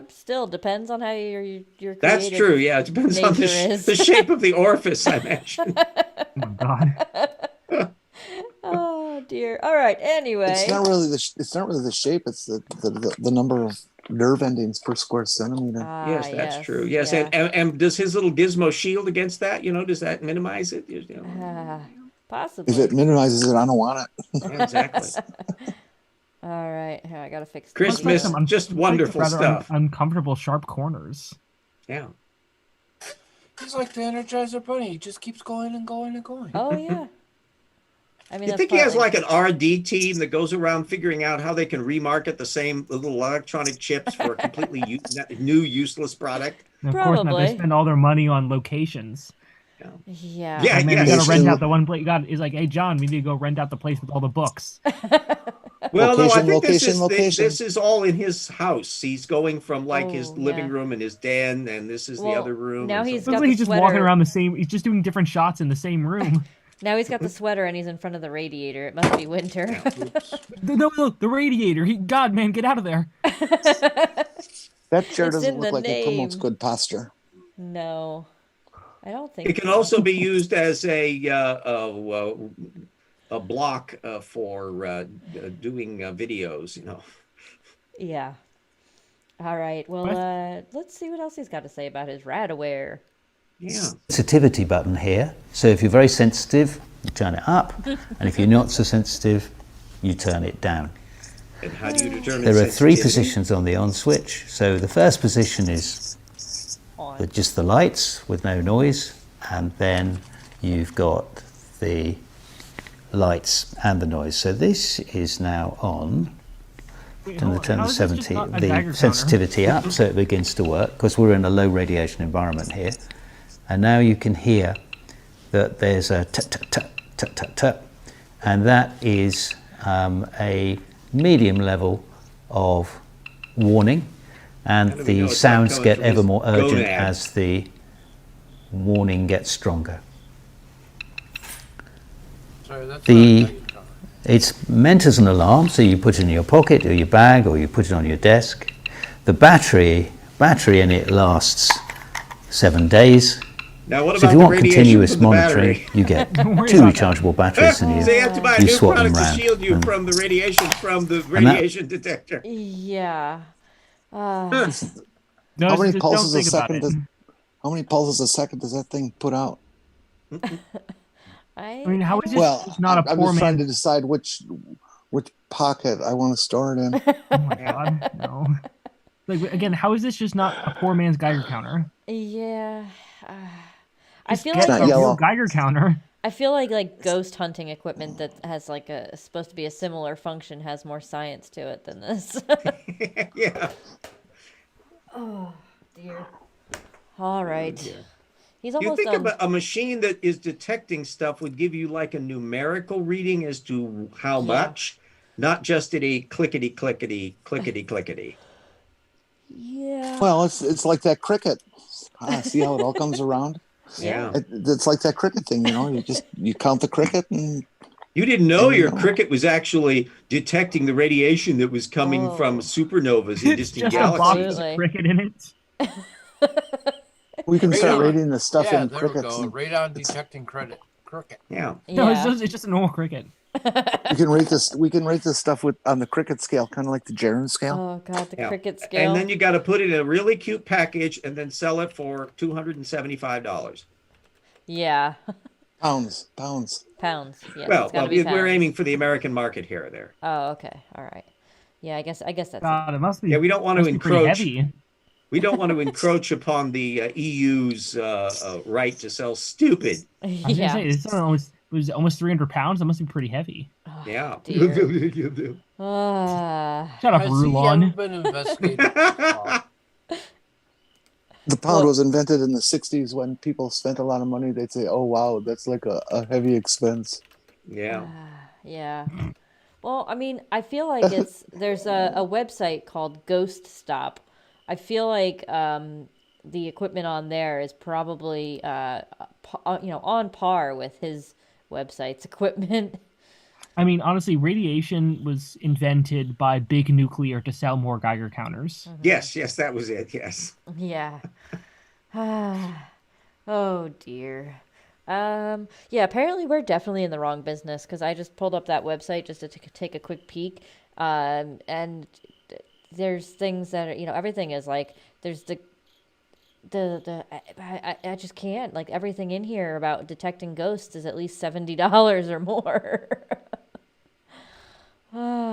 Still depends on how your creative That's true. Yeah, it depends on the shape of the orifice I mentioned. Oh my god. Oh dear. All right. Anyway. It's not really the shape. It's the number of nerve endings per square centimeter. Yes, that's true. Yes, yeah. and does his little gizmo shield against that? You know, does that minimize it? You know? Possibly. If it minimizes it, I don't want it. Yeah, exactly. All right. Here, I gotta fix Christmas, just wonderful stuff. Uncomfortable, sharp corners. Yeah. He's like the Energizer Bunny. He just keeps going and going and going. Oh yeah. I mean, you think he has like an R&D team that goes around figuring out how they can remarket the same little electronic chips for a completely new, useless product? And of course, now they spend all their money on locations. Yeah. Yeah. And then you gotta rent out the one place. Is like, hey, John, we need to go rent out the place with all the books. Well, no, I think this is all in his house. He's going from like his living room and his den, and this is the other room. Now he's got he's just walking around the same. He's just doing different shots in the same room. Now he's got the sweater and he's in front of the radiator. It must be winter. No, the radiator. God, man, get out of there. That chair doesn't look like it promotes good posture. No, I don't think it can also be used as a block for doing videos. You know. Yeah. All right. Well, let's see what else he's got to say about his radaware. Yeah. Sensitivity button here. So if you're very sensitive, you turn it up, and if you're not so sensitive, you turn it down. And how do you determine there are three positions on the on switch. So the first position is just the lights with no noise, and then you've got the lights and the noise. So this is now on. Turn the sensitivity up so it begins to work, because we're in a low radiation environment here. And now you can hear that there's a tut tut tut tut tut tut, and that is a medium level of warning, and the sounds get ever more urgent as the warning gets stronger. Sorry, it's meant as an alarm, so you put it in your pocket or your bag or you put it on your desk. The battery in it lasts 7 days. Now, what so about if you want the continuous from the monitoring, battery? you get 2 rechargeable batteries and so you have to buy a you new swap them product around. to shield you from the radiation detector. Yeah. How many pulses a second? How many pulses a second does that thing put out? I mean, how is it I'm just trying to decide which pocket I want to store it in. Oh my god, no. Like, again, how is this just not a poor man's Geiger counter? Yeah. I feel like a real Geiger counter. I feel like ghost hunting equipment that has like supposed to be a similar function has more science to it than this. Yeah. Oh dear. All right. Oh, He's you almost think done. about a machine that is detecting stuff would give you like a numerical reading as to how much, not just at a clickety clickety clickety clickety. Yeah. Well, it's like that cricket. See how it all comes around? Yeah. It's like that cricket thing, you know. You count the cricket and. You didn't know your cricket was actually detecting the radiation that was coming from supernovas in distant galaxies. A cricket in it. We can start rating the stuff in there crickets. we go. Radon detecting cricket. Yeah. No, it's just a normal cricket. We can rate this. We can rate this stuff on the cricket scale, kind of like the Jaron scale. Oh god, the cricket scale. And then you got to put it in a really cute package and then sell it for $275. Yeah. Pounds. Pounds. Yes, Well, it's got to be pounds. we're aiming for the American market here. There. Oh, okay. All right. Yeah, I guess that's it. God, it must be. Yeah, we don't want to must be pretty encroach. heavy. We don't want to encroach upon the EU's right to sell stupid. I was gonna say this was almost 300 pounds. That must be pretty heavy. Oh, Yeah. dear. Shut up, Has he ever Rulon. been investigated? The pound was invented in the 60s when people spent a lot of money. They'd say, oh, wow, that's like a heavy expense. Yeah. Yeah. Well, I mean, I feel like there's a website called Ghost Stop. I feel like the equipment on there is probably on par with his website's equipment. I mean, honestly, radiation was invented by big nuclear to sell more Geiger counters. Yes, that was it. Yes. Yeah. Oh dear. Yeah, apparently we're definitely in the wrong business because I just pulled up that website just to take a quick peek. And there's things that are, everything is like, there's I just can't, like, everything in here about detecting ghosts is at least $70 or more.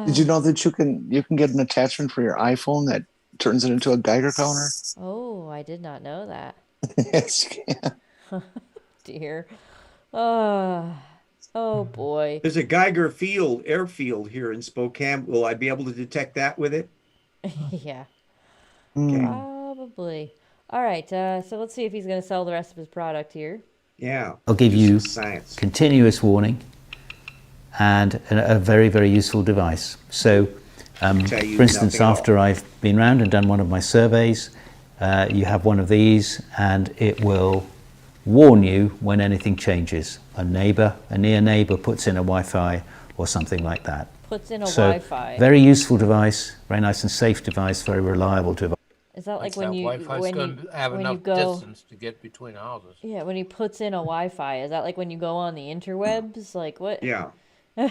Did you know that you can get an attachment for your iPhone that turns it into a Geiger counter? Oh, I did not know that. Yes, you can. Dear. Oh boy. There's a Geiger airfield here in Spokane. Will I be able to detect that with it? Yeah. Okay. Probably. All right. So let's see if he's going to sell the rest of his product here. Yeah. I'll give you science. continuous warning and a very, very useful device. So, for instance, after I've been round and done one of my surveys, you have one of these and it will warn you when anything changes. A near neighbor puts in a Wi-Fi or something like that. Puts in a So, Wi-Fi. very useful device, very nice and safe device, very reliable device. Is that like When Wi-Fi's going to have enough distance to get between houses. Yeah, when he puts in a Wi-Fi, is that like when you go on the interwebs? Like what? Yeah. Yeah,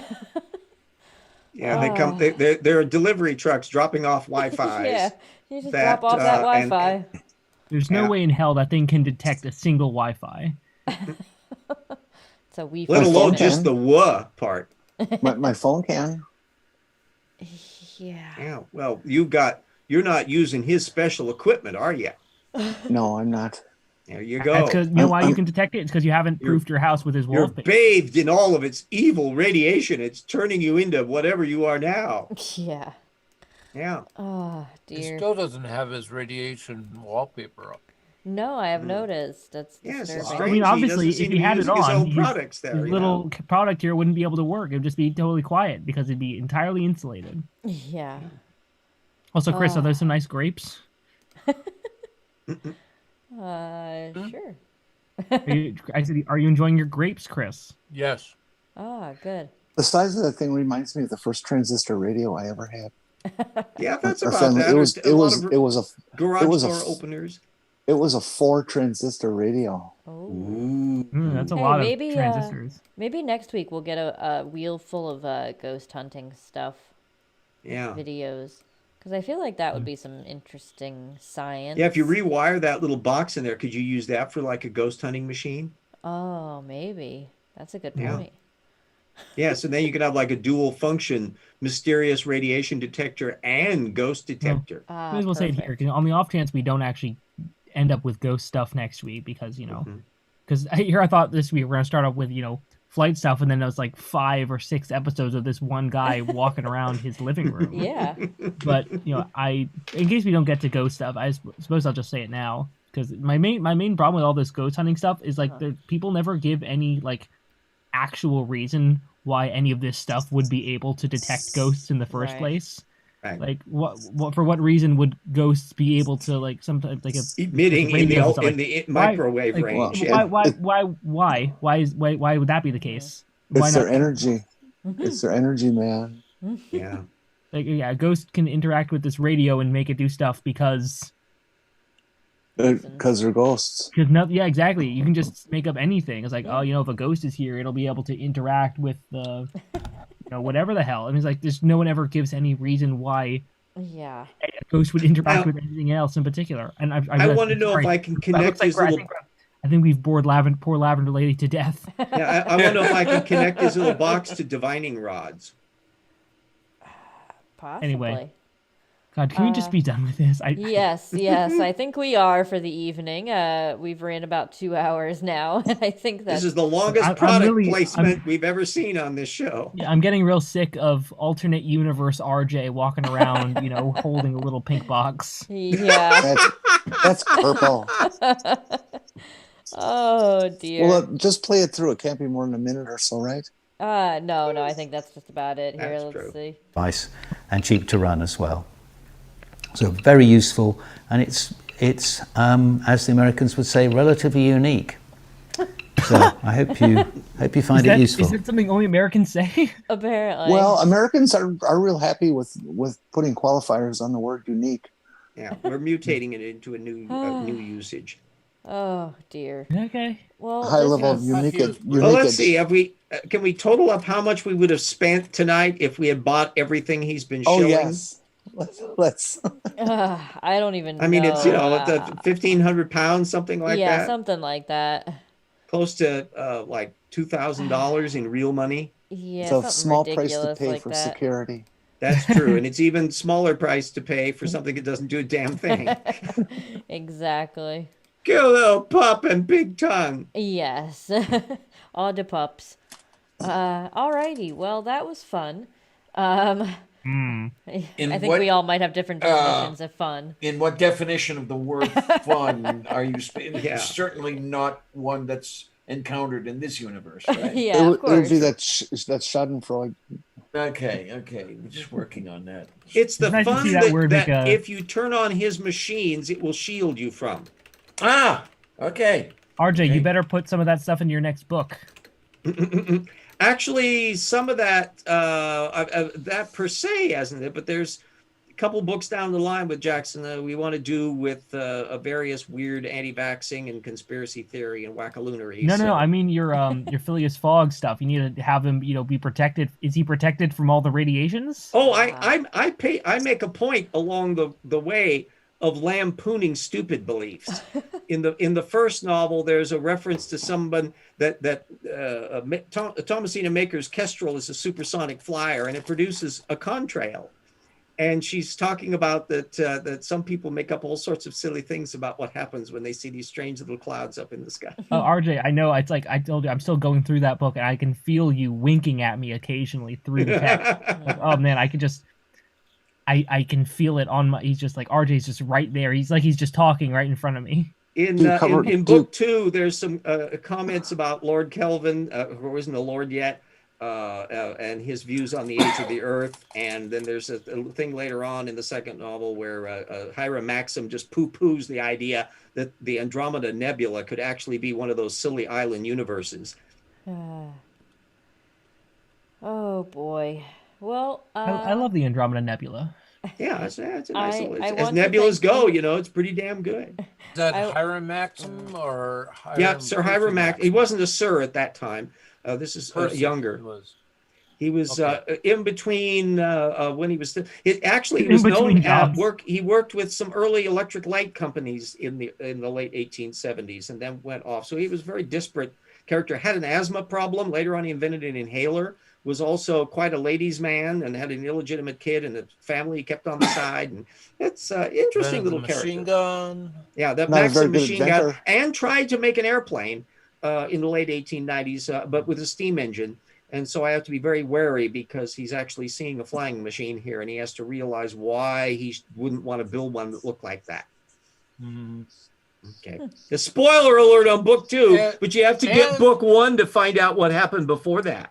they come. There are delivery trucks dropping off Wi-Fi's. Yeah, you just drop off that Wi-Fi. There's no way in hell that thing can detect a single Wi-Fi. It's a Wi-Fi. Let alone just the "wa" part. My phone can. Yeah. Yeah. Well, you're not using his special equipment, are you? No, I'm not. There you go. That's because you know why you can detect it. It's because you haven't proofed your house with his You're wallpaper. bathed in all of its evil radiation. It's turning you into whatever you are now. Yeah. Yeah. Oh He dear. still doesn't have his radiation wallpaper up. No, I have noticed. That's Yes, it's disturbing. I mean, He doesn't obviously, seem if to he be had it using his on, own products there, his you little product here wouldn't be able to work. It would just be totally quiet because it'd be entirely insulated. Yeah. Also, Chris, are there some nice grapes? Sure. Are you enjoying your grapes, Chris? Yes. Ah, good. The size of that thing reminds me of the first transistor radio I ever had. Yeah, that's Our about family- that. It was a garage door openers. It was a 4 transistor radio. Oh. That's a Hey, lot maybe, of transistors. Maybe next week we'll get a wheel full of ghost hunting stuff. Yeah. Videos. Because I feel like that would be some interesting science. Yeah, if you rewire that little box in there, could you use that for like a ghost hunting machine? Oh, maybe. That's a good Yeah. point. Yeah, so then you could have like a dual function mysterious radiation detector and ghost detector. May as well say it here, 'cause on the off chance we don't actually end up with ghost stuff next week, because because here I thought this week we're gonna start off with flight stuff, and then it was like 5 or 6 episodes of this one guy walking around his living room. Yeah. But in case we don't get to ghost stuff, I suppose I'll just say it now, because my main problem with all this ghost hunting stuff is like people never give any like actual reason why any of this stuff would be able to detect ghosts in the first place. Right. Like what for what reason would ghosts be able to like sometimes like emitting in the microwave like, range? Why would that be the case? Why It's not? their energy. It's their energy, man. Yeah. Like a ghost can interact with this radio and make it do stuff because they're ghosts. Yeah, exactly. You can just make up anything. It's like, if a ghost is here, it'll be able to interact with the, whatever the hell. I mean, it's like there's no one ever gives any reason why. Yeah. A ghost would interact with anything else in particular. And I want to know if I can connect his little. I think we've bored poor Lavender Lady to death. Yeah, I wonder if I can connect his little box to divining rods. Possibly. Anyway. God, can we just be done with this? Yes, I think we are for the evening. We've ran about 2 hours now, and I think This is the longest product placement we've ever seen on this show. Yeah, I'm getting real sick of alternate universe RJ walking around, holding a little pink box. Yeah. That's purple. Oh dear. Well, just play it through. It can't be more than a minute or so, right? No, I think that's just about it. Here, let's see. Nice and cheap to run as well. So very useful, and it's as the Americans would say, relatively unique. So I hope you find it useful. Is that something only Americans say? Apparently. Well, Americans are real happy with putting qualifiers on the word unique. Yeah, we're mutating it into a new usage. Oh dear. Okay. Well, high level of unique. Well, let's see. Can we total up how much we would have spent tonight if we had bought everything he's been showing? Oh yes. Let's. I don't even know. I mean, it's 1,500 pounds, something like that. Yeah, something like that. Close to like $2,000 in real money. Yeah, it's a small price to pay for that. security. That's true, and it's even smaller price to pay for something that doesn't do a damn thing. Exactly. Get a little pup and big tongue. Yes. All the pups. Alrighty. Well, that was fun. I think we all might have different definitions of fun. In what definition of the word fun are you speaking? Yeah. Certainly not one that's encountered in this universe, right? Yeah, of course. It would be that Schadenfreude. Okay. We're just working on that. It's the nice to fun see that word that make a- if you turn on his machines, it will shield you from. Okay. RJ, you better put some of that stuff in your next book. Actually, some of that that per se hasn't it, but there's a couple books down the line with Jackson we want to do with various weird anti-vaxxing and conspiracy theory and wackaloonery. No. I mean your Phileas Fogg stuff. You need to have him, be protected. Is he protected from all the radiations? Oh, I make a point along the way of lampooning stupid beliefs. In the first novel, there's a reference to someone that Thomasina Maker's Kestrel is a supersonic flyer, and it produces a contrail. And she's talking about that some people make up all sorts of silly things about what happens when they see these strange little clouds up in the sky. Oh, RJ, I know. It's like I told you, I'm still going through that book, and I can feel you winking at me occasionally through the text. Like, oh man, I could just. I can feel it on my. He's just like RJ's just right there. He's just talking right in front of me. In book 2, there's some comments about Lord Kelvin, who isn't a lord yet, and his views on the age of the Earth. And then there's a thing later on in the second novel where Hiram Maxim just poo-poos the idea that the Andromeda Nebula could actually be one of those silly island universes. Oh boy. Well, I love the Andromeda Nebula. Yeah, it's a nice little. I As want to nebulas thank go, you. it's pretty damn good. Is that Hiram Maxim or Hiram? Yeah, Sir Hiram Maxim. He wasn't a sir at that time. This is younger. He was in between when he was. He was known at work. He worked with some early electric light companies in the late 1870s, and then went off. So he was a very disparate character. Had an asthma problem. Later on, he invented an inhaler. Was also quite a ladies' man and had an illegitimate kid and a family he kept on the side. And it's an interesting little character. Machine gun. Yeah, that Not a very Maxim good machine gun. inventor. And tried to make an airplane in the late 1890s, but with a steam engine. And so I have to be very wary because he's actually seeing a flying machine here, and he has to realize why he wouldn't want to build one that looked like that. Okay. The spoiler alert on book 2, but you have to get book 1 to find out what happened before that.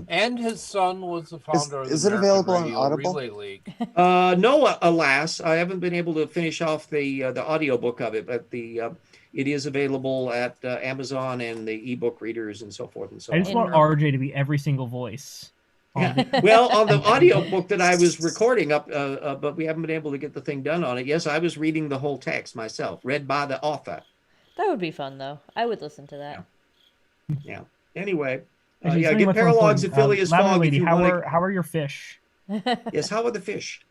And his son was the founder of the Is it American available on Radio Audible? Relay League. No, alas, I haven't been able to finish off the audiobook of it, but it is available at Amazon and the ebook readers and so forth and so on. I just want RJ to be every single voice. Yeah. Well, on the audiobook that I was recording up, but we haven't been able to get the thing done on it. Yes, I was reading the whole text myself, read by the author. That would be fun, though. I would listen to that. Yeah. Anyway, Actually, get something much more Paralogs important. of Phileas Lavender Fogg. Lady, how are your fish? Yes, how are the fish?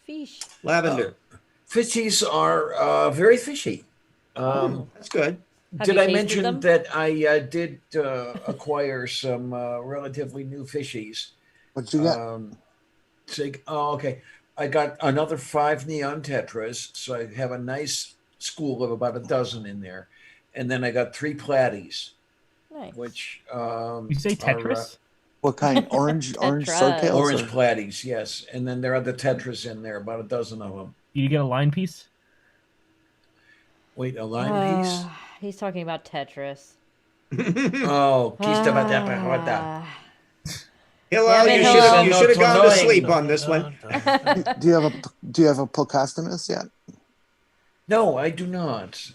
Fish. Lavender. Fishies are very fishy. That's good. Have Did you I tasted mention them? that I did acquire some relatively new fishies? What you got? Okay. I got another 5 neon tetras, so I have a nice school of about a dozen in there, and then I got 3 platies, Nice. which You say are Tetris? What kind? Orange Tetras. swordtails? orange Or? platies, yes, and then there are the tetras in there, about a dozen of them. Do you get a line piece? Wait, a line piece? He's talking about Tetris. Oh, kista batata. Ah. Hillel, Damn it, you Hillel. should have gone to Annoying. sleep on this one. Do you have a Pocostomus yet? No, I do not.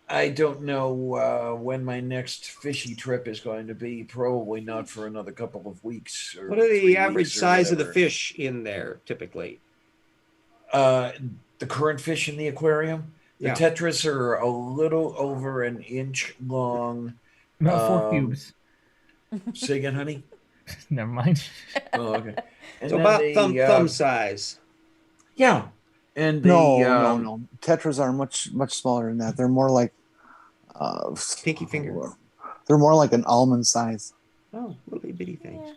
I don't know when my next fishy trip is going to be. Probably not for another couple of weeks. Or What are 3 the average weeks or size of the whatever. fish in there typically? The current fish in the aquarium, the Yeah. tetras are a little over an inch long. About 4 cubes. Say again, honey. Never mind. Oh, okay. And So then about the, thumb size. Yeah, and the No. Tetras are much smaller than that. They're more like Pinky finger. They're more like an almond size. Oh, little bitty things.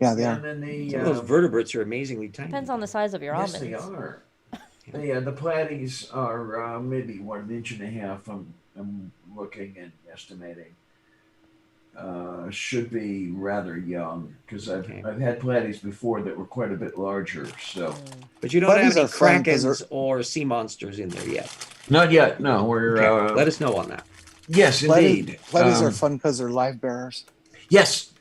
Yeah, they Yeah, are. and then the Some of those vertebrates are amazingly tiny. Depends on the size of your yes, almonds. they are. The platies are maybe an inch and a half. I'm looking and estimating. Should be rather young because I've had platies before that were quite a bit larger. So, But you don't have Platies any are fun 'cause krakens or sea monsters in there yet. not yet. No, we're Okay, let us know on that. yes, indeed. Platies are fun because they're live bearers. Yes,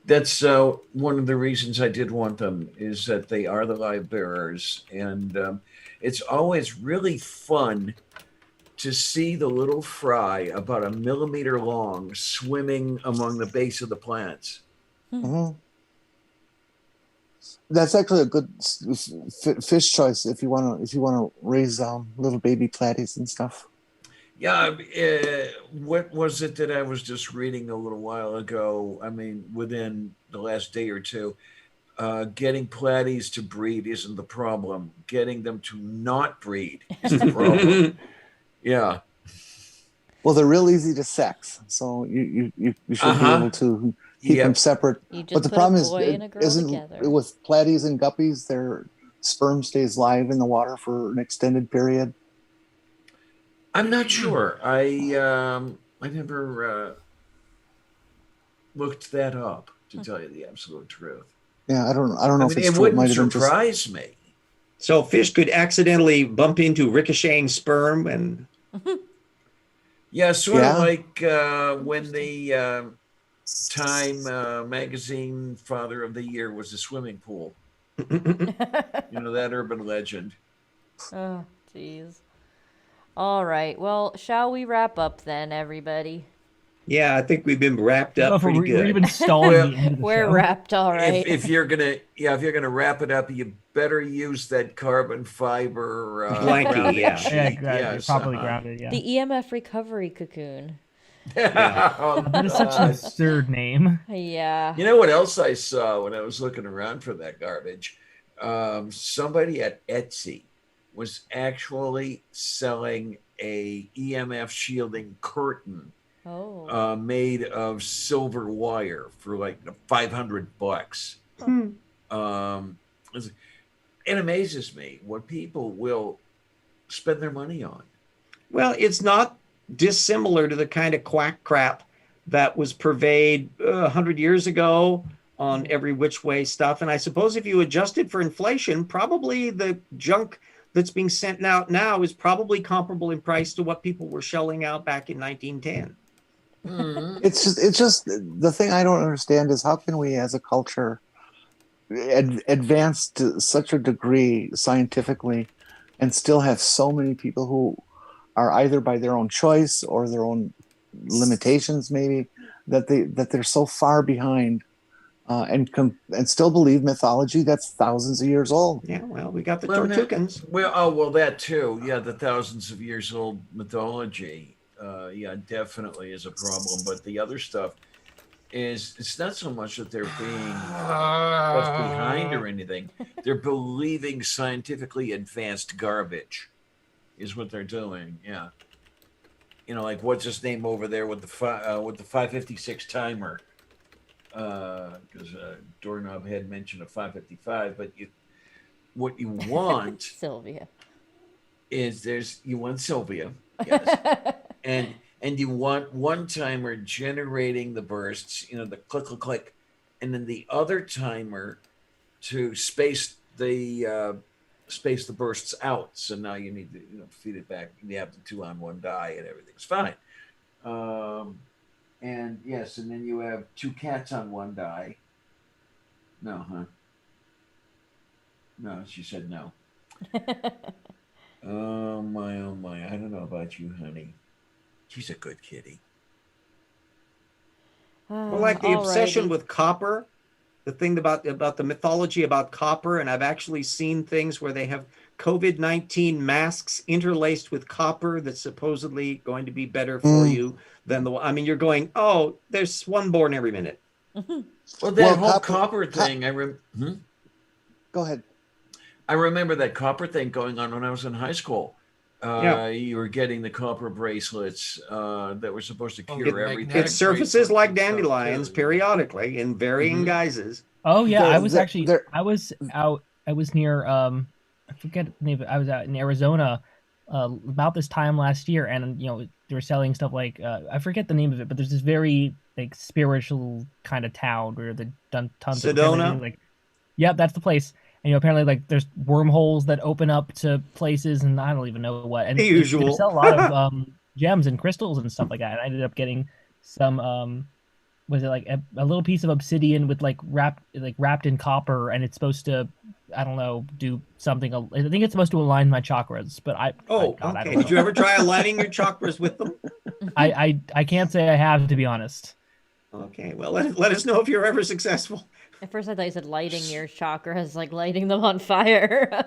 that's one of the reasons I did want them is that they are the live bearers, and it's always really fun to see the little fry about a millimeter long swimming among the base of the plants. Mm-hmm. That's actually a good fish choice if you want to raise little baby platies and stuff. Yeah, what was it that I was just reading a little while ago? I mean, within the last day or two, getting platies to breed isn't the problem. Getting them to not breed is the problem. Yeah. Well, they're real easy to sex, so you should be able to keep them separate. You just But the put problem a boy and a girl isn't together. with platies and guppies, their sperm stays live in the water for an extended period. I'm not sure. I never looked that up to tell you the absolute truth. Yeah, I don't know if it's it true. It might wouldn't have been just surprise me. So fish could accidentally bump into ricocheting sperm and Yeah, sort Yeah. of like when the Time magazine Father of the Year was a swimming pool. You know that urban legend. Oh, jeez. All right. Well, shall we wrap up then, everybody? yeah, I think we've been wrapped up pretty We've good. been stalling Well, the end of the We're show. wrapped, all right. If you're gonna wrap it up, you better use that carbon fiber Blankie, grounding yeah. sheet. Yeah, Yes, properly uh-huh. grounded. Yeah. The EMF recovery cocoon. Oh, That is such an God. absurd name. Yeah. You know what else I saw when I was looking around for that garbage? Somebody at Etsy was actually selling a EMF shielding curtain Oh. made of silver wire for like $500. It amazes me what people will spend their money on. Well, it's not dissimilar to the kind of quack crap that was purveyed 100 years ago on every which way stuff. And I suppose if you adjusted for inflation, probably the junk that's being sent out now is probably comparable in price to what people were shelling out back in 1910. It's just the thing I don't understand is how can we as a culture advance to such a degree scientifically and still have so many people who are either by their own choice or their own limitations maybe that they're so far behind and still believe mythology that's thousands of years old. Yeah, well, we got the Well, Tortukans. Well, that too. Yeah, the thousands of years old mythology. Yeah, definitely is a problem. But the other stuff is it's not so much that they're being left behind or anything. They're believing scientifically advanced garbage is what they're doing. Yeah. like what's his name over there with the 556 timer. Because Doorknob had mentioned a 555, but what you want Sylvia is you want Sylvia, yes, and you want one timer generating the bursts, the click click click, and then the other timer to space the bursts out. So now you need to feed it back. You have the 2 on 1 die, and everything's fine. And yes, and then you have 2 cats on 1 die. No, huh? No, she said no. Oh my, oh my. I don't know about you, honey. She's a good kitty. Well, like the obsession with copper, the thing about the mythology about copper, and I've actually seen things where they have COVID-19 masks interlaced with copper that's supposedly going to be better for you than I mean, you're going, oh, there's one born every minute. Well, that whole copper thing, Go ahead. I remember that copper thing going on when I was in high school. You were getting the copper bracelets that were supposed to cure everything. It surfaces like dandelions periodically in varying guises. Oh yeah, I was near I forget the name. I was out in Arizona about this time last year, and they were selling stuff like I forget the name of it, but there's this very like spiritual kind of town where they've done tons Sedona? of yep, that's the place. And apparently like there's wormholes that open up to places, and I don't even know what. And the usual. They sell a lot of gems and crystals and stuff like that. And I ended up getting some was it like a little piece of obsidian with wrapped in copper, and it's supposed to, I don't know, do something. I think it's supposed to align my chakras, but I okay. Did you ever try aligning your chakras with them? I can't say I have, to be honest. Okay, well let us know if you're ever successful. At first I thought you said lighting your chakras, like lighting them on fire.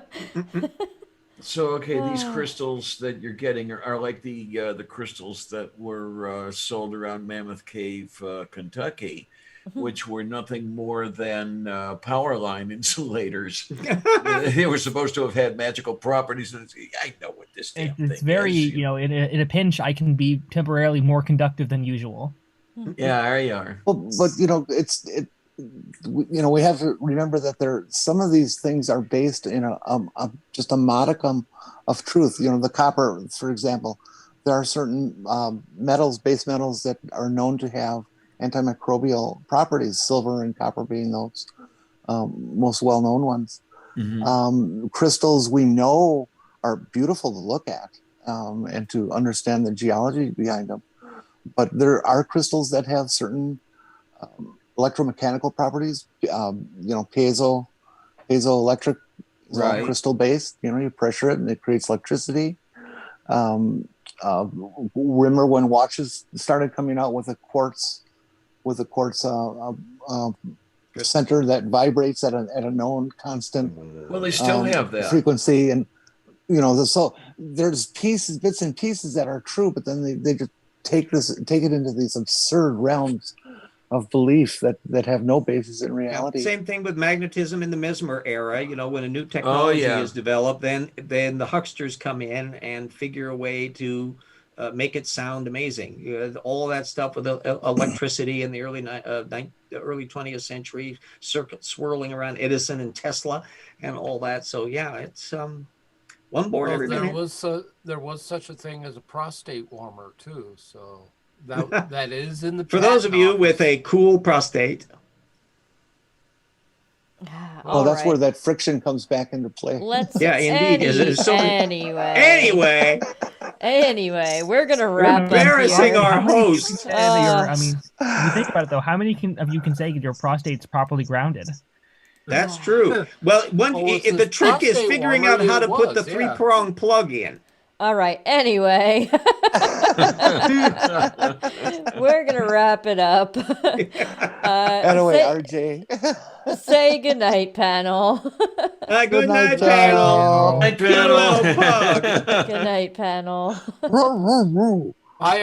So, okay, these crystals that you're getting are like the crystals that were sold around Mammoth Cave, Kentucky, which were nothing more than power line insulators. They were supposed to have had magical properties. And I know what this damn thing is. It's very, in a pinch, I can be temporarily more conductive than usual. Yeah, there you are. Well, but we have to remember that some of these things are based in just a modicum of truth. The copper, for example, there are certain base metals that are known to have antimicrobial properties, silver and copper being those most well-known ones. Crystals we know are beautiful to look at and to understand the geology behind them. But there are crystals that have certain electromechanical properties, piezoelectric, right. Crystal based. You pressure it and it creates electricity. Remember when watches started coming out with a quartz center that vibrates at a known constant. Well, they still have that frequency, and so there's bits and pieces that are true, but then they just take it into these absurd realms of belief that have no basis in reality. Same thing with magnetism in the Mesmer era. When a new technology is developed, then the hucksters come in and figure a way to make it sound amazing. All of that stuff with electricity in the early 20th century, circuit swirling around Edison and Tesla and all that. So yeah, it's one born every minute. There was such a thing as a prostate warmer too. So that is in the for those of you with a cool prostate. Well, that's where that friction comes back into play. Indeed. Anyway, we're gonna wrap up. Embarrassing our host. I mean, if you think about it, though, how many of you can say your prostate's properly grounded? That's true. Well, the trick is figuring out how to put the 3-prong plug in. All right. Anyway, we're gonna wrap it up. Anyway, RJ. Say goodnight, panel. Good night, panel. Good night, panel. I